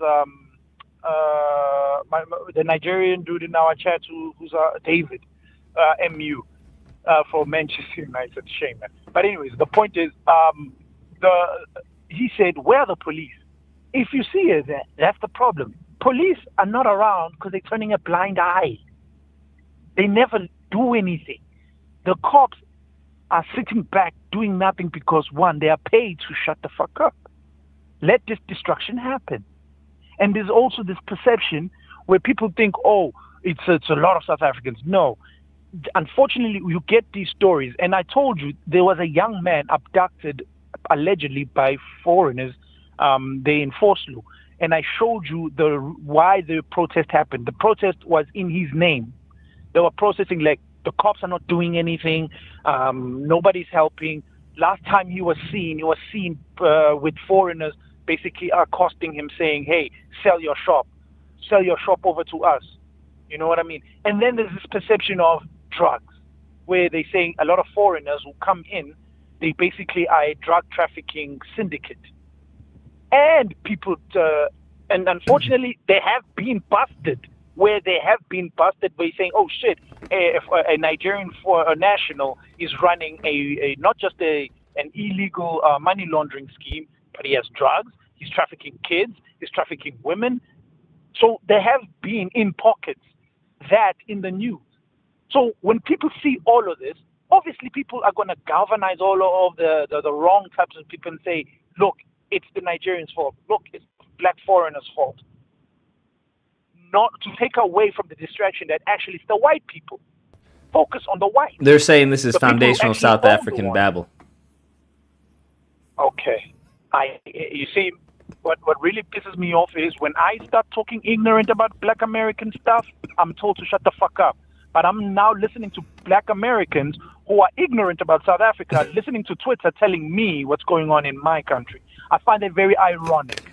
the Nigerian dude in our chat who's David, MU, for Manchester United. Shame, man. But anyways, the point is, he said, where are the police? If you see it, that's the problem. Police are not around because they're turning a blind eye. They never do anything. The cops are sitting back doing nothing because, one, they are paid to shut the fuck up. Let this destruction happen. And there's also this perception where people think, oh, it's a lot of South Africans. No. Unfortunately, you get these stories. And I told you there was a young man abducted allegedly by foreigners. They enforced law. And I showed you why the protest happened. The protest was in his name. They were protesting like the cops are not doing anything. Nobody's helping. Last time he was seen with foreigners basically accosting him saying, hey, sell your shop over to us. You know what I mean? And then there's this perception of drugs where they're saying a lot of foreigners who come in, they basically are a drug trafficking syndicate. And people, and unfortunately, they have been busted. Where they have been busted by saying, oh shit, if a Nigerian national is running not just an illegal money laundering scheme, but he has drugs, he's trafficking kids, he's trafficking women. So there have been in pockets that in the news. So when people see all of this, obviously people are going to galvanize all of the wrong types of people and say, look, it's the Nigerians' fault. Look, it's black foreigners' fault. Not to take away from the distraction that actually it's the white people. Focus on the white. They're saying this is foundational South African babble. Okay. You see, what really pisses me off is when I start talking ignorant about black American stuff, I'm told to shut the fuck up. But I'm now listening to black Americans who are ignorant about South Africa, listening to Twitter telling me what's going on in my country. I find it very ironic.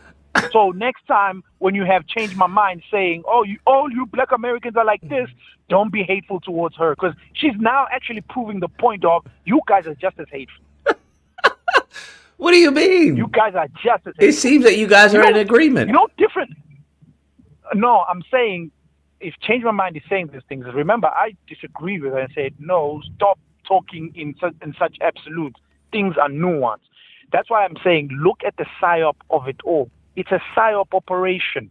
So next time when you have changed my mind saying, all you black Americans are like this, don't be hateful towards her. Because she's now actually proving the point of you guys are just as hateful. What do you mean? You guys are just as hateful. It seems that you guys are in agreement. Different. No, I'm saying if change my mind is saying these things, remember I disagree with her and said, no, stop talking in such absolutes. Things are nuanced. That's why I'm saying look at the psyop of it all. It's a psyop operation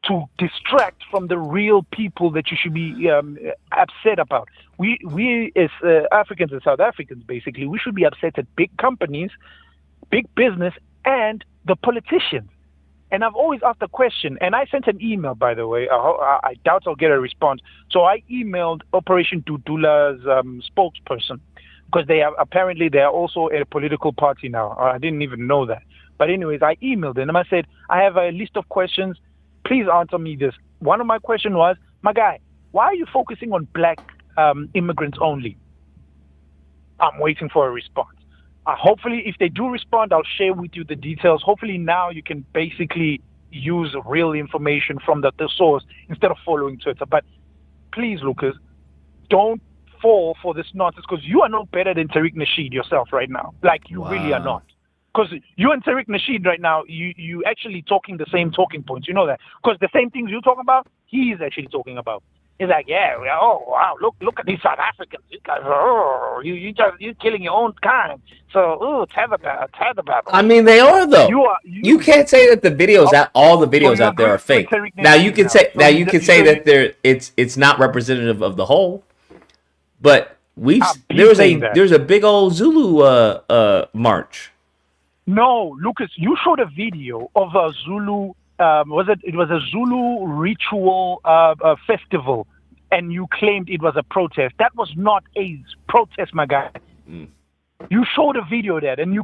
to distract from the real people that you should be upset about. We as Africans and South Africans, basically, we should be upset at big companies, big business, and the politicians. And I've always asked the question, and I sent an email, by the way. I doubt I'll get a response. So I emailed Operation Dudula's spokesperson, because they are also a political party now. I didn't even know that. But anyways, I emailed them and I said, I have a list of questions. Please answer me this. One of my questions was, my guy, why are you focusing on black immigrants only? I'm waiting for a response. Hopefully, if they do respond, I'll share with you the details. Hopefully now you can basically use real information from the source instead of following Twitter. But please, Lucas, don't fall for this nonsense, because you are no better than Tariq Nasheed yourself right now. Like, you really are not. Because you and Tariq Nasheed right now, you actually talking the same talking points. You know that. Because the same things you're talking about, he is actually talking about. He's like, yeah, oh wow, look at these South Africans. You guys, you're killing your own kind. So, tether battle. I mean, they are though. You can't say that the videos all the videos out there are fake. Now you can say that it's not representative of the whole. But there's a big old Zulu march. No, Lucas, you showed a video of a Zulu. It was a Zulu ritual festival, and you claimed it was a protest. That was not a protest, my guy. You showed a video of that, and you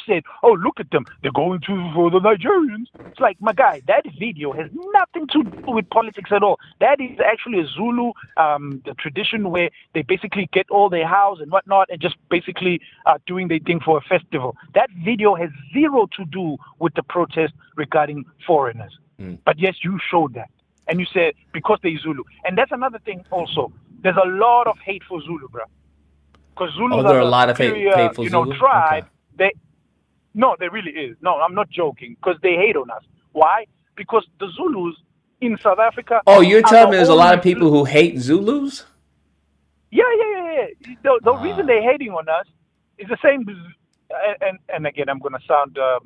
said, "Oh, look at them! They're going for the Nigerians." It's like, my guy, that video has nothing to do with politics at all. That is actually a Zulu the tradition where they basically get all their house and whatnot, and just basically doing their thing for a festival. That video has zero to do with the protest regarding foreigners. But yes, you showed that, and you said because they're Zulu, and that's another thing. Also, there's a lot of hate for Zulu, bro. Because Zulus there are a the lot of superior, hateful Zulu? tribe. Okay. There really is. No, I'm not joking. Because they hate on us. Why? Because the Zulus in South Africa. Oh, you're telling me there's a lot of people who hate Zulus? Yeah. The reason they're hating on us is the same. And again, I'm going to sound a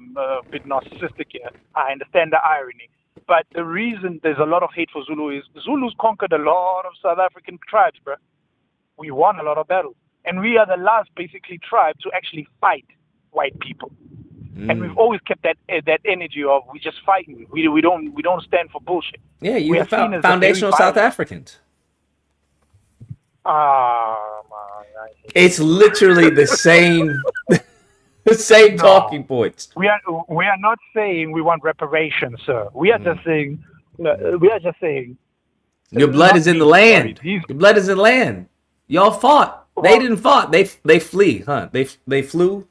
bit narcissistic here. I understand the irony. But the reason there's a lot of hate for Zulu is Zulus conquered a lot of South African tribes, bro. We won a lot of battles. And we are the last, basically, tribe to actually fight white people. And we've always kept that energy of we just fighting. We don't stand for bullshit. Yeah, you're foundational South Africans. It's literally the same, talking points. We are not saying we want reparations, sir. We are just saying. Your blood is in the land. Your blood is in the land. Y'all fought. They didn't fight. They flee, huh? They flew.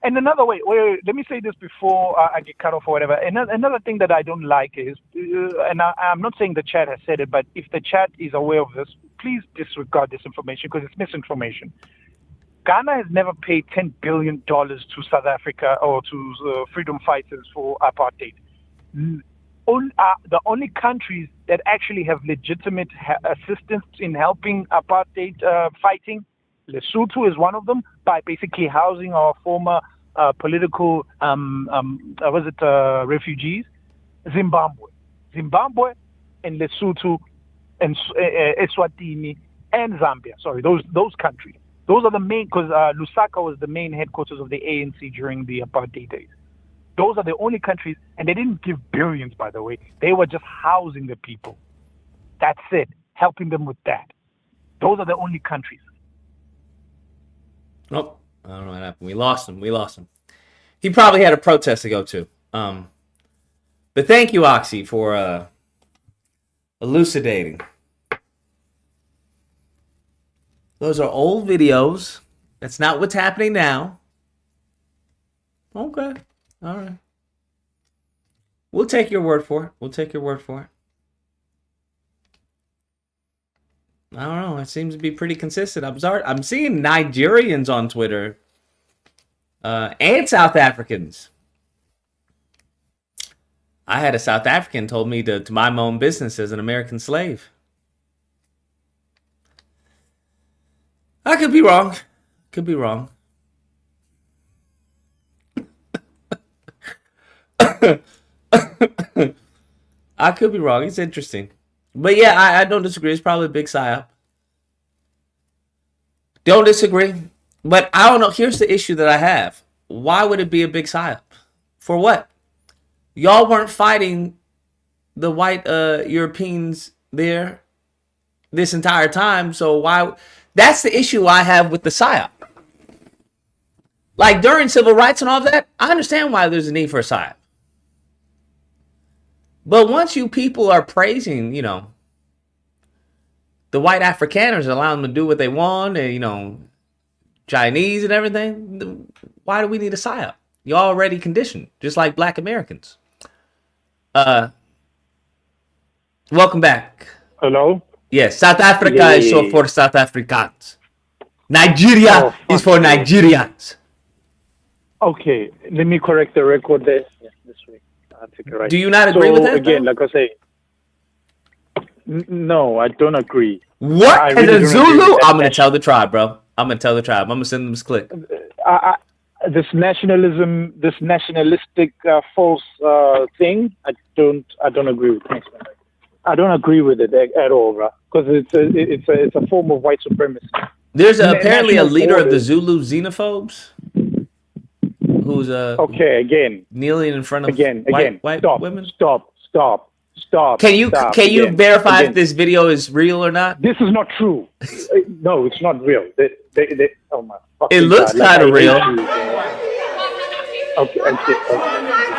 And another way, let me say this before I get cut off or whatever. Another thing that I don't like is, and I'm not saying the chat has said it, but if the chat is aware of this, please disregard this information because it's misinformation. Ghana has never paid $10 billion to South Africa or to freedom fighters for apartheid. The only countries that actually have legitimate assistance in helping apartheid fighting, Lesotho is one of them, by basically housing our former political refugees. Zimbabwe and Lesotho and Eswatini and Zambia. Sorry, those countries. Those are the main, because Lusaka was the main headquarters of the ANC during the apartheid days. Those are the only countries, and they didn't give billions, by the way. They were just housing the people. That's it, helping them with that. Those are the only countries. Nope, I don't know what happened. We lost him. He probably had a protest to go to. But thank you, Oxy, for elucidating. Those are old videos. That's not what's happening now. Okay. All right. We'll take your word for it. I don't know. It seems to be pretty consistent. I'm seeing Nigerians on Twitter and South Africans. I had a South African told me to mind my own business as an American slave. I could be wrong. I could be wrong. It's interesting. But yeah, I don't disagree. It's probably a big psyop. Don't disagree. But I don't know. Here's the issue that I have. Why would it be a big psyop? For what? Y'all weren't fighting the white Europeans there this entire time. So why? That's the issue I have with the psyop. Like during civil rights and all that, I understand why there's a need for a psyop. But once you people are praising, the white Afrikaners, allowing them to do what they want, and, Chinese and everything, why do we need a psyop? You're already conditioned, just like black Americans. Welcome back. Hello? Yes, South Africa is short for South Africans. Nigeria is for Nigerians. Okay, let me correct the record there. Yeah, this week. Do you not agree with that? Again, like I say, No, I don't agree. What? I As really a don't agree Zulu? with that I'm gonna tell the tribe, bro. I'm gonna tell the tribe. I'm gonna send them this clip. This nationalistic false thing, I don't agree with. Thanks, man. I don't agree with it at all, bro. Because it's a form of white supremacy. There's apparently a National leader of the borders. Zulu xenophobes who's Okay, again. kneeling in front of Again. white Stop. women. Stop. Can you Again. verify if this video is real or not? This is not true. No, it's not real. Oh my fucking It looks God. kind of I hate real. you, man. Okay. You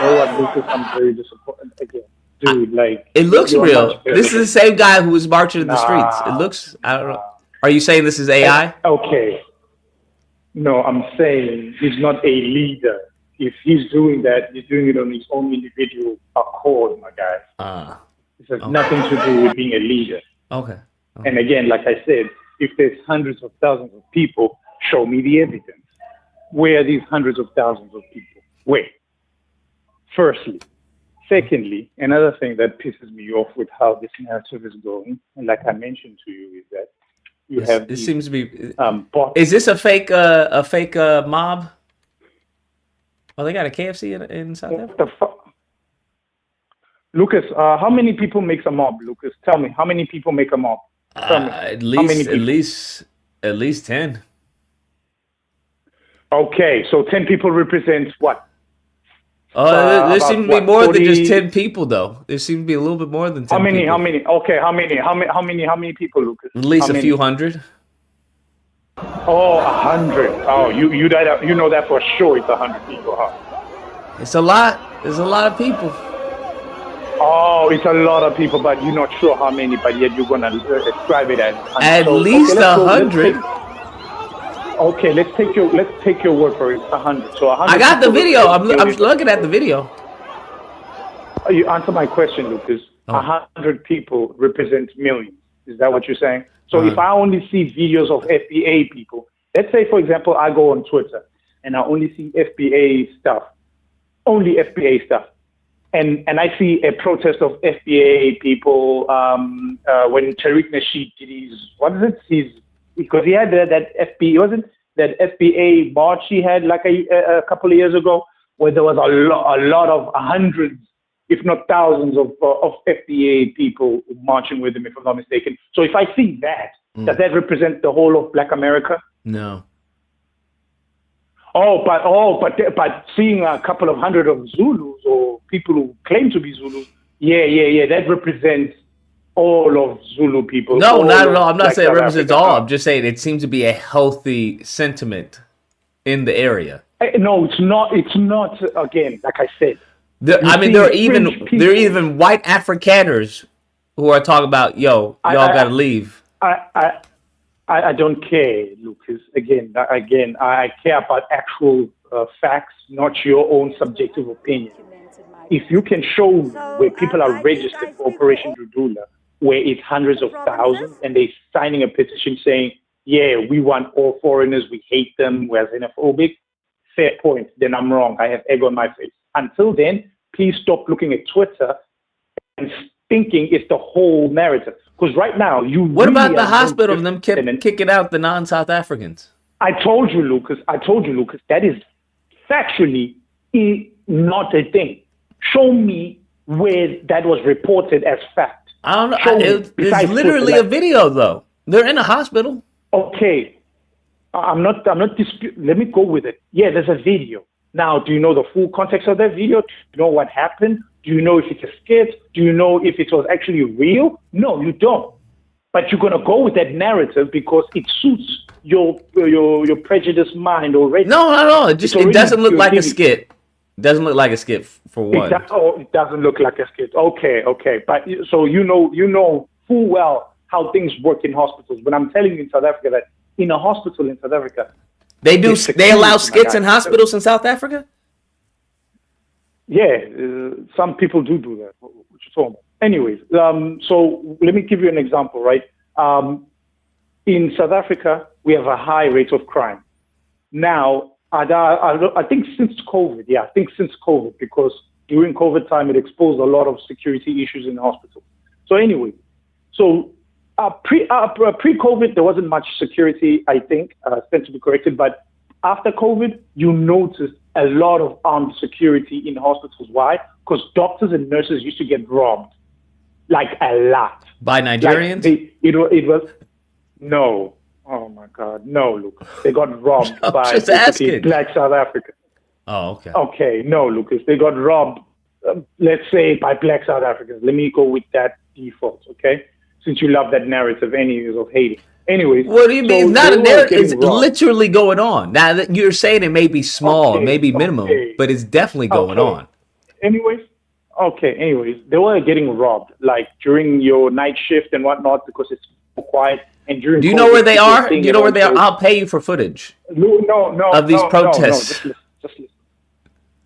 know what, Lucas? I'm very disappointed again. Dude, like... It looks you're real. much better. This is the same guy who was marching in the streets. It looks... I don't know. Are you saying this is AI? Okay. No, I'm saying he's not a leader. If he's doing that, he's doing it on his own individual accord, my guy. It has nothing to do with being a leader. Okay. And again, like I said, if there's hundreds of thousands of people, show me the evidence. Where are these hundreds of thousands of people? Where? Firstly. Secondly, another thing that pisses me off with how this narrative is going, and like I mentioned to you, is that you have It these, seems to be... bots. Is this a fake mob? Oh, they got a KFC in South Africa? What the fuck? Lucas, how many people makes a mob, Lucas? Tell me, how many people make a mob? Tell me. At How many people? least 10. Okay, so 10 people represents what? There about seems to be what, more 40? than just 10 people, though. There seems to be a little bit more than 10 How many? people. How many? Okay, how many people, Lucas? At least How a many? few hundred. Oh, 100. Oh, you know that for sure. It's 100 people, huh? It's a lot. There's a lot of people. Oh, it's a lot of people, but you're not sure how many. But yet you're gonna describe it as At least 100. Okay, let's take your word for it. 100. So 100. I got the video. I'm looking at the video. You answer my question, Lucas. 100 people represent millions. Is that what you're saying? So if I only see videos of FBA people, let's say, for example, I go on Twitter and I only see FBA stuff, only FBA stuff, and I see a protest of FBA people when Tariq Nasheed did because he had that FBA, wasn't that FBA march he had like a couple of years ago, where there was a lot of hundreds, if not thousands of FBA people marching with him, if I'm not mistaken. So if I see that, does that represent the whole of Black America? No. But seeing a couple of hundred of Zulus or people who claim to be Zulus, yeah, that represents all of Zulu people. No, not at all. I'm not Black saying it South represents Africa. all. I'm just saying it seems to be a healthy sentiment in the area. No, it's not. It's not. Again, like I said. There are even white Afrikaners who are talking about, y'all got to leave. I don't care, Lucas. Again, I care about actual facts, not your own subjective opinion. If you can show me where people are registered for Operation Dudula, where it's hundreds of thousands, and they're signing a petition saying, yeah, we want all foreigners, we hate them, we're xenophobic, fair point, then I'm wrong. I have egg on my face. Until then, please stop looking at Twitter and thinking it's the whole narrative. Because right now, What about the hospital of them kicking out the non-South Africans? I told you, Lucas, that is factually not a thing. Show me where that was reported as fact. I don't know. It's literally a video, though. They're in a hospital. Okay. I'm not disputing. Let me go with it. Yeah, there's a video. Now, do you know the full context of that video? Do you know what happened? Do you know if it's a skit? Do you know if it was actually real? No, you don't. But you're gonna go with that narrative because it suits your prejudiced mind already. No. It doesn't look like a skit. It doesn't look like a skit for one. It doesn't look like a skit. Okay. But so you know full well how things work in hospitals. But I'm telling you in South Africa that in a hospital in South Africa, they allow skits in hospitals in South Africa? Yeah, some people do that. What you talking about? Anyways, so let me give you an example, right? In South Africa, we have a high rate of crime. Now, I think since COVID, because during COVID time, it exposed a lot of security issues in the hospital. So anyway, So pre-COVID, there wasn't much security, I think, stand to be corrected. But after COVID, you noticed a lot of armed security in hospitals. Why? Because doctors and nurses used to get robbed, like a lot. By Nigerians? Like it was no. Oh my God, no, Lucas. They got robbed by just asking. Black South Africans. Oh, okay. Okay, no, Lucas. They got robbed, let's say, by Black South Africans. Let me go with that default, okay? Since you love that narrative, anyways, of hating. Anyways. What do you mean? It's not a narrative. It's robbed. literally going on. Now, that you're saying it may be small, it may be minimum, but it's definitely going on. Anyways, they were getting robbed, like during your night shift and whatnot, because it's quiet. And during do you know where they are? Do you know where they are? I'll pay you for footage. No, of these protests. Just listen.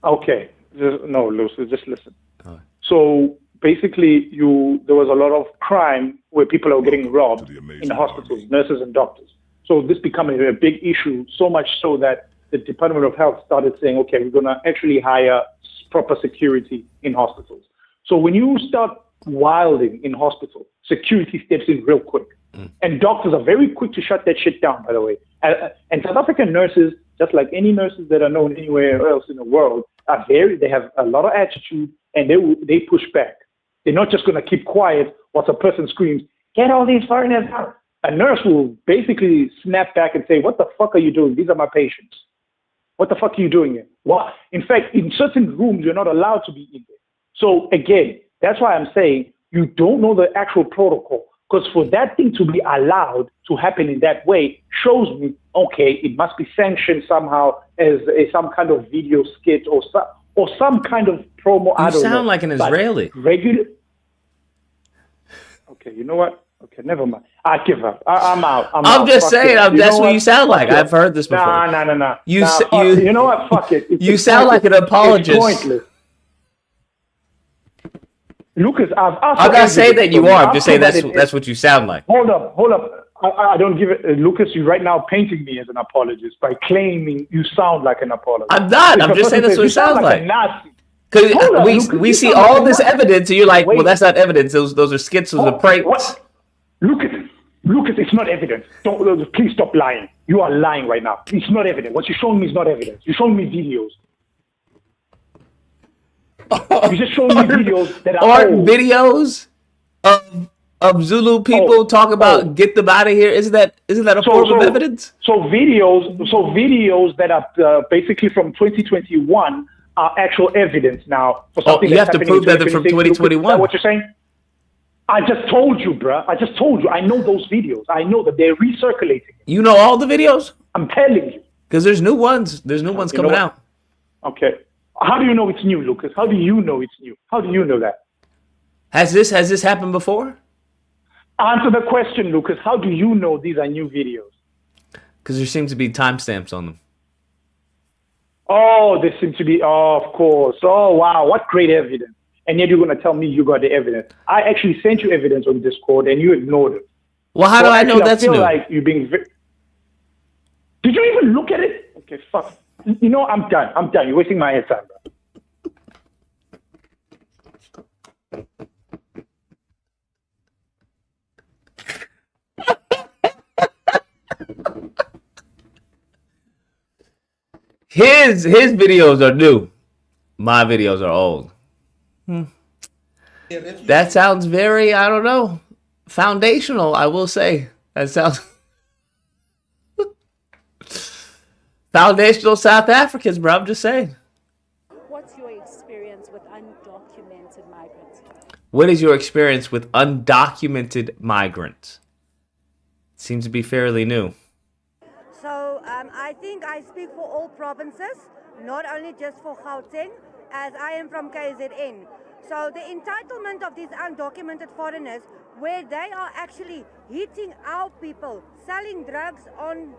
Okay, just listen. So basically, there was a lot of crime where people are getting robbed in hospitals, nurses and doctors. So this became a big issue, so much so that the Department of Health started saying, okay, we're going to actually hire proper security in hospitals. So when you start wilding in hospital, security steps in real quick. And doctors are very quick to shut that shit down, by the way. And South African nurses, just like any nurses that are known anywhere else in the world, they have a lot of attitude, and they push back. They're not just going to keep quiet while a person screams, "Get all these foreigners out." A nurse will basically snap back and say, "What the fuck are you doing? These are my patients. What the fuck are you doing here?" Well, in fact, in certain rooms, you're not allowed to be in there. So again, that's why I'm saying you don't know the actual protocol. Because for that thing to be allowed to happen in that way shows me, okay, it must be sanctioned somehow as some kind of video skit or some kind of promo. You sound like an Israeli. Regular. Okay, you know what? Okay, never mind. I give up. I'm out. I'm just saying. That's what you sound like. I've heard this before. No. You know what? Fuck it. You sound like an apologist. It's pointless. Lucas, I'm not saying that you are. I'm just saying that's what you sound like. Hold up. I don't give it. Lucas, you're right now painting me as an apologist by claiming you sound like an apologist. I'm not. I'm just saying that's what it sounds like. Because we see all this evidence, and you're like, well, that's not evidence. Those are skits. Those are pranks. Lucas, it's not evidence. Please stop lying. You are lying right now. It's not evidence. What you're showing me is not evidence. You're showing me videos. You just showing me videos that are old. Videos of Zulu people talk about get them out of here. Isn't that a form of evidence? So videos that are basically from 2021 are actual evidence now for something. You have to prove that they're from 2021. Is that what you're saying? I just told you, bruh. I just told you. I know those videos. I know that they're recirculating. You know all the videos? I'm telling you. Because there's new ones. There's new ones coming out. Okay. How do you know it's new, Lucas? How do you know it's new? How do you know that? Has this happened before? Answer the question, Lucas. How do you know these are new videos? Because there seems to be timestamps on them. Oh, there seems to be. Oh, of course. Oh, wow. What great evidence. And yet you're going to tell me you got the evidence. I actually sent you evidence on Discord and you ignored it. Well, how do I know that's new? I feel like you're being... Did you even look at it? Okay, fuck. You know, I'm done. You're wasting my head time, bro. His videos are new. My videos are old. That sounds very, I don't know, foundational, I will say. That sounds... Foundational South Africans, bro. I'm just saying. What's your experience with undocumented migrants? What is your experience with undocumented migrants? It seems to be fairly new. So I think I speak for all provinces, not only just for Gauteng, as I am from KZN. So the entitlement of these undocumented foreigners, where they are actually hitting our people, selling drugs on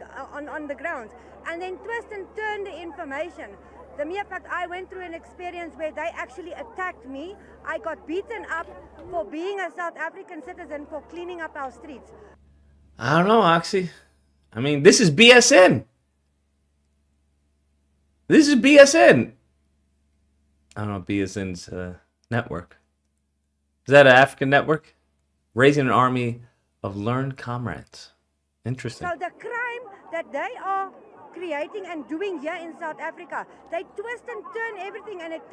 the grounds, and then twist and turn the information. The mere fact I went through an experience where they actually attacked me, I got beaten up for being a South African citizen for cleaning up our streets. I don't know, Oxy. I mean, this is BSN. This is BSN. I don't know, BSN's network. Is that an African network? raising an army of learned comrades. Interesting. So the crime that they are creating and doing here in South Africa, they twist and turn everything, and it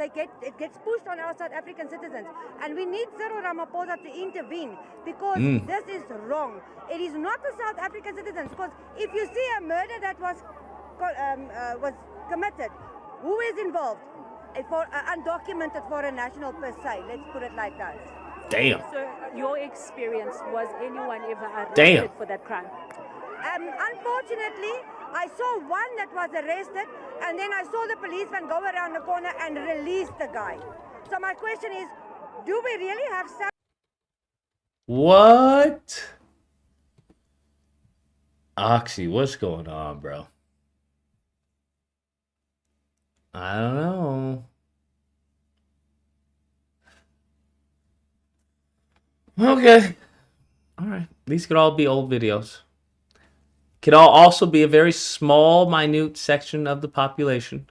gets pushed on our South African citizens. And we need Cyril Ramaphosa to intervene, because this is wrong. It is not the South African citizens, because if you see a murder that was committed, who is involved? Undocumented foreign national per se, let's put it like that. Damn. So your experience, was anyone ever arrested for that crime? Unfortunately, I saw one that was arrested, and then I saw the policeman go around the corner and release the guy. So my question is, do we really have some... What? Oxy, what's going on, bro? I don't know. Okay. All right. These could all be old videos. Could all also be a very small, minute section of the population.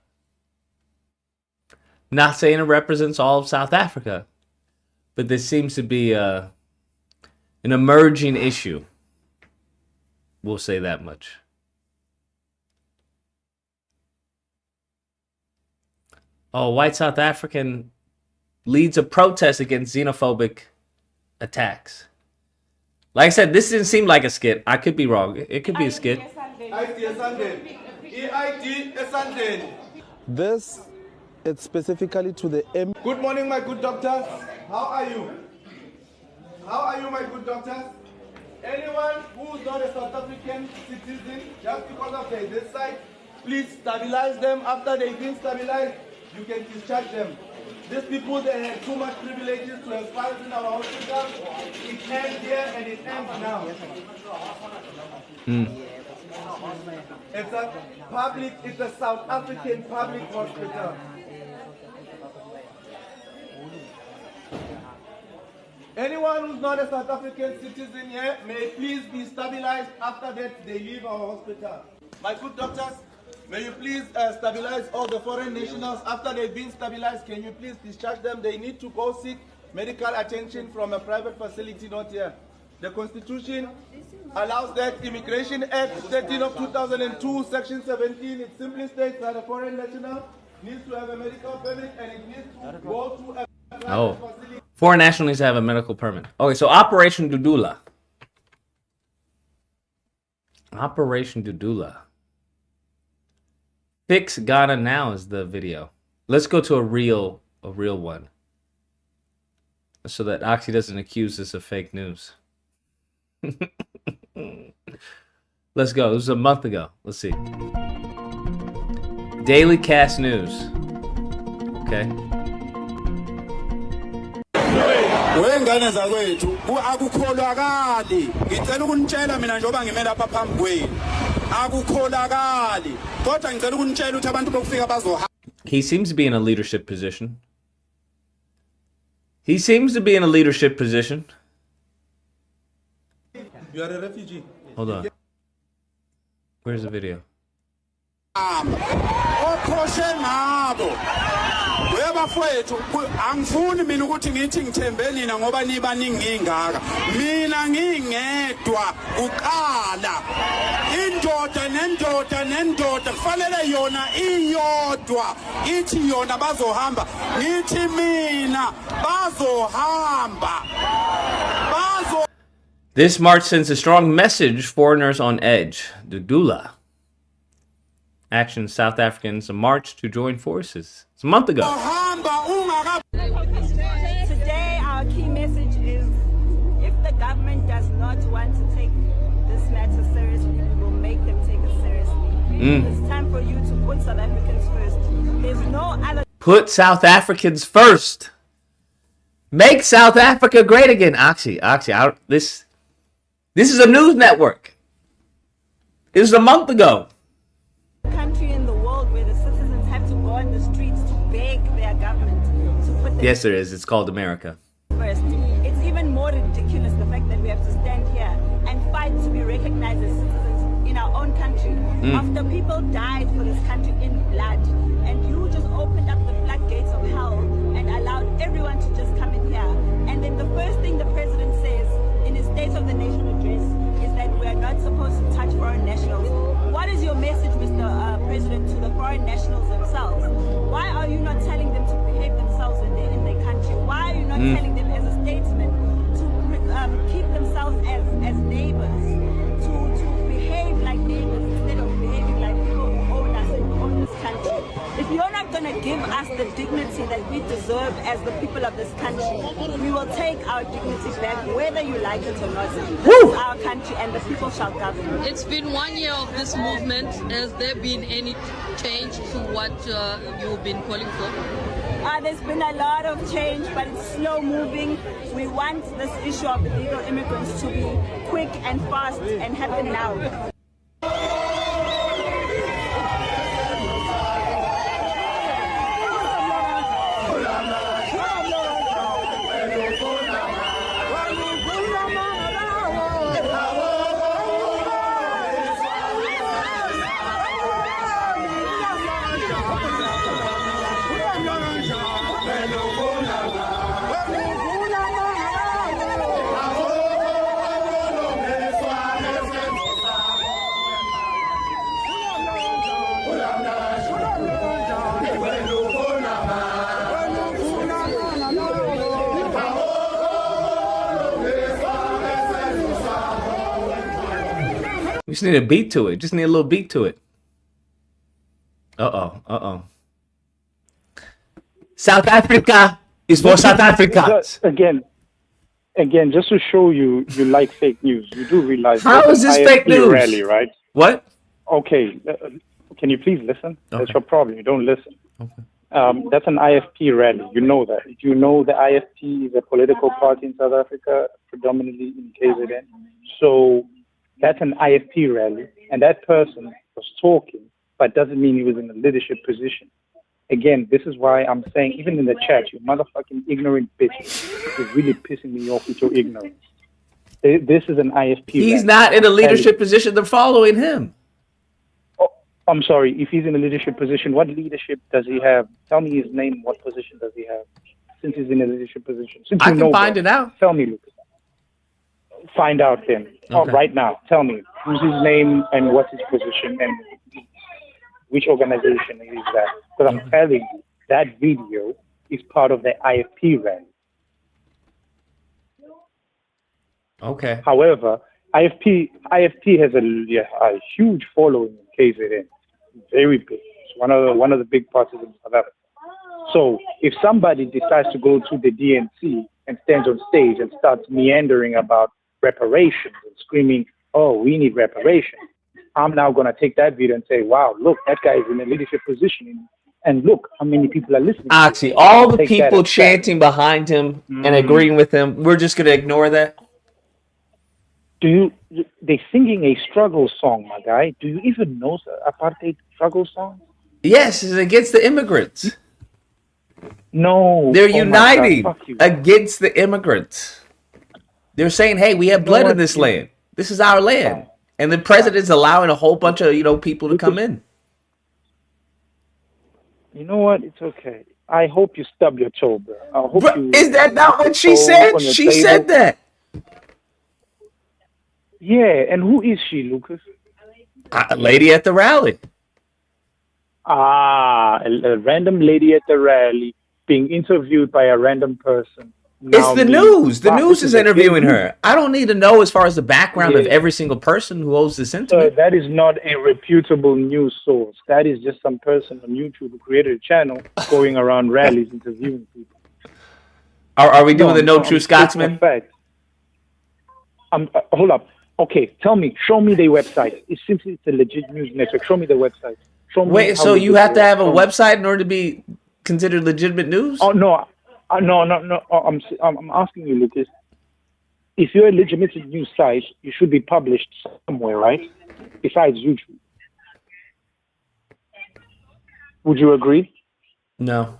Not saying it represents all of South Africa, but this seems to be an emerging issue. We'll say that much. Oh, white South African leads a protest against xenophobic attacks. Like I said, this didn't seem like a skit. I could be wrong. It could be a skit. This is specifically to the M. Good morning, my good doctors. How are you? How are you, my good doctors? Anyone who's not a South African citizen, just because of this side, please stabilize them. After they've been stabilized, you can discharge them. These people, they have too much privileges to have files in our hospital. It ends here and it ends now. It's a public, it's a South African public hospital. Anyone who's not a South African citizen here may please be stabilized. After that, they leave our hospital. My good doctors, may you please stabilize all the foreign nationals. After they've been stabilized, can you please discharge them? They need to go seek medical attention from a private facility, not here. The Constitution allows that. Immigration Act 13 of 2002, Section 17, it simply states that a foreign national needs to have a medical permit and it needs to go to a private facility. Foreign national needs to have a medical permit. Okay, so Operation Dudula. Operation Dudula. Fix Ghana Now is the video. Let's go to a real one, so that Oxy doesn't accuse us of fake news. Let's go. It was a month ago. Let's see. Daily Cast News. Okay. Wengane zakwethu akukholakali ngicela ukunitshela mina njengoba ngimela lapha phambi kwenu akukholakali kodwa ngicela ukunitshela ukuthi abantu bokufika bazohamba. He seems to be in a leadership position. He seems to be in a leadership position. You are a refugee. Hold on. Where's the video? Okhoshe ngabo webafowethu angifuni mina ukuthi ngithi ngithembe nina ngoba nibaningi ngaka mina ngingedwa uqala indoda kufanele yona iyodwa ithi yona bazohamba ngithi mina bazohamba. This march sends a strong message, foreigners on edge. Dudula. Action South Africans march to join forces. It's a month ago. Today, our key message is, if the government does not want to take this matter seriously, we will make them take it seriously. It's time for you to put South Africans first. There's no other... Put South Africans first. Make South Africa great again. Oxy, this is a news network. This is a month ago. Country in the world where the citizens have to go on the streets to beg their government to put them Yes, there is. It's called America. first. It's even more ridiculous the fact that we have to stand here and fight to be recognized as citizens in our own country after people died for this country in blood, and you just opened up the floodgates of hell and allowed everyone to just come in here, and then the first thing the president says not telling them as a statesman to keep themselves as neighbors, to behave like neighbors instead of behaving like people who own us and who own this country. If you're not going to give us the dignity that we deserve as the people of this country, we will take our dignity back, whether you like it or not. This is our country, and the people shall govern. It's been 1 year of this movement. Has there been any change to what you've been calling for? There's been a lot of change, but it's slow moving. We want this issue of illegal immigrants to be quick and fast and happen now. We just need a beat to it. Just need a little beat to it. South Africa is for South Africans. Again, just to show you like fake news. You do realize how is this fake news? Rally, right? What? Okay, can you please listen? Okay. That's your problem. You don't listen. Okay. That's an IFP rally. You know that. You know the IFP is a political party in South Africa, predominantly in KZN. So that's an IFP rally, and that person was talking, but doesn't mean he was in a leadership position. Again, this is why I'm saying, even in the chat, you motherfucking ignorant bitch, you're really pissing me off with your ignorance. This is an IFP He's rally. not in a leadership position. They're following him. Oh, I'm sorry. If he's in a leadership position, what leadership does he have? Tell me his name. What position does he have? Since he's in a leadership position. Since I can find it out. Tell me, Lucas. Find out then. Okay. Oh, right now. Tell me who's his name and what's his position and which organization is that. Because I'm telling you, that video is part of the IFP rally. Okay. However, IFP has a huge following in KZN. Very big. It's one of the big parties in South Africa. So if somebody decides to go to the DNC and stands on stage and starts meandering about reparations and screaming, "Oh, we need reparations," I'm now going to take that video and say, "Wow, look, that guy is in a leadership position, and look how many people are listening." Oxy, all the people chanting behind him and agreeing with him, we're just going to ignore that. They're singing a struggle song, my guy. Do you even know the apartheid struggle song? Yes, it's against the immigrants. No, they're uniting against the immigrants. They're saying, "Hey, we have blood in this land. This is our land." And the president's allowing a whole bunch of, people to come in. You know what? It's okay. I hope you stub your toe, bro. I hope you. Is that not what she said? She said that. Yeah, and who is she, Lucas? A lady at the rally. A random lady at the rally being interviewed by a random person. It's the news. The news is interviewing her. I don't need to know as far as the background of every single person who owes this into me. That is not a reputable news source. That is just some person on YouTube who created a channel going around rallies interviewing people. Are we doing the No True Scotsman? Hold up. Okay, show me their website. It's a legit news network. Show me the website. Wait, so you have to have a website in order to be considered legitimate news? Oh, no. No. I'm asking you, Lucas. If you're a legitimate news site, you should be published somewhere, right? Besides YouTube. Would you agree? No.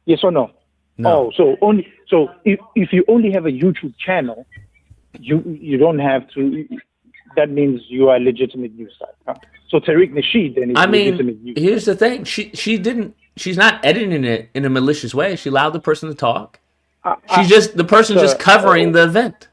Yes or no? No. Oh, so if you only have a YouTube channel, you don't have to. That means you are a legitimate news site. Huh? So Tariq Nasheed then is legitimate news. Here's the thing. She's not editing it in a malicious way. She allowed the person to talk. The person's just covering the event.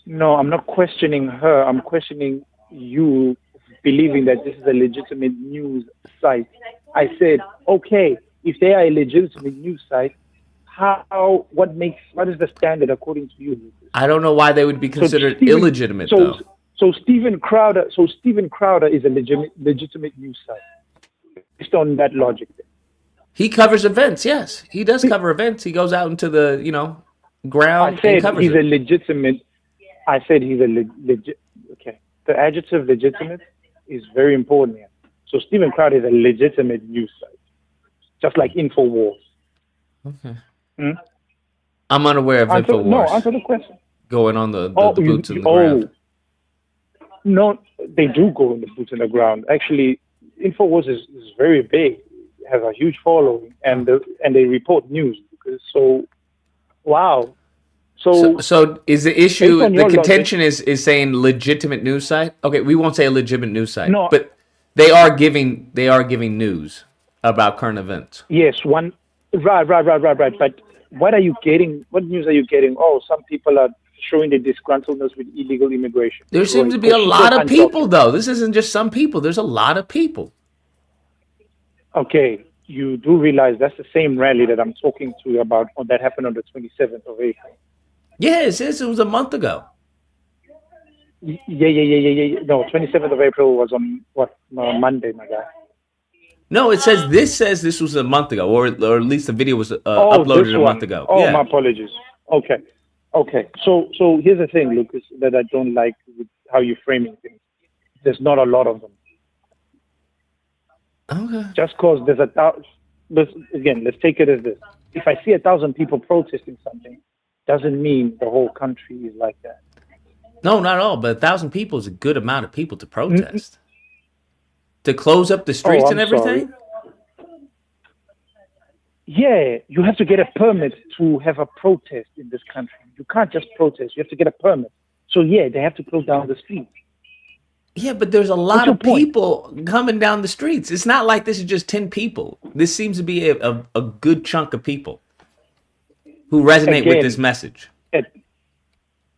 No, I'm not questioning her. I'm questioning you believing that this is a legitimate news site. I said, okay, if they are a legitimate news site, what is the standard according to you, Lucas? I don't know why they would be considered illegitimate, though. So Stephen Crowder is a legitimate news site based on that logic. He covers events. Yes, he does cover events. He goes out into the ground and covers he's it. a legitimate. I said he's a legit. Okay, the adjective legitimate is very important here. So Stephen Crowder is a legitimate news site, just like InfoWars. Okay. I'm unaware of InfoWars. No, answer the question. Going on the boots in the ground. No, they do go in the boots in the ground. Actually, InfoWars is very big, has a huge following, and they report news. Wow. So is the issue, the contention is saying legitimate news site? Okay, we won't say a legitimate news site, but they are giving news about current events. Yes, right. But what are you getting? What news are you getting? Oh, some people are showing their disgruntledness with illegal immigration. There seems to be a lot of people, though. This isn't just some people. There's a lot of people. Okay, you do realize that's the same rally that I'm talking to you about that happened on the 27th of April. Yes, it was a month ago. Yeah. No, 27th of April was on Monday, my guy. No, this says this was a month ago, or at least the video was uploaded a month ago. Oh, yeah. My apologies. Okay. So here's the thing, Lucas, that I don't like with how you're framing things. There's not a lot of them. Okay. Just because there's let's take it as this. If I see 1,000 people protesting something, doesn't mean the whole country is like that. No, not at all. But 1,000 people is a good amount of people to protest. To close up the streets and everything? Sorry. Yeah, you have to get a permit to have a protest in this country. You can't just protest. You have to get a permit. So, yeah, they have to close down the streets. Yeah, but there's a lot of people coming down the streets. It's not like this is just 10 people. This seems to be a good chunk of people who resonate with this message.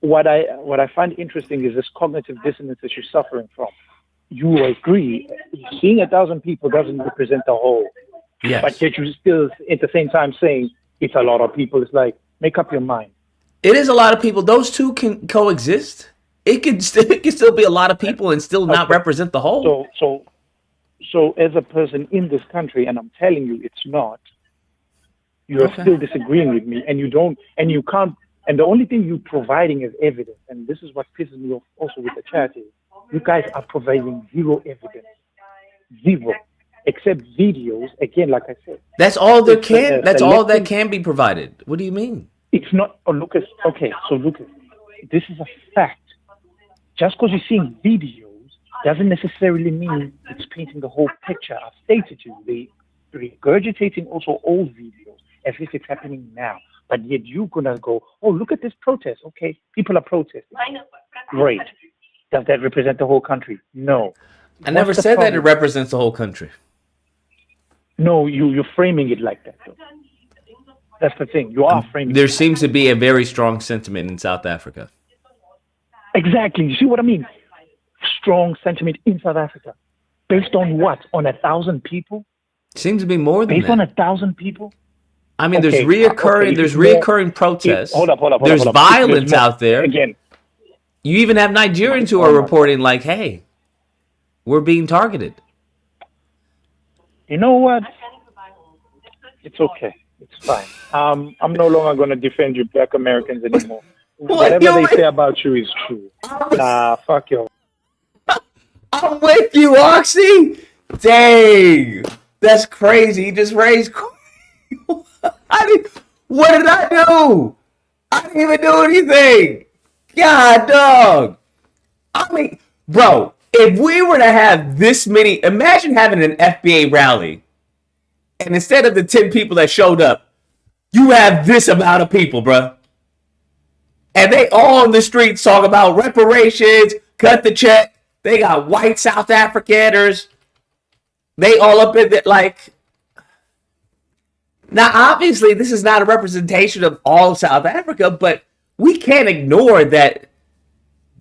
What I find interesting is this cognitive dissonance that you're suffering from. You agree, seeing 1,000 people doesn't represent the whole. Yes. But yet you still, at the same time, saying it's a lot of people. It's like, make up your mind. It is a lot of people. Those two can coexist. It could still be a lot of people and still not represent the whole. So as a person in this country, and I'm telling you, it's not. You're still disagreeing with me, and you can't. And the only thing you're providing is evidence, and this is what pisses me off also with the chat is, you guys are providing zero evidence. Zero. Except videos, again, like I said. That's all there can. That's all that can be provided. What do you mean? It's not. Oh, Lucas. Okay, so Lucas, this is a fact. Just because you're seeing videos doesn't necessarily mean it's painting the whole picture. I've stated to you, they're regurgitating also old videos as if it's happening now. But yet you're gonna go, oh, look at this protest. Okay, people are protesting. Great. Does that represent the whole country? No. I never said that it represents the whole country. No, you're framing it like that, though. That's the thing. You are framing. There seems to be a very strong sentiment in South Africa. Exactly. You see what I mean? Strong sentiment in South Africa. Based on what? On 1,000 people? Seems to be more than Based that. on 1,000 people? I mean, there's reoccurring protests. Hold up. There's violence out there. Again. You even have Nigerians who are reporting like, hey, we're being targeted. You know what? It's okay. It's fine. I'm no longer going to defend you black Americans anymore. Whatever they say about you is true. Nah, fuck you. I'm with you, Oxy. Dang. That's crazy. He just raised... What did I do? I didn't even do anything. God, dog. I mean, bro, if we were to have this many... Imagine having an FBA rally, and instead of the 10 people that showed up, you have this amount of people, bro. And they all on the streets talk about reparations, cut the check. They got white South Africaners. They all up in it like... Now, obviously, this is not a representation of all of South Africa, but we can't ignore that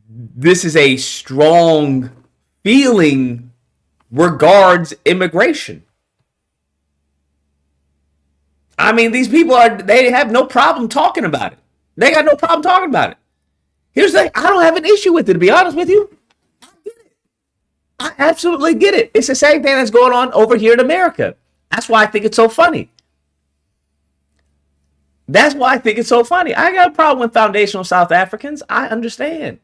this is a strong feeling regards immigration. I mean, these people they have no problem talking about it. They got no problem talking about it. Here's the thing, I don't have an issue with it, to be honest with you. I absolutely get it. It's the same thing that's going on over here in America. That's why I think it's so funny. That's why I think it's so funny. I got a problem with foundational South Africans. I understand.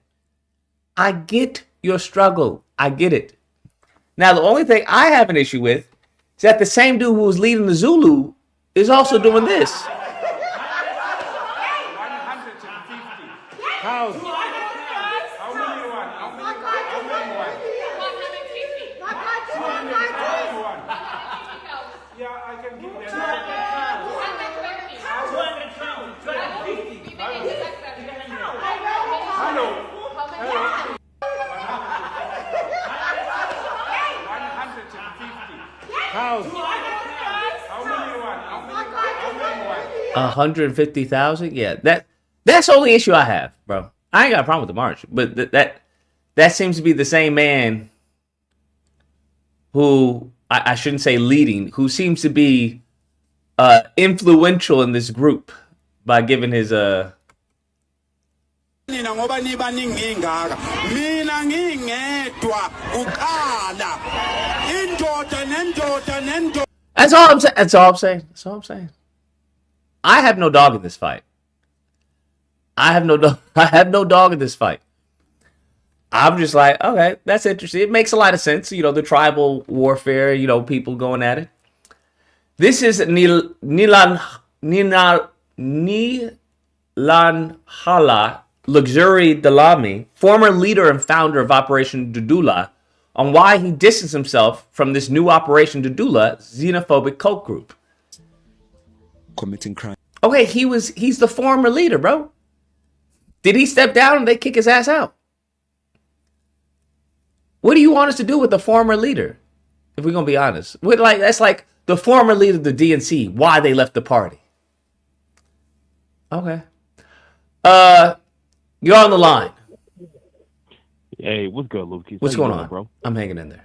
I get your struggle. I get it. Now, the only thing I have an issue with is that the same dude who was leading the Zulu is also doing this. How? 150,000? Yeah, that's the only issue I have, bro. I ain't got a problem with the march, but that seems to be the same man who I shouldn't say leading, who seems to be influential in this group by giving his Nina ngoba nibaningi ngaka mina ngingedwa uqala indoda nendoda. That's all I'm saying. That's all I'm saying. That's all I'm saying. I have no dog in this fight. I have no dog in this fight. I'm just like, okay, that's interesting. It makes a lot of sense. You know, the tribal warfare, you know, people going at it. This is Nilanhala Luxury Dalami, former leader and founder of Operation Dudula, on why he distanced himself from this new Operation Dudula xenophobic cult group. Committing crime. Okay, he's the former leader, bro. Did he step down and they kick his ass out? What do you want us to do with the former leader? If we're gonna be honest, that's like the former leader of the DNC. Why they left the party? Okay. You're on the line. Hey, what's good, Lucas? What's going doing, on, bro? I'm hanging in there.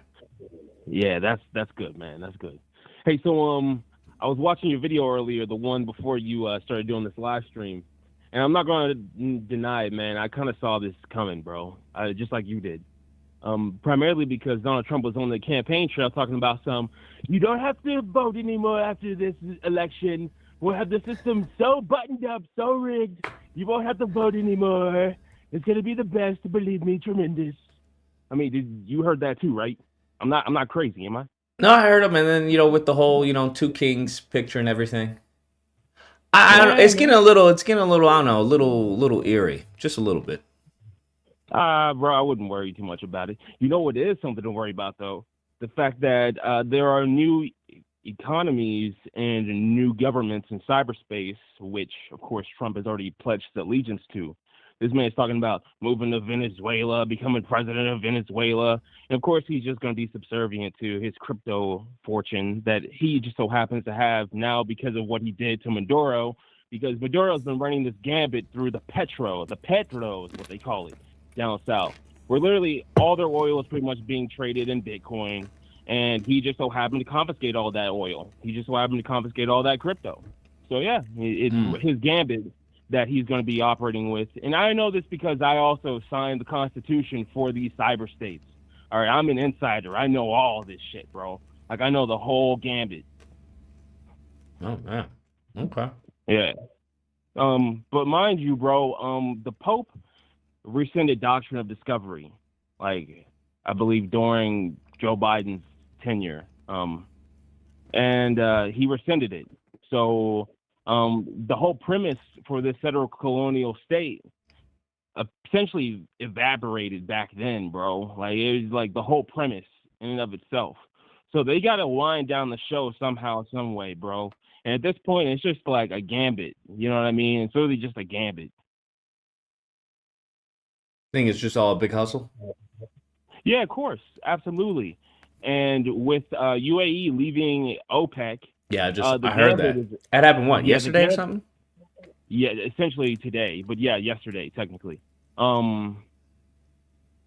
Yeah, that's good, man. That's good. Hey, so I was watching your video earlier, the one before you started doing this live stream, and I'm not going to deny it, man. I kind of saw this coming, bro, just like you did. Primarily because Donald Trump was on the campaign trail talking about you don't have to vote anymore after this election. We'll have the system so buttoned up, so rigged, you won't have to vote anymore. It's going to be the best, believe me, tremendous. I mean, you heard that too, right? I'm not crazy, am I? No, I heard him, and then, you know, with the whole, you know, two kings picture and everything. I don't know, it's getting a little, I don't know, a little eerie. Just a little bit. Bro, I wouldn't worry too much about it. You know what is something to worry about, though? The fact that there are new economies and new governments in cyberspace, which, of course, Trump has already pledged allegiance to. This man's talking about moving to Venezuela, becoming president of Venezuela. And, of course, he's just going to be subservient to his crypto fortune that he just so happens to have now because of what he did to Maduro, because Maduro's been running this gambit through the petro is what they call it, down south, where literally all their oil is pretty much being traded in Bitcoin. And he just so happened to confiscate all that oil. He just so happened to confiscate all that crypto. So, yeah, it's his gambit that he's going to be operating with. And I know this because I also signed the Constitution for these cyber states. All right, I'm an insider. I know all this shit, bro. Like, I know the whole gambit. Oh, man. Okay. Yeah. But mind you, bro, the Pope rescinded Doctrine of Discovery, like, I believe during Joe Biden's tenure. And he rescinded it. So the whole premise for this federal colonial state essentially evaporated back then, bro. Like, it was like the whole premise in and of itself. So they got to wind down the show somehow, some way, bro. And at this point, it's just like a gambit. You know what I mean? It's really just a gambit. I think it's just all a big hustle. Yeah, of course. Absolutely. And with UAE leaving OPEC. Yeah, I heard that. That happened, what, yesterday or something? Yeah, essentially today. But yeah, yesterday, technically.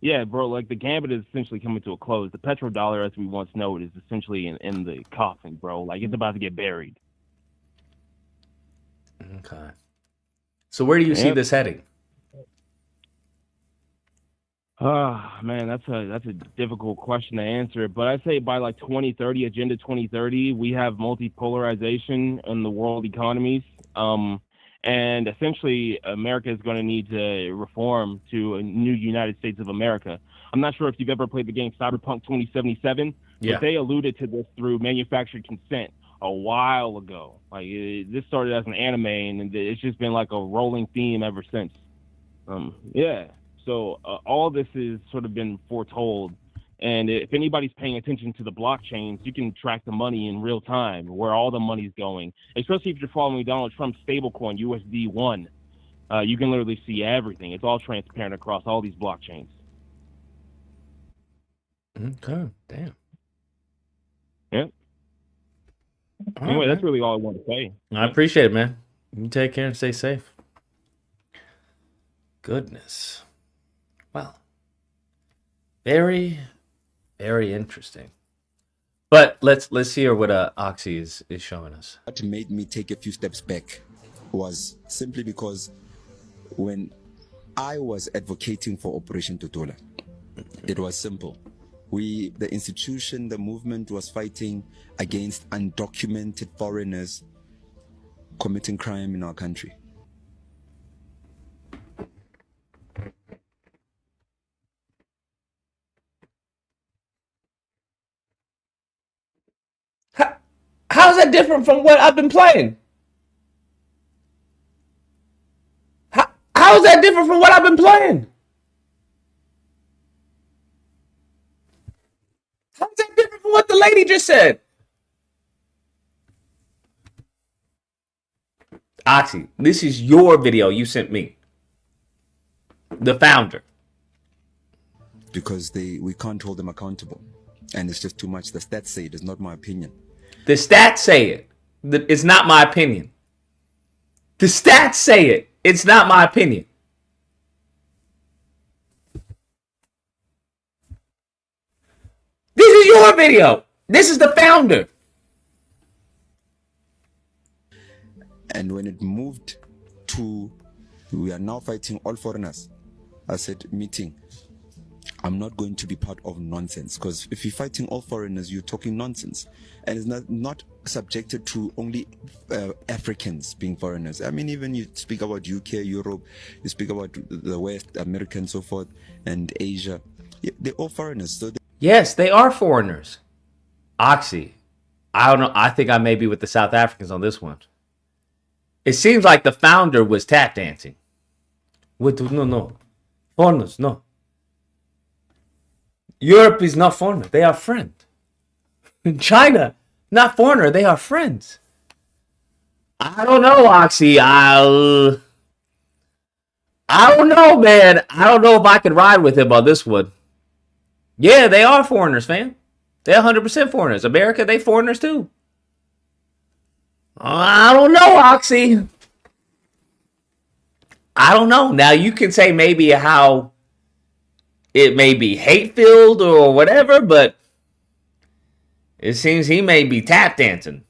Yeah, bro, like the gambit is essentially coming to a close. The petrodollar, as we once know it, is essentially in the coffin, bro. Like, it's about to get buried. Okay. So where do you see Yep. this heading? Man, that's a difficult question to answer. But I'd say by like 2030, Agenda 2030, we have multipolarization in the world economies. And essentially, America is going to need to reform to a new United States of America. I'm not sure if you've ever played the game Cyberpunk 2077, Yeah. but they alluded to this through manufactured consent a while ago. Like this started as an anime, and it's just been like a rolling theme ever since. Yeah. So all this is sort of been foretold. And if anybody's paying attention to the blockchains, you can track the money in real time, where all the money's going, especially if you're following Donald Trump's stablecoin, USD1. You can literally see everything. It's all transparent across all these blockchains. Okay, damn. Yeah. Anyway, that's really all I want to say. I appreciate it, man. You take care and stay safe. Goodness. Well, very, very interesting. But let's hear what Oxy is showing us. What made me take a few steps back was simply because when I was advocating for Operation Tutola, it was simple. The institution, the movement was fighting against undocumented foreigners committing crime in our country. How is that different from what I've been playing? How is that different from what I've been playing? How is that different from what the lady just said? Oxy, this is your video you sent me. The founder. Because we can't hold them accountable. And it's just too much. The stats say it is not my opinion. The stats say it. It's not my opinion. The stats say it. It's not my opinion. This is your video. This is the founder. And when it moved to, we are now fighting all foreigners, I said, meeting, I'm not going to be part of nonsense, because if you're fighting all foreigners, you're talking nonsense. And it's not subjected to only Africans being foreigners. I mean, even you speak about UK, Europe, you speak about the West, America and so forth, and Asia. Yeah, they're all foreigners. So yes, they are foreigners. Oxy, I don't know. I think I may be with the South Africans on this one. It seems like the founder was tap dancing. No. Foreigners, no. Europe is not foreigner. They are friend. China, not foreigner. They are friends. I don't know, Oxy. I don't know, man. I don't know if I could ride with him on this one. Yeah, they are foreigners, fam. They're 100% foreigners. America, they foreigners too. I don't know, Oxy. I don't know. Now, you can say maybe how it may be hate-filled or whatever, but it seems he may be tap dancing.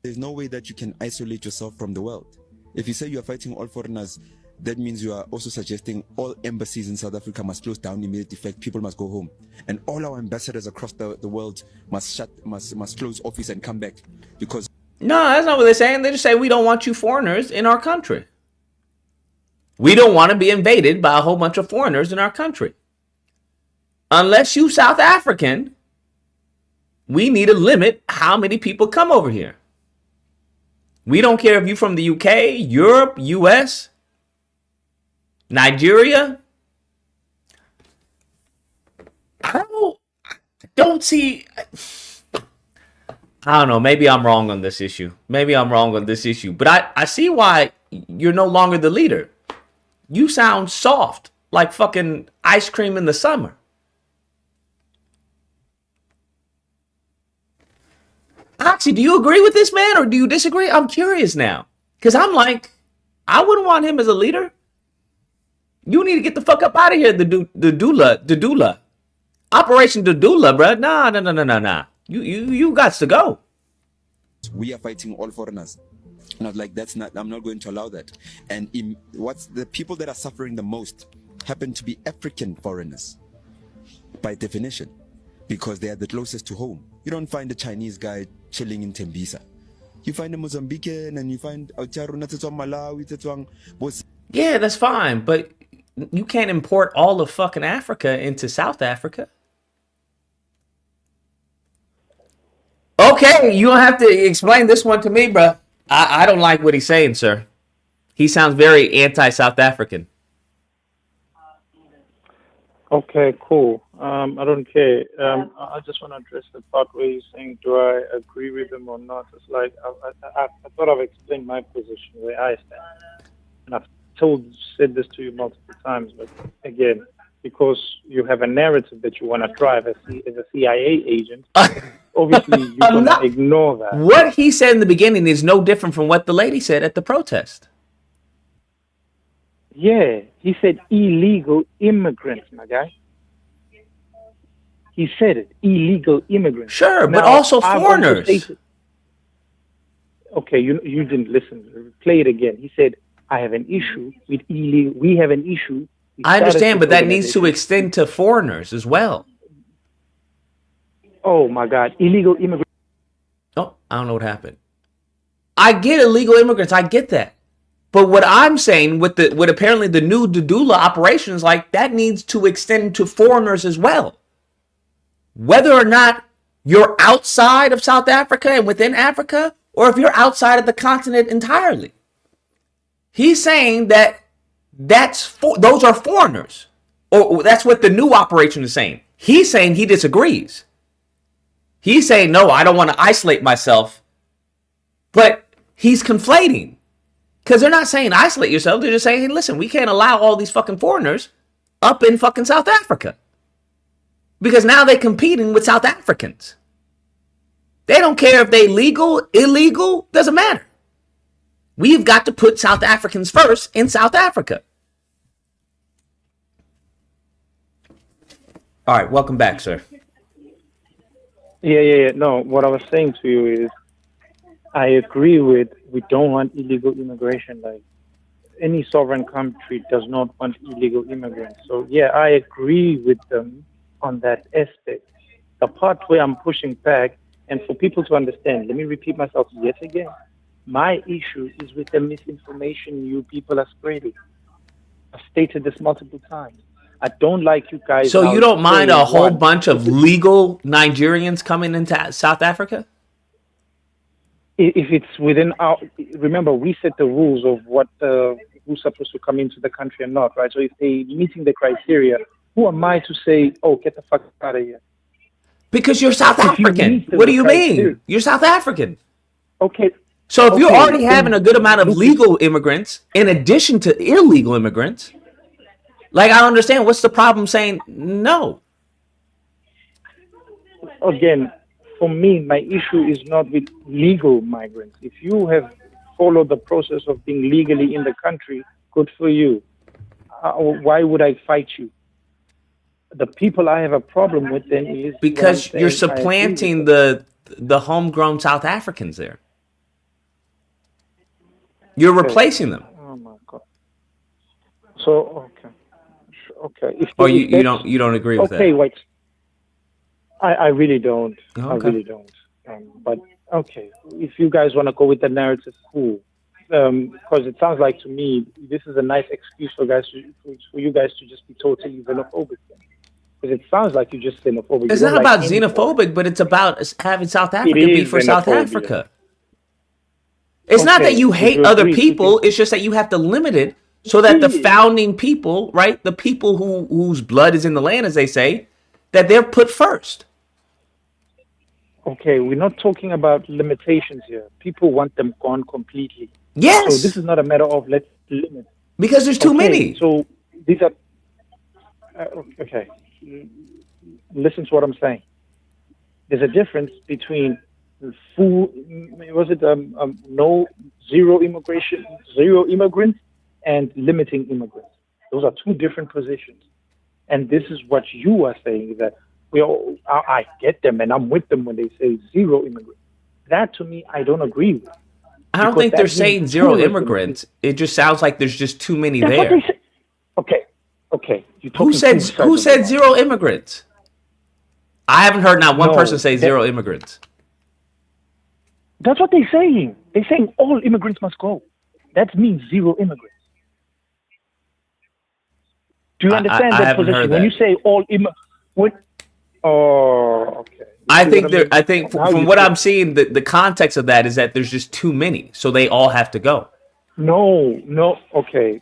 there's no way that you can isolate yourself from the world. If you say you are fighting all foreigners, that means you are also suggesting all embassies in South Africa must close down immediate effect. People must go home, and all our ambassadors across the world must close office and come back because. No, that's not what they're saying. They just say we don't want you foreigners in our country. We don't want to be invaded by a whole bunch of foreigners in our country. Unless you South African, we need to limit how many people come over here. We don't care if you're from the UK, Europe, US, Nigeria. I don't see. I don't know. Maybe I'm wrong on this issue. But I see why you're no longer the leader. You sound soft, like fucking ice cream in the summer. Oxy, do you agree with this man or do you disagree? I'm curious now. Because I'm like, I wouldn't want him as a leader. You need to get the fuck up out of here, the doula. Operation Doula, bruh. Nah. You got to go. We are fighting all foreigners. And I was like, I'm not going to allow that. And what's the people that are suffering the most happen to be African foreigners by definition, because they are the closest to home. You don't find a Chinese guy chilling in Tembisa. You find a Mozambican, and you find Malawi. Yeah, that's fine, but you can't import all of fucking Africa into South Africa. Okay, you don't have to explain this one to me, bro. I don't like what he's saying, sir. He sounds very anti-South African. Okay, cool. I don't care. I just want to address the part where he's saying, do I agree with him or not? It's like, I thought I've explained my position where I stand. And I've said this to you multiple times, but again, because you have a narrative that you want to drive as a CIA agent, obviously you're going to ignore that. What he said in the beginning is no different from what the lady said at the protest. Yeah, he said illegal immigrants, my guy. He said it, illegal immigrants. Sure, but also foreigners. Okay, you didn't listen. Play it again. He said, I have an issue with illegal. We have an issue. I understand, but that needs to extend to foreigners as well. Oh my God, illegal immigrants. Oh, I don't know what happened. I get illegal immigrants. I get that. But what I'm saying with apparently the new Dudula operations, like that needs to extend to foreigners as well. Whether or not you're outside of South Africa and within Africa, or if you're outside of the continent entirely. He's saying that those are foreigners, or that's what the new operation is saying. He's saying he disagrees. He's saying, no, I don't want to isolate myself. But he's conflating. Because they're not saying isolate yourself. They're just saying, hey, listen, we can't allow all these fucking foreigners up in fucking South Africa. Because now they're competing with South Africans. They don't care if they legal, illegal, doesn't matter. We've got to put South Africans first in South Africa. All right, welcome back, sir. Yeah. No, what I was saying to you is, I agree with, we don't want illegal immigration. Like, any sovereign country does not want illegal immigrants. So yeah, I agree with them on that aspect. The part where I'm pushing back, and for people to understand, let me repeat myself yet again. My issue is with the misinformation you people are spreading. I've stated this multiple times. I don't like you guys. So you don't mind a whole bunch of legal Nigerians coming into South Africa? If it's within our, remember, we set the rules of what who's supposed to come into the country and not, right? So if they're meeting the criteria, who am I to say, oh, get the fuck out of here? Because you're South African. What do you mean? You're South African. Okay. So if you're already having a good amount of legal immigrants in addition to illegal immigrants, like, I understand, what's the problem saying no? Again, for me, my issue is not with legal migrants. If you have followed the process of being legally in the country, good for you. Why would I fight you? The people I have a problem with then is because you're supplanting the homegrown South Africans there. You're replacing them. Oh my God. So okay. If or you don't agree with that? Okay, wait. I really don't. Okay. I really don't. But okay, if you guys want to go with the narrative, cool. Because it sounds like to me this is a nice excuse for you guys to just be totally xenophobic. Because it sounds like you're just xenophobic. It's not about xenophobic, but it's about having South Africa be for South Africa. It's not that you hate other people. It's just that you have to limit it so that the founding people, right, the people whose blood is in the land, as they say, that they're put first. Okay, we're not talking about limitations here. People want them gone completely. Yes. So this is not a matter of let's limit. Because there's too many. So these are okay. Listen to what I'm saying. There's a difference between zero immigrants and limiting immigrants. Those are two different positions. And this is what you are saying, that I get them and I'm with them when they say zero immigrants. That to me, I don't agree with. I don't because think they're that means saying zero tourism. immigrants. It just sounds like there's just too many That's what there. they say. Okay. You're Who talking said two sides of zero immigrants? I haven't heard not one No, person say that- zero immigrants. That's what they're saying. They're saying all immigrants must go. That means zero immigrants. Do you understand I that haven't position? heard When that. you say all okay. I see think what there. mean? I think Now from you what see- I'm seeing, the context of that is that there's just too many, so they all have to go. No. Okay.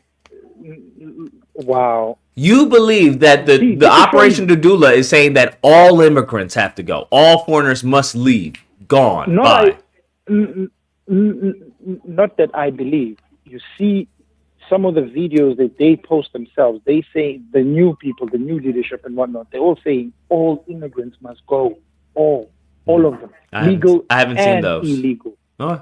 Wow. You believe that the this is Operation Dudula is saying that all immigrants have to go, all foreigners must leave, gone, No, bye. Not that I believe. You see, some of the videos that they post themselves, they say the new people, the new leadership and whatnot, they're all saying all immigrants must go. All of them. Legal I haven't seen and those. illegal. Oh.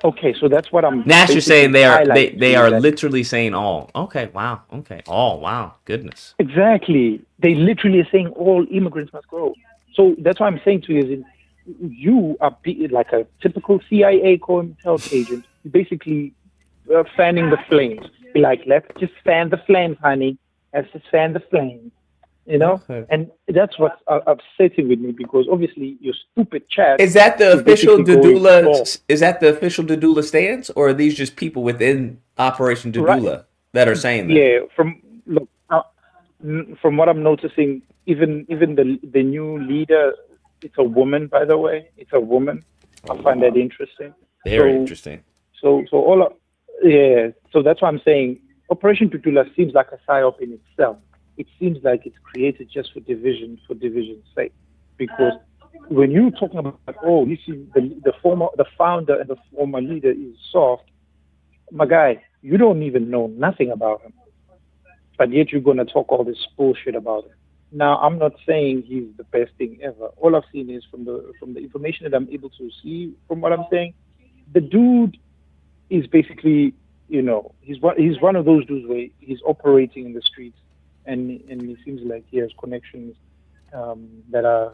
Okay, so that's what I'm. Nash, you're saying basically they highlighting are that- literally saying all. Okay, wow. Okay, all. Wow, goodness. Exactly. They literally are saying all immigrants must go. So that's what I'm saying to you is you are like a typical CIA COINTEL agent. You're basically fanning the flames. Be like, let's just fan the flames, honey. Let's just fan the flames. You know? Okay. And that's what's upsetting with me because obviously your stupid chat. Is that the is official basically going Dudula? off. Is that the official Dudula stance, or are these just people within Operation Dudula that are saying that? Yeah, from what I'm noticing, even the new leader, it's a woman, by the way. It's a woman. I find that interesting. Very interesting. So So that's why I'm saying Operation Dudula seems like a psyop in itself. It seems like it's created just for division's sake. Because when you're talking about, you see the founder and the former leader is soft, my guy, you don't even know nothing about him. But yet you're going to talk all this bullshit about him. Now, I'm not saying he's the best thing ever. All I've seen is from the information that I'm able to see from what I'm saying, the dude is basically, he's one of those dudes where he's operating in the streets and he seems like he has connections that are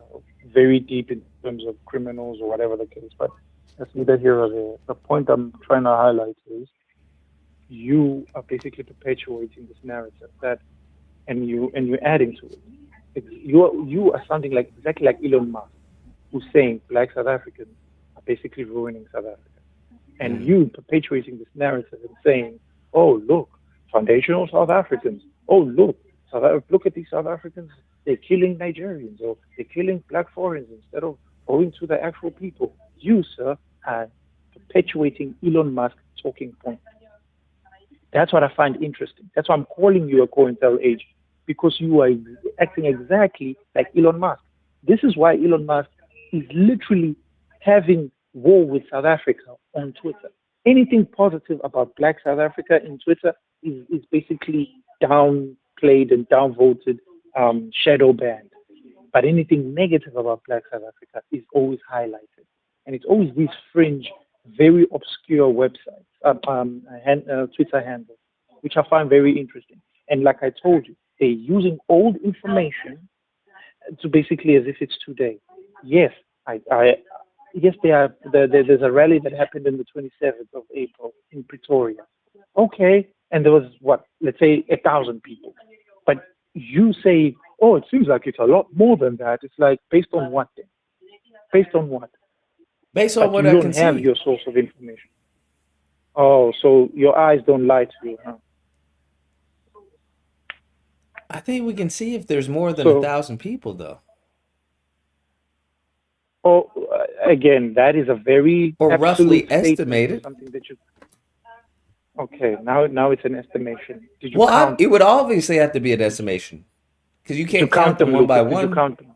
very deep in terms of criminals or whatever the case. But that's neither here or there. The point I'm trying to highlight is you are basically perpetuating this narrative and you're adding to it. You are sounding exactly like Elon Musk, who's saying Black South Africans are basically ruining South Africa. And you perpetuating this narrative and saying, oh, look, foundational South Africans. Oh, look at these South Africans. They're killing Nigerians or they're killing black foreigners instead of going to the actual people. You, sir, are perpetuating Elon Musk's talking point. That's what I find interesting. That's why I'm calling you a COINTEL agent, because you are acting exactly like Elon Musk. This is why Elon Musk is literally having war with South Africa on Twitter. Anything positive about Black South Africa in Twitter is basically downplayed and downvoted, shadow banned. But anything negative about Black South Africa is always highlighted. And it's always these fringe, very obscure websites, Twitter handles, which I find very interesting. And like I told you, they're using old information to basically as if it's today. Yes, yes, there's a rally that happened on the 27th of April in Pretoria. Okay, and there was let's say 1,000 people. But you say, oh, it seems like it's a lot more than that. It's like based on what then? Based on what? Based on But what you I don't can have see. your source of information. Oh, so your eyes don't lie to you, huh? I think we can see if there's more than So- 1,000 people, though. Oh, again, that is a very Or roughly absolute statement, estimated. Something that you. Okay, now it's an estimation. Did you Well, count? it would obviously have to be an estimation, because you can't count them one by Lucas? Did you one. count them?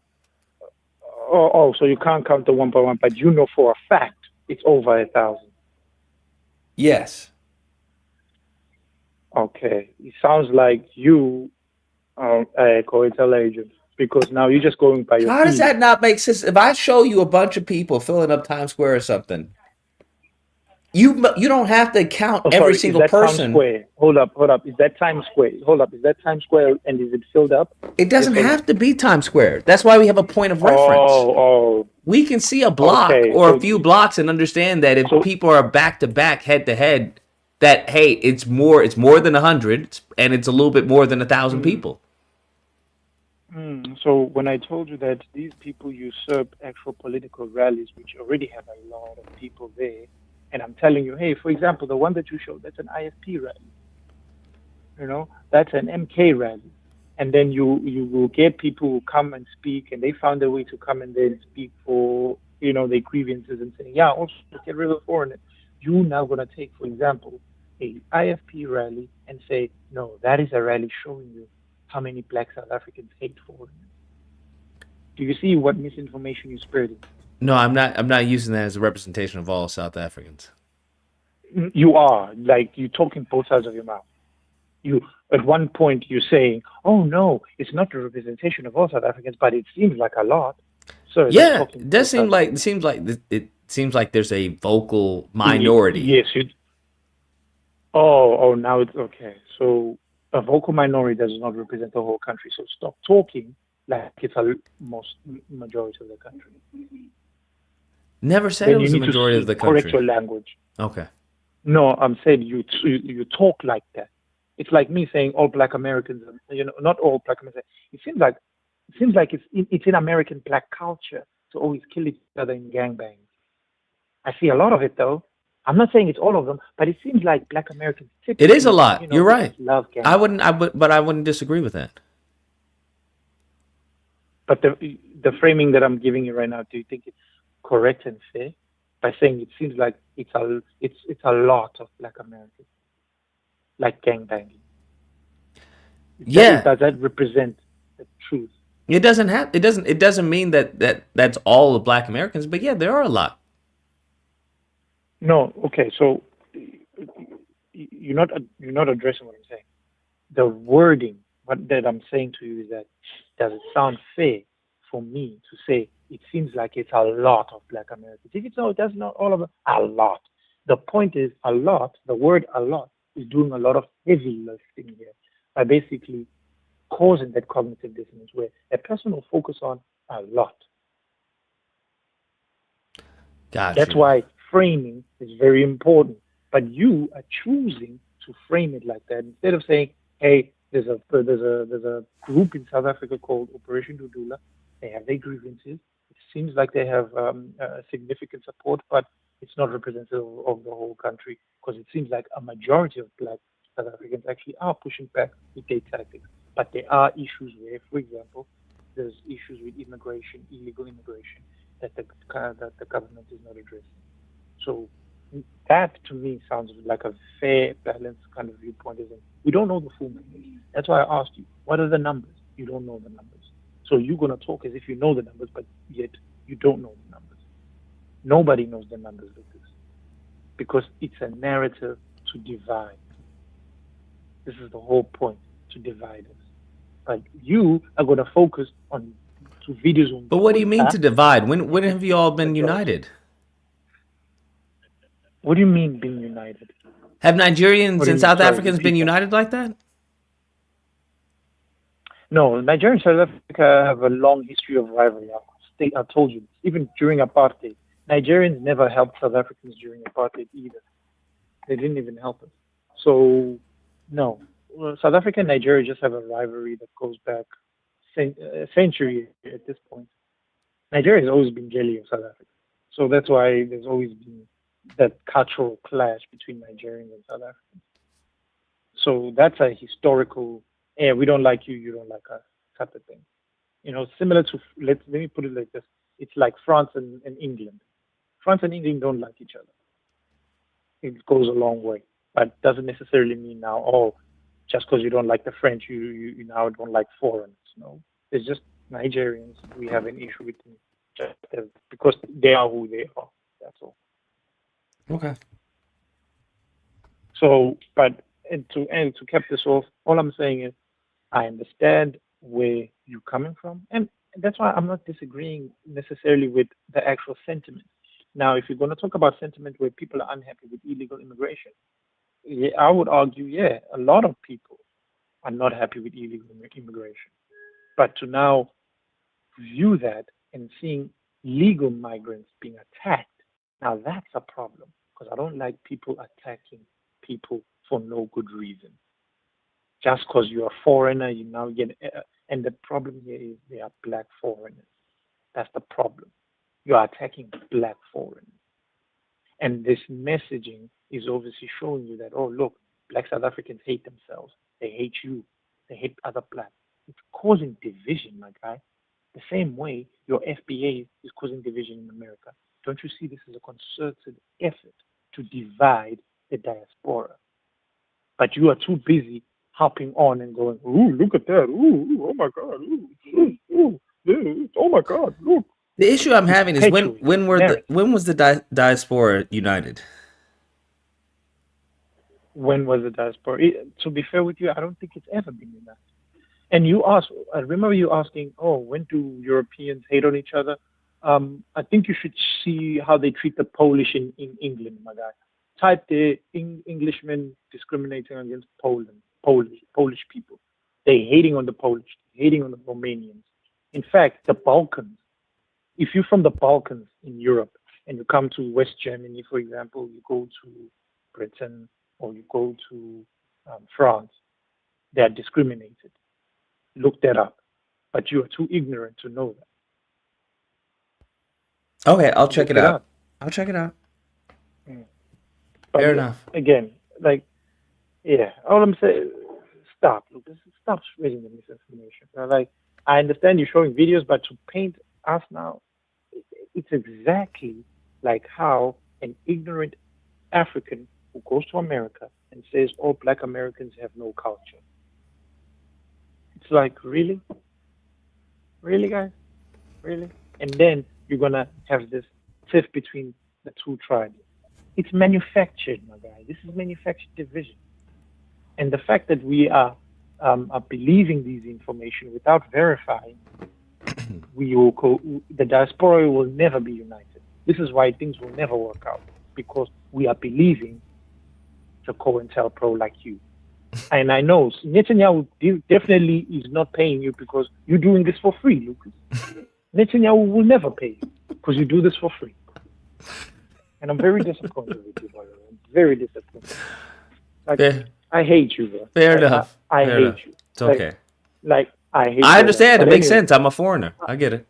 Oh, so you can't count them one by one, but you know for a fact it's over 1,000. Yes. Okay, it sounds like you are a COINTEL agent because now you're just going by your. How does feeling. that not make sense? If I show you a bunch of people filling up Times Square or something, You don't have to count Oh, every sorry, is single that Times person. Square? Hold up. Is that Times Square? Hold up, is that Times Square and is it filled up? It doesn't Yes or no? have to be Times Square. That's why we have a point of reference. Oh, We can see a block okay. or a So, few blocks and understand that if people are back to back, head to head, that hey, it's more than 100, and it's a little bit more than 1,000 people. so when I told you that these people usurp actual political rallies, which already have a lot of people there, and I'm telling you, hey, for example, the one that you showed, that's an IFP rally. You know, that's an MK rally. And then you will get people who come and speak, and they found a way to come and then speak for, you know, their grievances and say, yeah, also get rid of foreigners. You're now going to take, for example, a IFP rally and say, no, that is a rally showing you how many black South Africans hate foreigners. Do you see what misinformation you're spreading? No, I'm not using that as a representation of all South Africans. You are, like, you're talking both sides of your mouth. You, at one point, you're saying, oh, no, it's not a representation of all South Africans, but it seems like a lot. So yeah, it does seem like it seems like there's a vocal minority. Yes. Oh, now it's okay. So a vocal minority does not represent the whole country. So stop talking like it's a majority of the country. Never said it was the majority of the country. Correct your language. Okay. No, I'm saying you talk like that. It's like me saying all black Americans, you know, not all black Americans. It seems like it's in American black culture to always kill each other in gangbangs. I see a lot of it though. I'm not saying it's all of them, but it seems like black Americans. It is a lot. You know, you're right. Love gangbang. I wouldn't disagree with that. But the framing that I'm giving you right now, do you think it's correct and fair? By saying it seems like it's a lot of black Americans, like gangbanging. Yeah. Does that represent the truth? It doesn't mean that's all of black Americans, but yeah, there are a lot. No, okay, so you're not addressing what I'm saying. The wording, that I'm saying to you is that, does it sound fair for me to say it seems like it's a lot of black Americans? If it's not, that's not all of them. A lot. The point is a lot. The word a lot is doing a lot of heavy lifting here by basically causing that cognitive dissonance where a person will focus on a lot. Gotcha. That's why framing is very important. But you are choosing to frame it like that instead of saying, "Hey, there's a group in South Africa called Operation Dudula. They have their grievances. It seems like they have significant support, but it's not representative of the whole country because it seems like a majority of black South Africans actually are pushing back with their tactics. But there are issues where, for example, there's issues with immigration, illegal immigration, that the government is not addressing. So that, to me, sounds like a fair, balanced kind of viewpoint. Isn't it? We don't know the full numbers. That's why I asked you, what are the numbers? You don't know the numbers. So you're going to talk as if you know the numbers, but yet you don't know the numbers. Nobody knows the numbers with this because it's a narrative to divide. This is the whole point, to divide us. But you are going to focus on two videos. But what do you mean to divide? When have you all been united? What do you mean being united? Have Nigerians and South Africans been united like that? No, Nigeria and South Africa have a long history of rivalry. I told you, even during apartheid, Nigerians never helped South Africans during apartheid either. They didn't even help us. So, no. Well, South Africa and Nigeria just have a rivalry that goes back a century at this point. Nigeria has always been jelly of South Africa. So that's why there's always been that cultural clash between Nigerians and South Africans. So that's a historical, we don't like you, you don't like us type of thing. You know, similar to, let me put it like this. It's like France and England. France and England don't like each other. It goes a long way, but doesn't necessarily mean now, just because you don't like the French, you now don't like foreigners. No, it's just Nigerians. We have an issue with them just because they are who they are. That's all. Okay. So, but to cap this off, all I'm saying is, I understand where you're coming from, and that's why I'm not disagreeing necessarily with the actual sentiment. Now, if you're going to talk about sentiment where people are unhappy with illegal immigration, yeah, I would argue, yeah, a lot of people are not happy with illegal immigration. But to now view that and seeing legal migrants being attacked, now that's a problem, because I don't like people attacking people for no good reason. Just because you're a foreigner, you now get, and the problem here is they are black foreigners. That's the problem. You are attacking black foreigners. And this messaging is obviously showing you that, oh, look, black South Africans hate themselves. They hate you. They hate other blacks. It's causing division, my guy. The same way your FBA is causing division in America. Don't you see this as a concerted effort to divide the diaspora? But you are too busy hopping on and going, ooh, look at that. Ooh, oh my God. Oh my God, look. The issue I'm having is when was the diaspora united? When was the diaspora? To be fair with you, I don't think it's ever been united. And you asked, I remember you asking, oh, when do Europeans hate on each other? I think you should see how they treat the Polish in England, my guy. Type the Englishmen discriminating against Polish people. They hating on the Polish, hating on the Romanians. In fact, the Balkans. If you're from the Balkans in Europe and you come to West Germany, for example, you go to Britain or you go to France, they are discriminated. Look that up. But you are too ignorant to know that. Okay, I'll check it out. I'll check it out. Fair enough. Again, like, yeah, all I'm saying, stop, Lucas. Stop spreading the misinformation. Like, I understand you're showing videos, but to paint us now, it's exactly like how an ignorant African who goes to America and says all black Americans have no culture. It's like, really? Really, guys? Really? And then you're going to have this tiff between the two tribes. It's manufactured, my guy. This is manufactured division. And the fact that we are believing these information without verifying, the diaspora will never be united. This is why things will never work out, because we are believing the COINTELPRO like you. And I know Netanyahu definitely is not paying you because you're doing this for free, Lucas. Netanyahu will never pay you because you do this for free. And I'm very disappointed with you, by the way. I'm very disappointed. Like, I hate you, bro. Fair enough. I Fair hate enough. you. It's okay. Like I hate. I understand. But It makes anyway, sense. I'm a foreigner. I get it.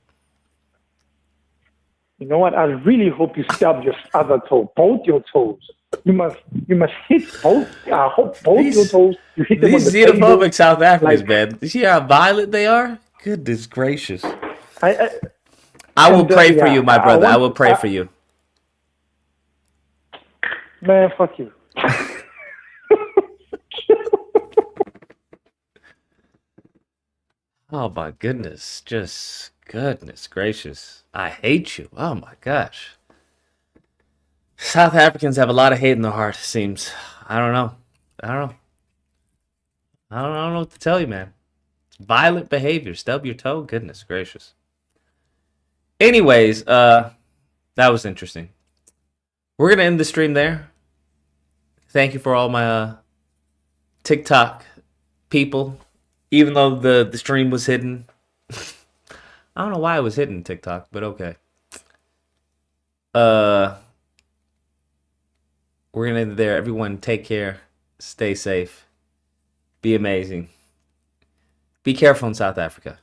You know what? I really hope you stub your other toe, both your toes. You must hit both. I hope both your toes. You hit them on These the table. xenophobic South Africans, man. You see how violent they are? Goodness gracious. I will pray for you, my brother. I will pray for you. Man, fuck you. Oh my goodness. Just goodness gracious. I hate you. Oh my gosh. South Africans have a lot of hate in their heart, it seems. I don't know. I don't know what to tell you, man. It's violent behavior. Stub your toe. Goodness gracious. Anyways, that was interesting. We're gonna end the stream there. Thank you for all my TikTok people. Even though the stream was hidden. I don't know why it was hidden TikTok, but okay. We're gonna end it there. Everyone take care. Stay safe. Be amazing. Be careful in South Africa.